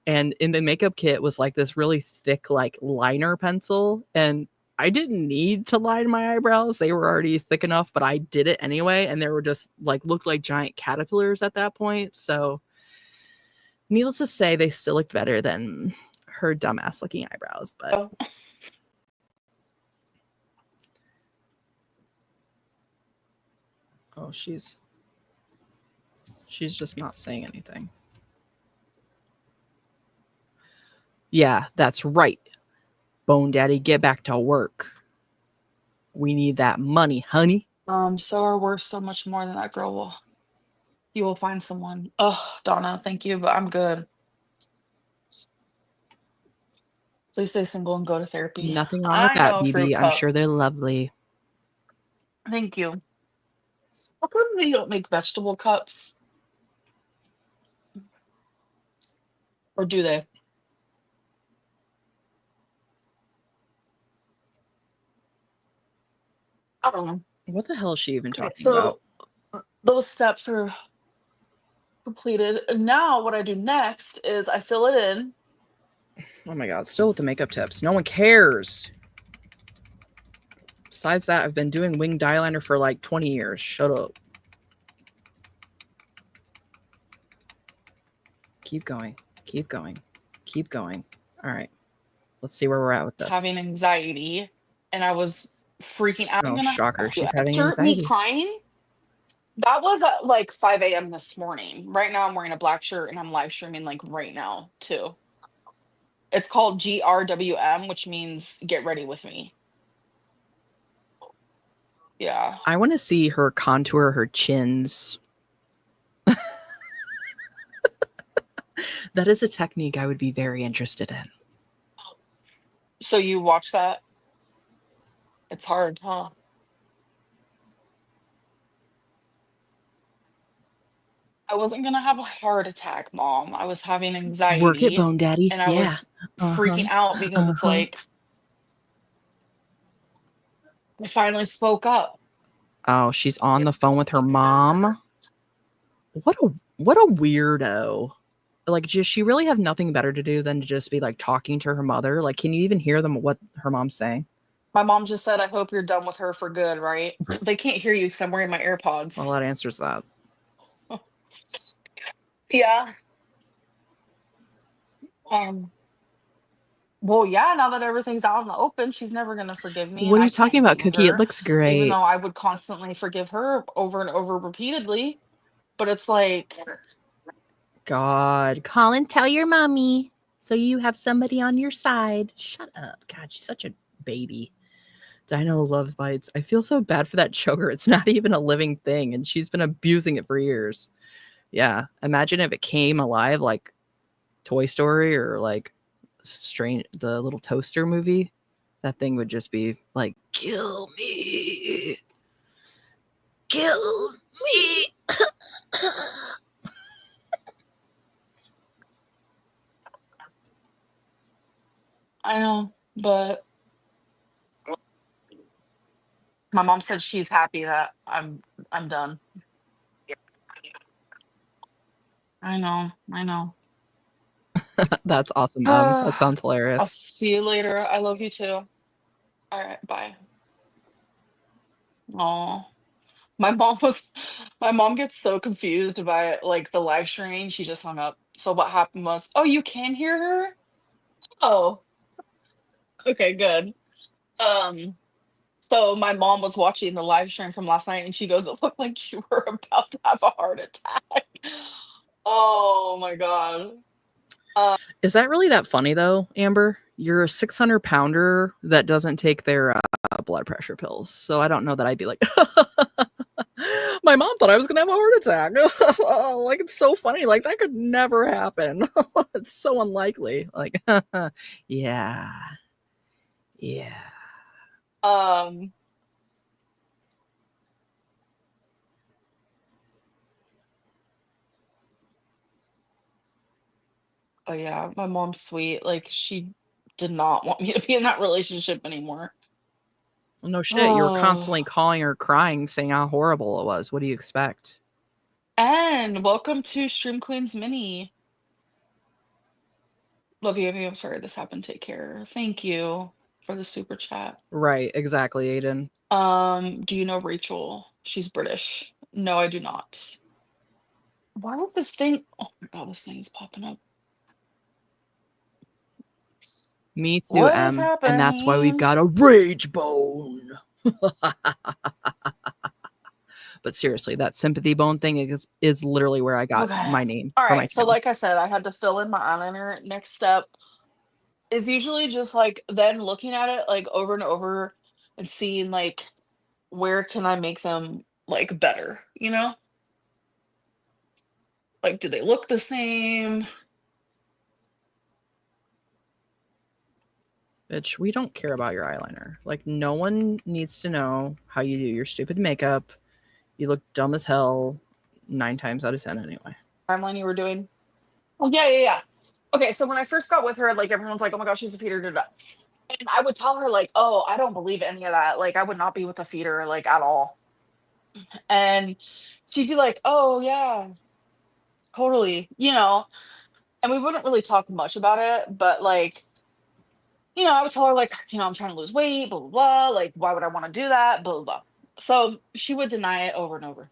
And in the makeup kit was like this really thick, like liner pencil. And I didn't need to line my eyebrows. They were already thick enough, but I did it anyway. And they were just like, looked like giant caterpillars at that point. So needless to say, they still looked better than her dumbass looking eyebrows. But oh, she's just not saying anything. Yeah, that's right. Bone Daddy, get back to work. We need that money, honey. So are worth so much more than that girl will. You will find someone. Oh, Donna, thank you, but I'm good. Please stay single and go to therapy. Nothing wrong with I that, know, Fruit BB. I'm Cup. sure they're lovely. Thank you. How come they don't make vegetable cups? Or do they? I don't know. What the hell is she even Okay, talking so about? those steps are completed. And now what I do next is I fill it in. Oh my God, still with the makeup tips. No one cares. Besides that, I've been doing winged eyeliner for like 20 years. Shut up. Keep going. Keep going. Keep going. All right. Let's see where we're at with this. Having anxiety, and I was freaking out. Oh, shocker. She's having After me anxiety. crying, that was at like 5 a.m. this morning. Right now, I'm wearing a black shirt and I'm live streaming like right now, too. It's called GRWM, which means get ready with me. Yeah. I want to see her contour her chins. That is a technique I would be very interested in. So you watch that? It's hard, huh? I wasn't gonna have a heart attack, Mom. I was having anxiety. Work it, Bone Daddy. And I was freaking out because it's like I finally spoke up. Oh, she's on the phone with her mom. What a weirdo. Like, does she really have nothing better to do than to just be like talking to her mother? Like, can you even hear them what her mom's saying? My mom just said, I hope you're done with her for good, right? They can't hear you because I'm wearing my AirPods. Well, that answers that. Yeah. Well, yeah, now that everything's out in the open, she's never gonna forgive me, What and are I you talking can't about, be with Cookie? It her, looks even great. though I would constantly forgive her over and over repeatedly. But it's like, God. Colin, tell your mommy so you have somebody on your side. Shut up. God, she's such a baby. Dino love bites. I feel so bad for that choker. It's not even a living thing, and she's been abusing it for years. Yeah. Imagine if it came alive like Toy Story or like the little toaster movie. That thing would just be like, kill me. Kill me. I know, but my mom said she's happy that I'm done. I know. That's awesome, Mom. That sounds I'll hilarious. see you later. I love you too. All right, bye. Oh, my mom gets so confused by like the live streaming. She just hung up. So what happened was, oh, you can hear her? Oh, okay, good. Um, so my mom was watching the live stream from last night and she goes, it looked like you were about to have a heart attack. Oh my God. Is that really that funny though, Amber? You're a 600-pounder that doesn't take their blood pressure pills. So I don't know that I'd be like, my mom thought I was going to have a heart attack. Oh, like, it's so funny. Like, that could never happen. It's so unlikely. Like, yeah. Yeah. Oh yeah, my mom's sweet. Like she did not want me to be in that relationship anymore. Well, no shit. You were constantly Oh, calling her crying, saying how horrible it was. What do you expect? and welcome to Stream Queens Mini. Love you, Amy. I'm sorry this happened. Take care. Thank you for the super chat. Right. Exactly, Aiden. Do you know Rachel? She's British. No, I do not. Why is this thing? Oh my God, this thing is popping up. Me too, What is Em. And that's why we've happening? got a rage bone. But seriously, that sympathy bone thing is literally where I got Okay. my name All for my right. So channel. like I said, I had to fill in my eyeliner. Next step is usually just like then looking at it like over and over and seeing like where can I make them like better, you know? Like do they look the same? Bitch, we don't care about your eyeliner. Like, no one needs to know how you do your stupid makeup. You look dumb as hell 9 times out of 10 anyway. Timeline you were doing? Oh yeah. Okay, so when I first got with her, like everyone's like, "Oh my gosh, she's a feeder." Da, da. And I would tell her like, "Oh, I don't believe any of that. Like, I would not be with a feeder like at all." And she'd be like, "Oh yeah, totally," you know. And we wouldn't really talk much about it, but like, you know, I would tell her like, you know, I'm trying to lose weight, blah blah blah. Like, why would I want to do that? Blah blah blah. So she would deny it over and over.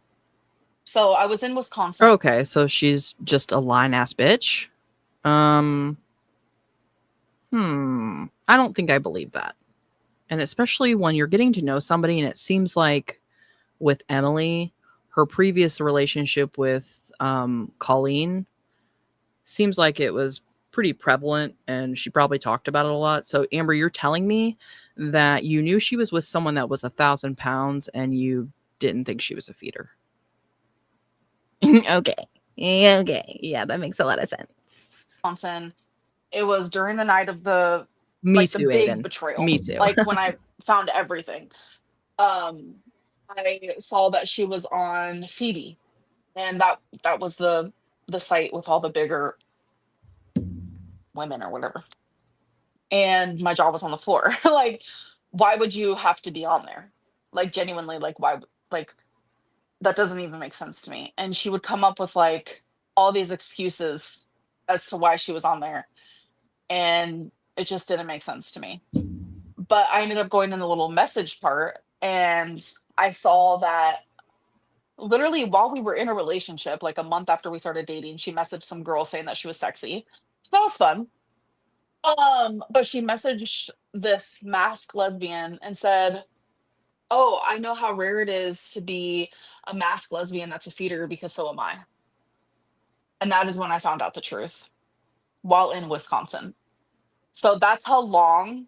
So I was in Wisconsin. Okay, so she's just a lying ass bitch. I don't think I believe that. And especially when you're getting to know somebody and it seems like with Emily, her previous relationship with Colleen seems like it was pretty prevalent and she probably talked about it a lot. So Amber, you're telling me that you knew she was with someone that was 1,000 pounds and you didn't think she was a feeder. Okay. Okay. Yeah, that makes a lot of sense. Wisconsin. It was during the night of the Me like the too, big Aiden. betrayal. Me too. Like when I found everything. I saw that she was on Phoebe, and that was the site with all the bigger women or whatever. And my jaw was on the floor. Like, why would you have to be on there? Like genuinely, like why like that doesn't even make sense to me. And she would come up with like all these excuses as to why she was on there. And it just didn't make sense to me. But I ended up going in the little message part, and I saw that literally while we were in a relationship, like a month after we started dating, she messaged some girl saying that she was sexy. So that was fun. But she messaged this masked lesbian and said, "Oh, I know how rare it is to be a masked lesbian that's a feeder, because so am I." And that is when I found out the truth while in Wisconsin. So that's how long.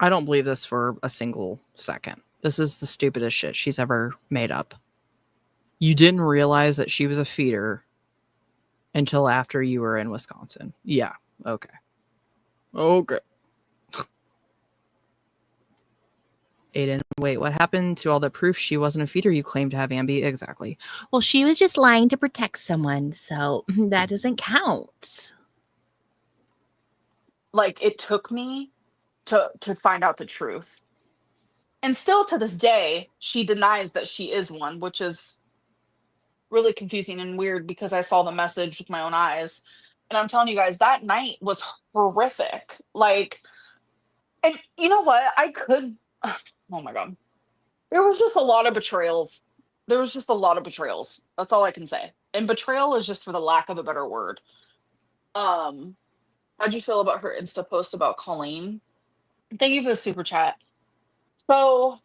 I don't believe this for a single second. This is the stupidest shit she's ever made up. You didn't realize that she was a feeder until after you were in Wisconsin. Yeah. Okay. Okay. Aiden, wait, what happened to all the proof she wasn't a feeder you claimed to have, Ambi? Exactly. Well, she was just lying to protect someone, so that doesn't count. Like, it took me to find out the truth. And still to this day, she denies that she is one, which is really confusing and weird because I saw the message with my own eyes. And I'm telling you guys, that night was horrific. Like, and you know what? I could, oh my God. There was just a lot of betrayals. There was just a lot of betrayals. That's all I can say. And betrayal is just for the lack of a better word. How'd you feel about her Insta post about Colleen? Thank you for the super chat. So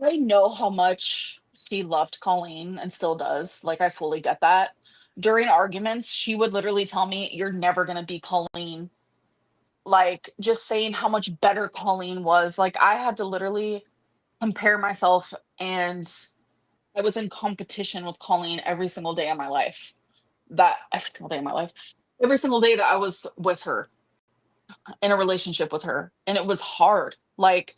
I know how much she loved Colleen and still does. Like, I fully get that. During arguments, she would literally tell me, "You're never going to be Colleen." Like, just saying how much better Colleen was. Like, I had to literally compare myself, and I was in competition with Colleen every single day of my life. Every single day of my life. Every single day that I was with her, in a relationship with her. And it was hard. Like,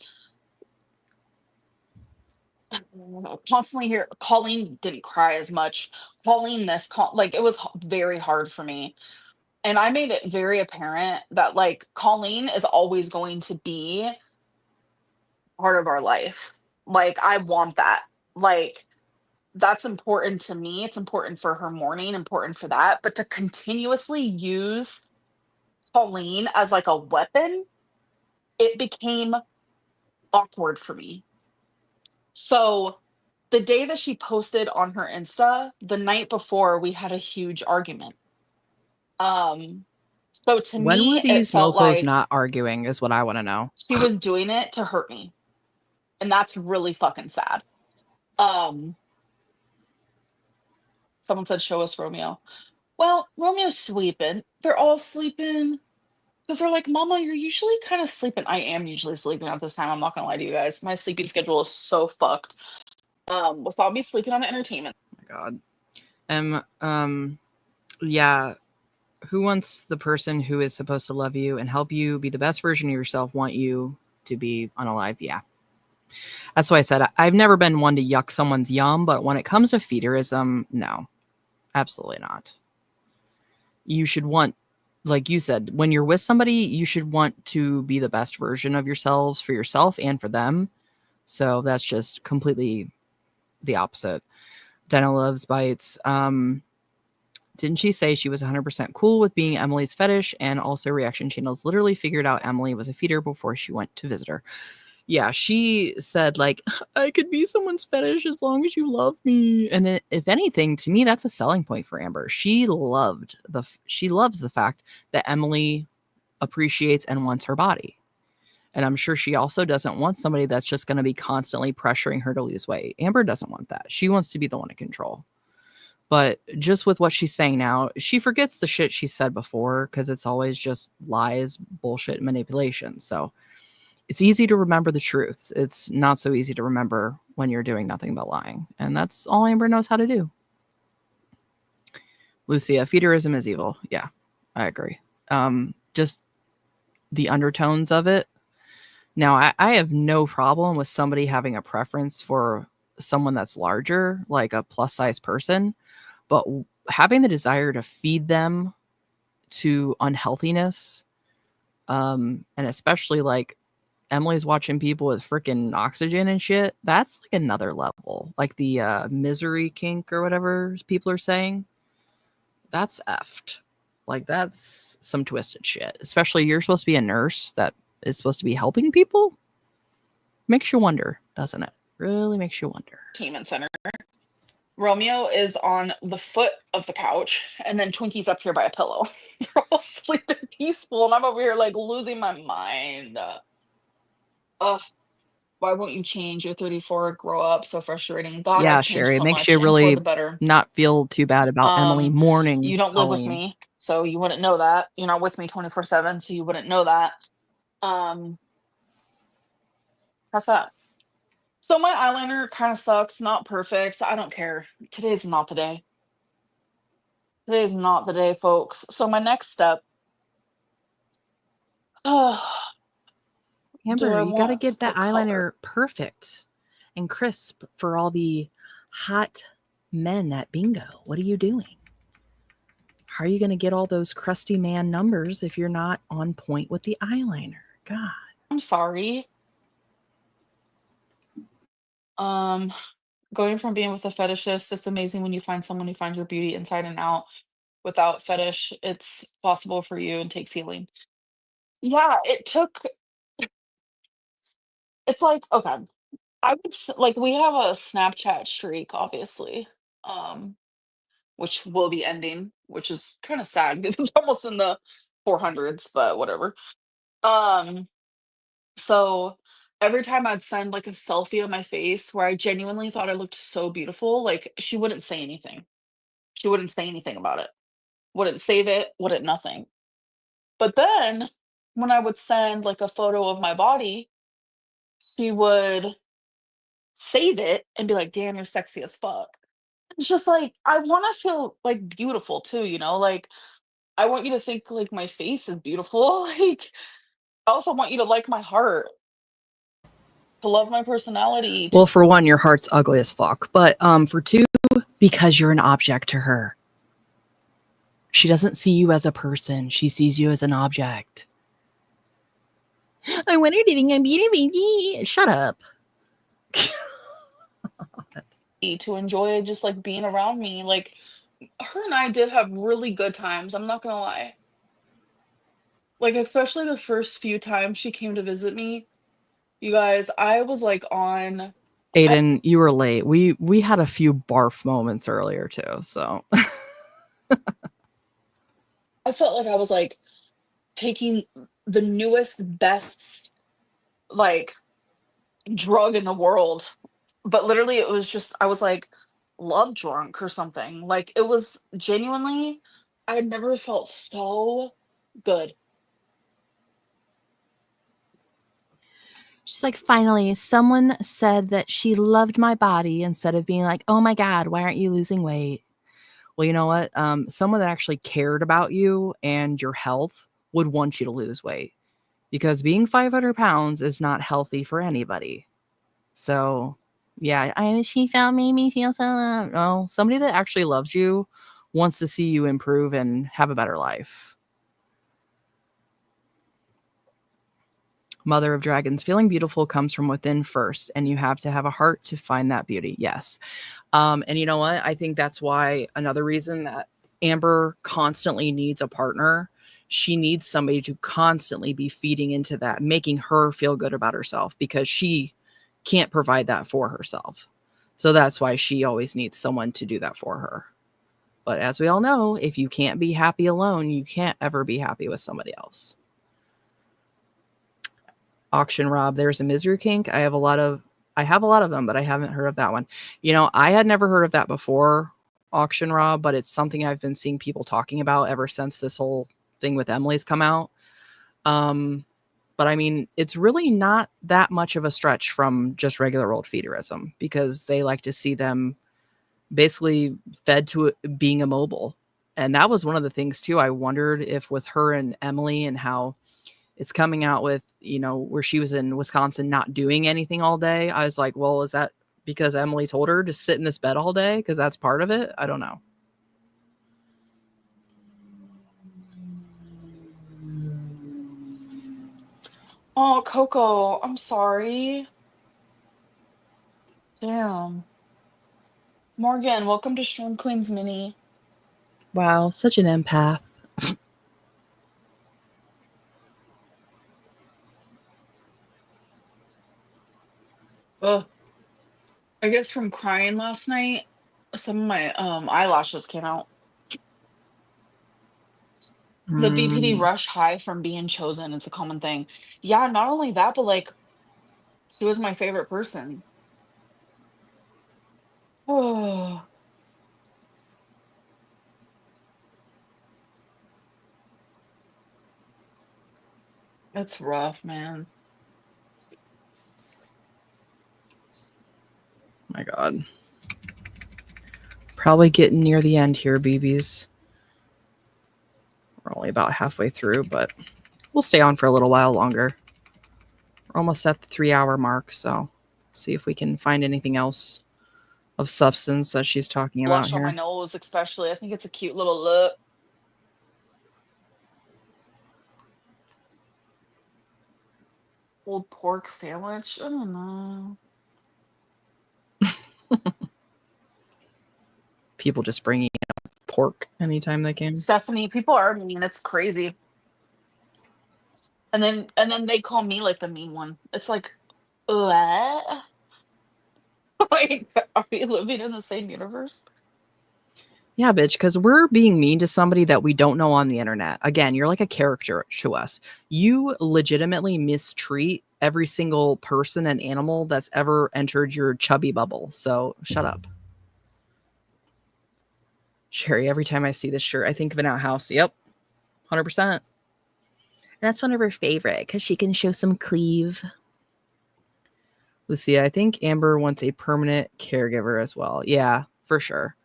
constantly here, Colleen didn't cry as much. Colleen like, it was very hard for me. And I made it very apparent that, like, Colleen is always going to be part of our life. Like, I want that. Like, that's important to me. It's important for her mourning, important for that. But to continuously use Colleen as like a weapon, it became awkward for me. So the day that she posted on her Insta, the night before, we had a huge argument. So to When me, were these it felt mofos like not arguing is what I want to know. she was doing it to hurt me. And that's really fucking sad. Someone said, "Show us Romeo." Well, Romeo's sleeping. They're all sleeping. Because they're like, "Mama, you're usually kind of sleeping." I am usually sleeping at this time. I'm not going to lie to you guys. My sleeping schedule is so fucked. We'll stop me sleeping on the entertainment. Oh my God. Yeah. Who wants the person who is supposed to love you and help you be the best version of yourself want you to be unalive? Yeah. That's why I said I've never been one to yuck someone's yum, but when it comes to feederism, no, absolutely not. You should want, like you said, when you're with somebody, you should want to be the best version of yourselves for yourself and for them. So that's just completely the opposite. Dino loves bites. Didn't she say she was 100% cool with being Emily's fetish, and also reaction channels literally figured out Emily was a feeder before she went to visit her? Yeah, she said, like, "I could be someone's fetish as long as you love me." And if anything, to me, that's a selling point for Amber. She loves the fact that Emily appreciates and wants her body. And I'm sure she also doesn't want somebody that's just going to be constantly pressuring her to lose weight. Amber doesn't want that. She wants to be the one in control. But just with what she's saying now, she forgets the shit she said before because it's always just lies, bullshit, manipulation. So it's easy to remember the truth. It's not so easy to remember when you're doing nothing but lying. And that's all Amber knows how to do. Lucia, feederism is evil. Yeah, I agree. Just the undertones of it. Now, I have no problem with somebody having a preference for someone that's larger, like a plus size person, but having the desire to feed them to unhealthiness, and especially like Emily's watching people with freaking oxygen and shit, that's like another level. Like the misery kink or whatever people are saying. that's effed. Like, that's some twisted shit. Especially you're supposed to be a nurse that is supposed to be helping people. Makes you wonder, doesn't it? Really makes you wonder. Entertainment center. Romeo is on the foot of the couch, and then Twinkie's up here by a pillow. They're all sleeping peaceful, and I'm over here like losing my mind. Ugh. Why won't you change? You're 34. Grow up. So frustrating. God, Yeah, I've changed Sherry, it so makes much, you and for really the better. not feel too bad about Emily mourning You don't live with Colleen. me, so you wouldn't know that. You're not with me 24/7, so you wouldn't know that. How's that? So my eyeliner kind of sucks. Not perfect. I don't care. Today's not the day. Today's not the day, folks. So my next step. Do Amber, I you got to want to get that put color? eyeliner perfect and crisp for all the hot men at bingo. What are you doing? How are you going to get all those crusty man numbers if you're not on point with the eyeliner? God. I'm sorry. Going from being with a fetishist, it's amazing when you find someone who finds your beauty inside and out. Without fetish, it's possible for you and takes healing. Yeah, it took. It's like, okay, I would like we have a Snapchat streak, obviously, which will be ending, which is kind of sad because it's almost in the 400s, but whatever. Um, so every time I'd send like a selfie of my face where I genuinely thought I looked so beautiful, like she wouldn't say anything. She wouldn't say anything about it. Wouldn't save it, wouldn't nothing. But then when I would send like a photo of my body, she would save it and be like, "Damn, you're sexy as fuck." It's just like I want to feel like beautiful too, you know? Like I want you to think like my face is beautiful. Like I also want you to like my heart, to love my personality. Well, for one, your heart's ugly as fuck. But for two, because you're an object to her. She doesn't see you as a person. She sees you as an object. I wonder if I'm beauty. Shut up. To enjoy just like being around me. Like her and I did have really good times. I'm not gonna lie. Like especially the first few times she came to visit me, you guys, I was like on. Aiden, you were late. We had a few barf moments earlier too, so I felt like I was like taking the newest, best like drug in the world. But literally it was just I was like love drunk or something. Like it was genuinely I had never felt so good. She's like, finally, someone said that she loved my body instead of being like, oh my God, why aren't you losing weight? well, you know what? Someone that actually cared about you and your health would want you to lose weight because being 500 pounds is not healthy for anybody. So, yeah, she felt made me feel so. No, somebody that actually loves you wants to see you improve and have a better life. Mother of Dragons, feeling beautiful comes from within first, and you have to have a heart to find that beauty. Yes. And you know what? I think that's why another reason that Amber constantly needs a partner. She needs somebody to constantly be feeding into that, making her feel good about herself because she can't provide that for herself. So that's why she always needs someone to do that for her. But as we all know, if you can't be happy alone, you can't ever be happy with somebody else. Auction Rob, there's a misery kink. I have a lot of them, but I haven't heard of that one. You know, I had never heard of that before, Auction Rob, but it's something I've been seeing people talking about ever since this whole thing with Emily's come out. But I mean, it's really not that much of a stretch from just regular old feederism because they like to see them basically fed to being immobile. And that was one of the things too. I wondered if with her and Emily and how it's coming out with, you know, where she was in Wisconsin not doing anything all day. I was like, well, is that because Emily told her to sit in this bed all day? Because that's part of it. I don't know. Oh, Coco, I'm sorry. Damn. Morgan, welcome to Stream Queens Mini. Wow, such an empath. Ugh. I guess from crying last night, some of my eyelashes came out. The BPD Mm. rush high from being chosen, it's a common thing. Yeah, not only that, but like she was my favorite person. Oh, it's rough, man. My God. Probably getting near the end here, BBs. We're only about halfway through, but we'll stay on for a little while longer. We're almost at the 3-hour mark, so see if we can find anything else of substance that she's talking about Blush on my here. nose, especially. I think it's a cute little look. Old pork sandwich. I don't know. People just bringing up pork anytime they can. Stephanie, people are mean. It's crazy. And then they call me like the mean one. It's like, what? Like, are we living in the same universe? Yeah, bitch, because we're being mean to somebody that we don't know on the internet. Again, you're like a character to us. You legitimately mistreat every single person and animal that's ever entered your chubby bubble. So shut up. Sherry, every time I see this shirt, I think of an outhouse. Yep, 100%. That's one of her favorite because she can show some cleave. Lucia, I think Amber wants a permanent caregiver as well. Yeah, for sure.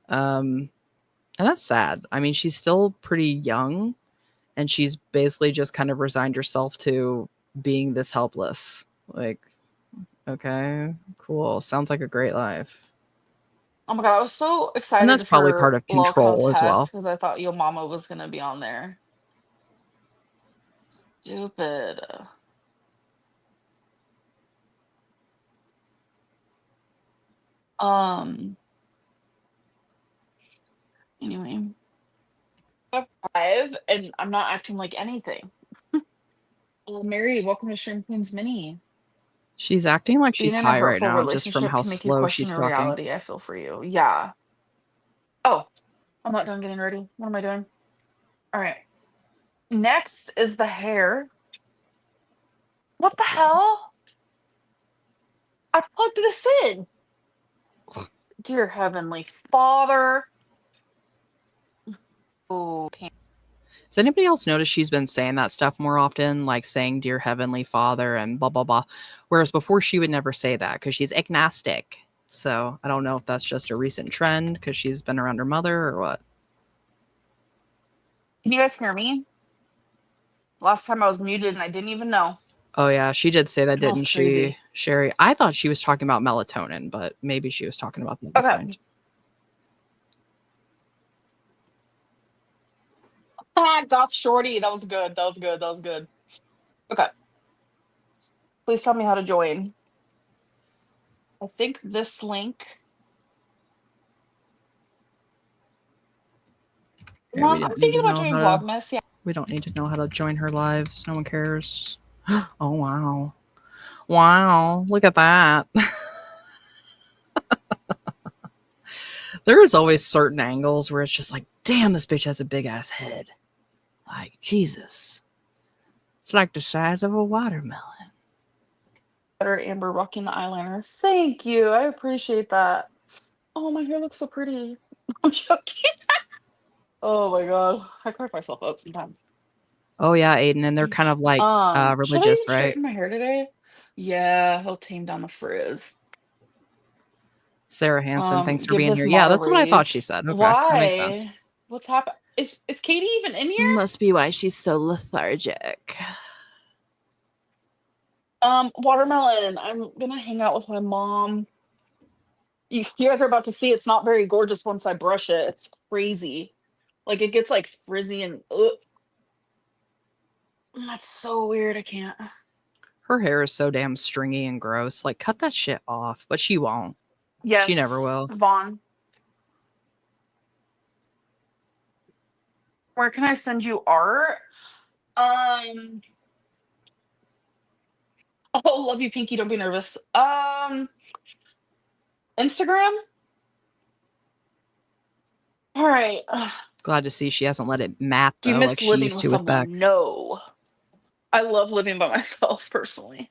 And that's sad. I mean, she's still pretty young and she's basically just kind of resigned herself to being this helpless. Like, okay, cool. Sounds like a great life. Oh my god, I was so And excited that's probably for part of Lol control as well. because I thought Yo Mama was gonna be on there. Stupid. Anyway. I'm 5 and I'm not acting like anything. Mary, welcome to Shrimp Queen's Mini. She's acting like she's Being in a high right hurtful now just from relationship how can make you slow question she's your talking. reality. I feel for you. Yeah. Oh, I'm not done getting ready. What am I doing? All right. Next is the hair. What the hell? I plugged this in. Dear Heavenly Father. Oh, Does anybody else notice she's been saying that stuff more often, like saying "Dear Heavenly Father" and blah blah blah, whereas before she would never say that because she's agnostic. So I don't know if that's just a recent trend because she's been around her mother or what. can you guys hear me? Last time I was muted and I didn't even know. Oh yeah, she did say that, Smells didn't she, crazy. Sherry? I thought she was talking about melatonin, but maybe she was talking about the other Okay. kind. Goth Shorty. That was good. That was good. That was good. Okay. Please tell me how to join. I think this link. Okay, Mom, we I'm don't need thinking to about know doing how to. Vlogmas. Yeah. We don't need to know how to join her lives. No one cares. Oh wow, wow! Look at that. There is always certain angles where it's just like, damn, this bitch has a big ass head. Like, Jesus. It's like the size of a watermelon. Better Amber rocking the eyeliner. Thank you. I appreciate that. Oh, my hair looks so pretty. I'm joking. Oh my god. I crack myself up sometimes. Oh yeah, Aiden, and they're kind of like Should I religious, even right? straighten my hair today? Yeah, he'll tame down the frizz. Sarah Hansen, thanks for Give being this here. Yeah, mod a that's what I thought she raise. said. Okay, that makes sense. Why? What's happened? Is Katie even in here? Must be why she's so lethargic. Watermelon. I'm gonna hang out with my mom. You guys are about to see it's not very gorgeous once I brush it. It's crazy. Like it gets like frizzy and that's so weird. I can't. Her hair is so damn stringy and gross. Like, cut that shit off. But she won't. Yes, She never will. Vaughn. Where can I send you art? Oh, love you, Pinky. Don't be nervous. Instagram. All right. Glad to see she hasn't let it mat Do you though, like miss she living used with to with Beck. someone? No. I love living by myself personally.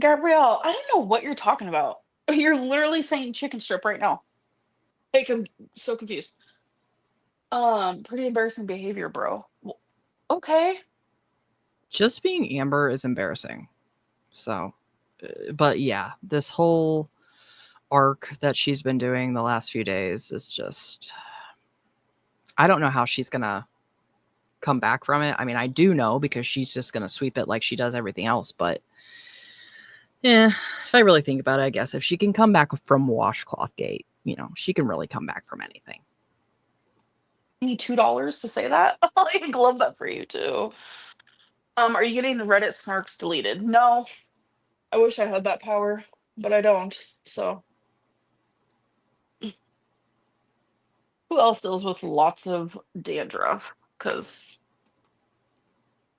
Gabrielle, I don't know what you're talking about. You're literally saying chicken strip right now. Like, I'm so confused. Pretty embarrassing behavior, bro. Okay. Just being Amber is embarrassing. So, but yeah, this whole arc that she's been doing the last few days is just, I don't know how she's gonna come back from it. I mean, I do know because she's just gonna sweep it like she does everything else, but yeah, if I really think about it, I guess if she can come back from Washcloth Gate, you know, she can really come back from anything. Need $2 to say that? I love that for you too. Are you getting the Reddit snarks deleted? No. I wish I had that power, but I don't. So who else deals with lots of dandruff? Because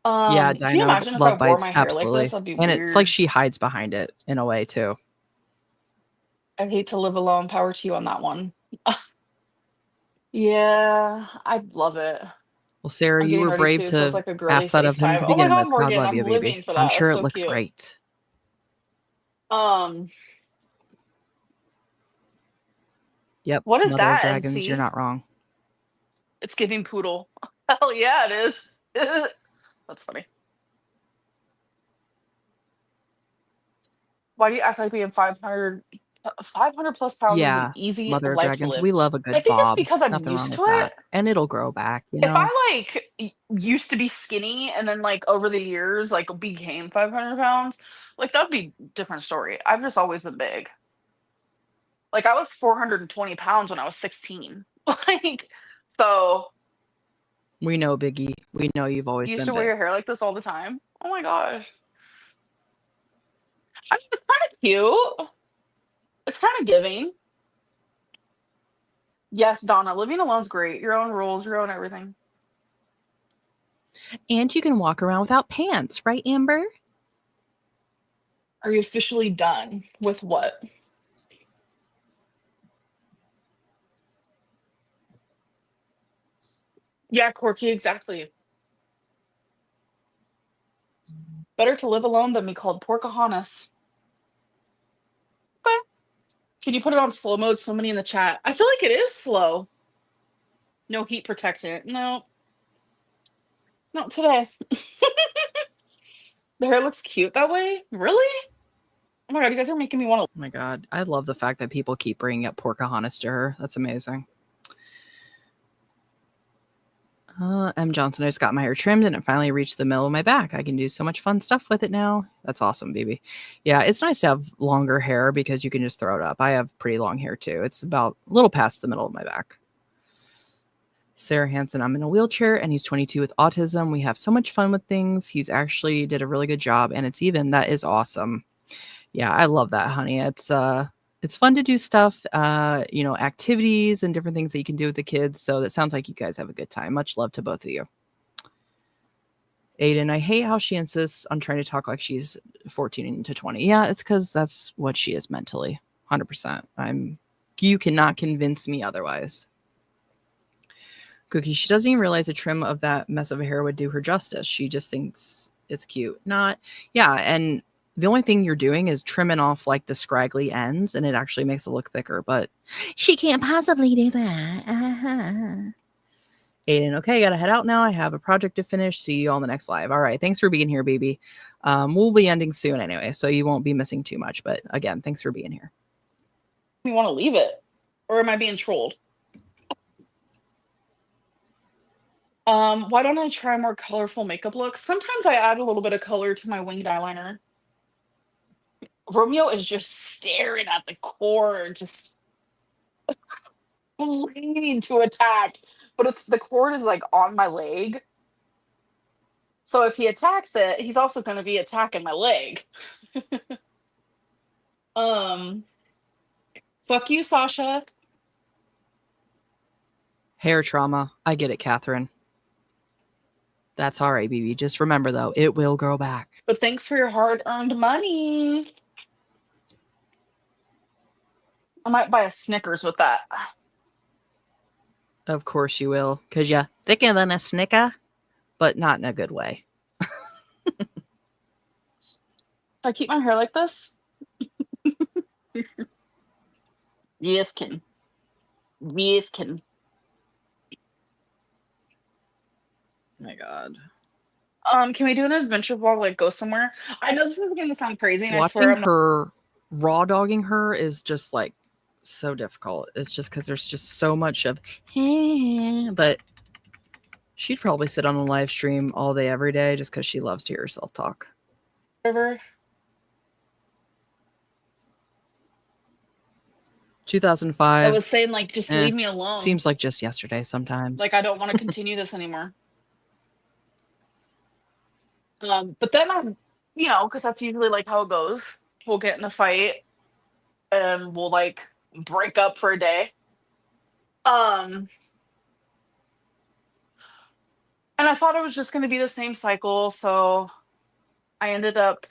Yeah, can you Dino, imagine if I love wore bites, my hair like this? absolutely. That'd be And it's like weird. she hides behind it in a way too. I'd hate to live alone. Power to you on that one. Yeah, I'd love it. Well, Sarah, I'm you getting were ready brave too. Feels to like a girly ask that of him FaceTime. to Oh my begin god, with. God Morgan, love I'm you, baby. living for I'm that. sure That's it so looks cute. great. Yep, What is Mother of that, Dragons, you're NC? not wrong. It's giving poodle. Hell yeah, it is. That's funny. Why do you act like being 500 plus pounds is an Yeah, easy Mother of life to Dragons, live? we love a I good think it's bob. because I'm Nothing wrong used to with it. that. And it'll grow back, you If know? I like used to be skinny and then like over the years like became 500 pounds, like that'd be a different story. I've just always been big. Like I was 420 pounds when I was 16. Like, so We know, Biggie. We know you've always you used been to wear big. your hair like this all the time. Oh my gosh. I mean, it's kind of cute. It's kind of giving. Yes, Donna, living alone's great. Your own rules, your own everything. And you can walk around without pants, right, Amber? Are you officially done with what? Yeah, Corky, exactly. Better to live alone than be called Pocahontas. Okay. Can you put it on slow mode? Somebody in the chat. I feel like it is slow. No heat protectant. No, not today. The hair looks cute that way. Really? Oh my god, you guys are making me want to. Oh my God. I love the fact that people keep bringing up Pocahontas to her. That's amazing. M. Johnson, I just got my hair trimmed and it finally reached the middle of my back. I can do so much fun stuff with it now. That's awesome, baby. Yeah, it's nice to have longer hair because you can just throw it up. I have pretty long hair too. It's about a little past the middle of my back. Sarah Hansen, I'm in a wheelchair and he's 22 with autism. We have so much fun with things. He's actually did a really good job and it's even. That is awesome. Yeah, I love that, honey. It's fun to do stuff, you know, activities and different things that you can do with the kids. So that sounds like you guys have a good time. Much love to both of you. Aiden, I hate how she insists on trying to talk like she's 14 to 20. Yeah, it's because that's what she is mentally. 100%. You cannot convince me otherwise. Cookie, she doesn't even realize a trim of that mess of a hair would do her justice. She just thinks it's cute. And the only thing you're doing is trimming off like the scraggly ends and it actually makes it look thicker, but She can't possibly do that. Aiden, okay, gotta head out now. I have a project to finish. See you on the next live. All right, thanks for being here, baby. We'll be ending soon anyway, so you won't be missing too much. But again, thanks for being here. You want to leave it, or am I being trolled? Why don't I try more colorful makeup looks? Sometimes I add a little bit of color to my winged eyeliner. Romeo is just staring at the cord, just waiting to attack. But it's the cord is like on my leg. So if he attacks it, he's also going to be attacking my leg. Fuck you, Sasha. Hair trauma. I get it, Catherine. That's all right, BB. Just remember, though, it will grow back. But thanks for your hard-earned money. I might buy a Snickers with that. Of course you will, because you're thicker than a Snicker, but not in a good way. If I keep my hair like this? Yes, Ken. Yes, Ken. My God. Can we do an adventure vlog, like go somewhere? I know this is gonna sound crazy, and I Watching swear I'm not. her raw dogging her is just like so difficult. It's just because there's just so much of, but she'd probably sit on a live stream all day, every day, just because she loves to hear herself talk. Whatever. 2005. I was saying, like, just leave me alone. Seems like just yesterday sometimes. Like, I don't want to continue this anymore. But then I'm, you know, because that's usually like how it goes. We'll get in a fight and we'll like break up for a day. And I thought it was just going to be the same cycle, so I ended up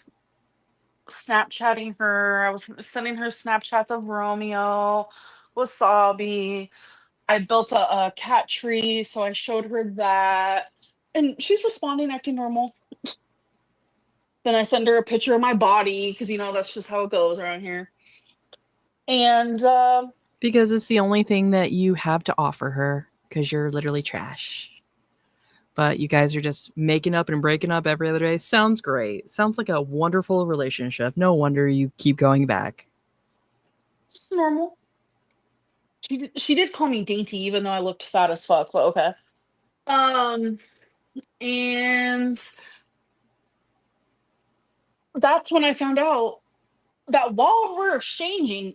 Snapchatting her. I was sending her Snapchats of Romeo, Wasabi. I built a cat tree, so I showed her that. And she's responding, acting normal. Then I send her a picture of my body, because, you know, that's just how it goes around here. And because it's the only thing that you have to offer her, because you're literally trash. But you guys are just making up and breaking up every other day. Sounds great. Sounds like a wonderful relationship. No wonder you keep going back. just normal. She did call me dainty, even though I looked fat as fuck, but okay. And that's when I found out that while we're exchanging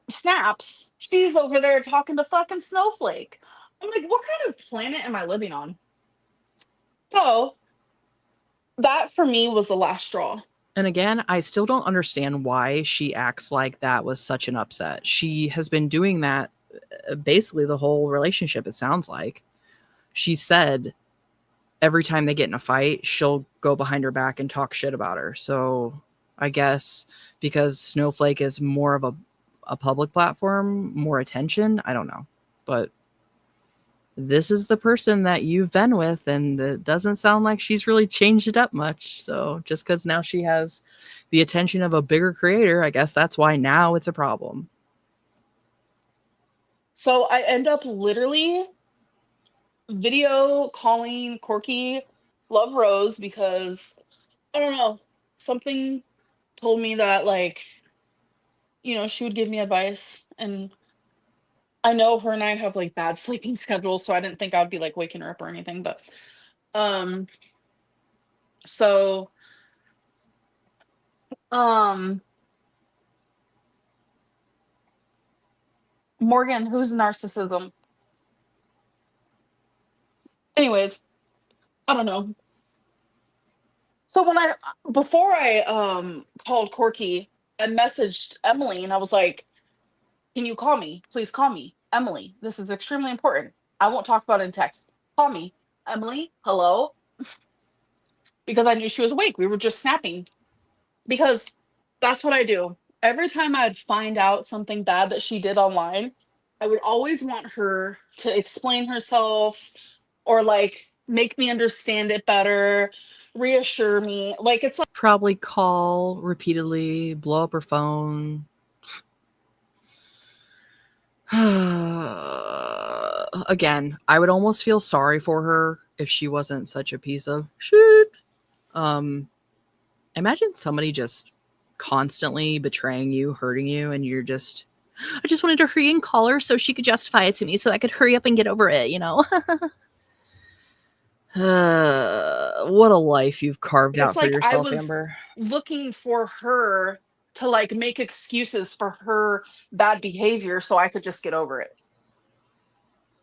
snaps, she's over there talking to fucking Snowflake. I'm like, what kind of planet am I living on? So that for me was the last straw. And again, I still don't understand why she acts like that was such an upset. She has been doing that basically the whole relationship, it sounds like. She said every time they get in a fight, she'll go behind her back and talk shit about her. So I guess because Snowflake is more of a public platform, more attention, I don't know. But this is the person that you've been with, and it doesn't sound like she's really changed it up much. So just because now she has the attention of a bigger creator, I guess that's why now it's a problem. So I end up literally video calling Corky Love Rose because, I don't know, something told me that, like, you know, she would give me advice. And I know her and I have like bad sleeping schedules, so I didn't think I'd be like waking her up or anything. But so Morgan, who's narcissism? Anyways, I don't know. So before I called Corky, I messaged Emily and I was like, can you call me? Please call me. Emily, this is extremely important. I won't talk about it in text. Call me. Emily, hello? Because I knew she was awake. We were just snapping. Because that's what I do. Every time I'd find out something bad that she did online, I would always want her to explain herself or like make me understand it better, reassure me. Like, it's like Probably call repeatedly, blow up her phone. Again, I would almost feel sorry for her if she wasn't such a piece of shit. Imagine somebody just constantly betraying you, hurting you, and you're just, I just wanted to hurry and call her so she could justify it to me so I could hurry up and get over it, you know? What a life you've carved out it's for like I yourself, was Amber. looking for her to like make excuses for her bad behavior so I could just get over it.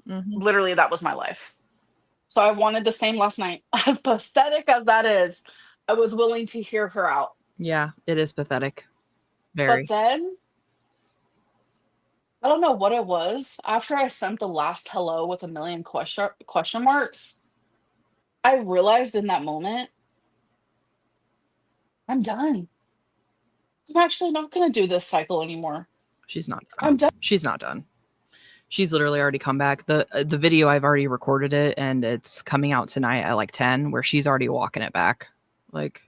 Mm-hmm. Literally, that was my life. So I wanted the same last night. As pathetic as that is, I was willing to hear her out. Yeah, it is pathetic. Very. But then I don't know what it was. After I sent the last hello with a million question marks, I realized in that moment, I'm done. I'm actually not going to do this cycle anymore. She's not I'm done. done. She's not done. She's literally already come back. The video, I've already recorded it, and it's coming out tonight at like 10, where she's already walking it back. Like,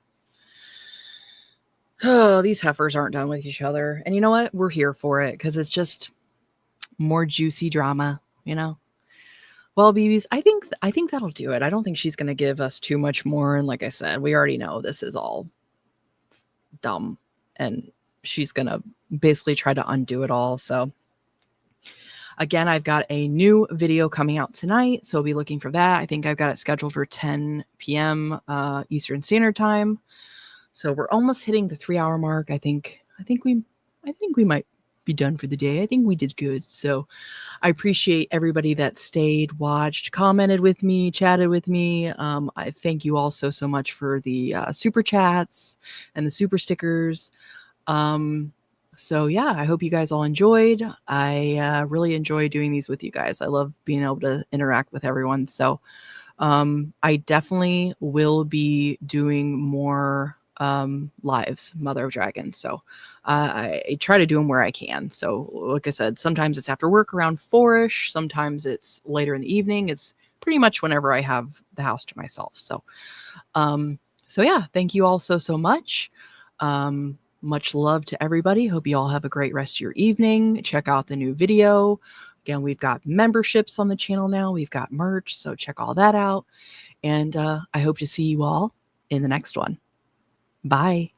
oh, these heifers aren't done with each other. And you know what? We're here for it because it's just more juicy drama, you know? Well, BBs, I think that'll do it. I don't think she's gonna give us too much more. And like I said, we already know this is all dumb, and she's gonna basically try to undo it all. So again, I've got a new video coming out tonight, so be looking for that. I think I've got it scheduled for 10 p.m. Eastern Standard Time. So we're almost hitting the 3-hour mark. I think we might be done for the day. I think we did good. So I appreciate everybody that stayed, watched, commented with me, chatted with me. I thank you all so much for the super chats and the super stickers. So yeah, I hope you guys all enjoyed. I really enjoy doing these with you guys. I love being able to interact with everyone. So I definitely will be doing more lives, Mother of Dragons. So I try to do them where I can. So like I said, sometimes it's after work around 4ish, sometimes it's later in the evening. It's pretty much whenever I have the house to myself. So yeah, thank you all so much. Much love to everybody. Hope you all have a great rest of your evening. Check out the new video. Again, we've got memberships on the channel now. We've got merch, so check all that out. And I hope to see you all in the next one. Bye.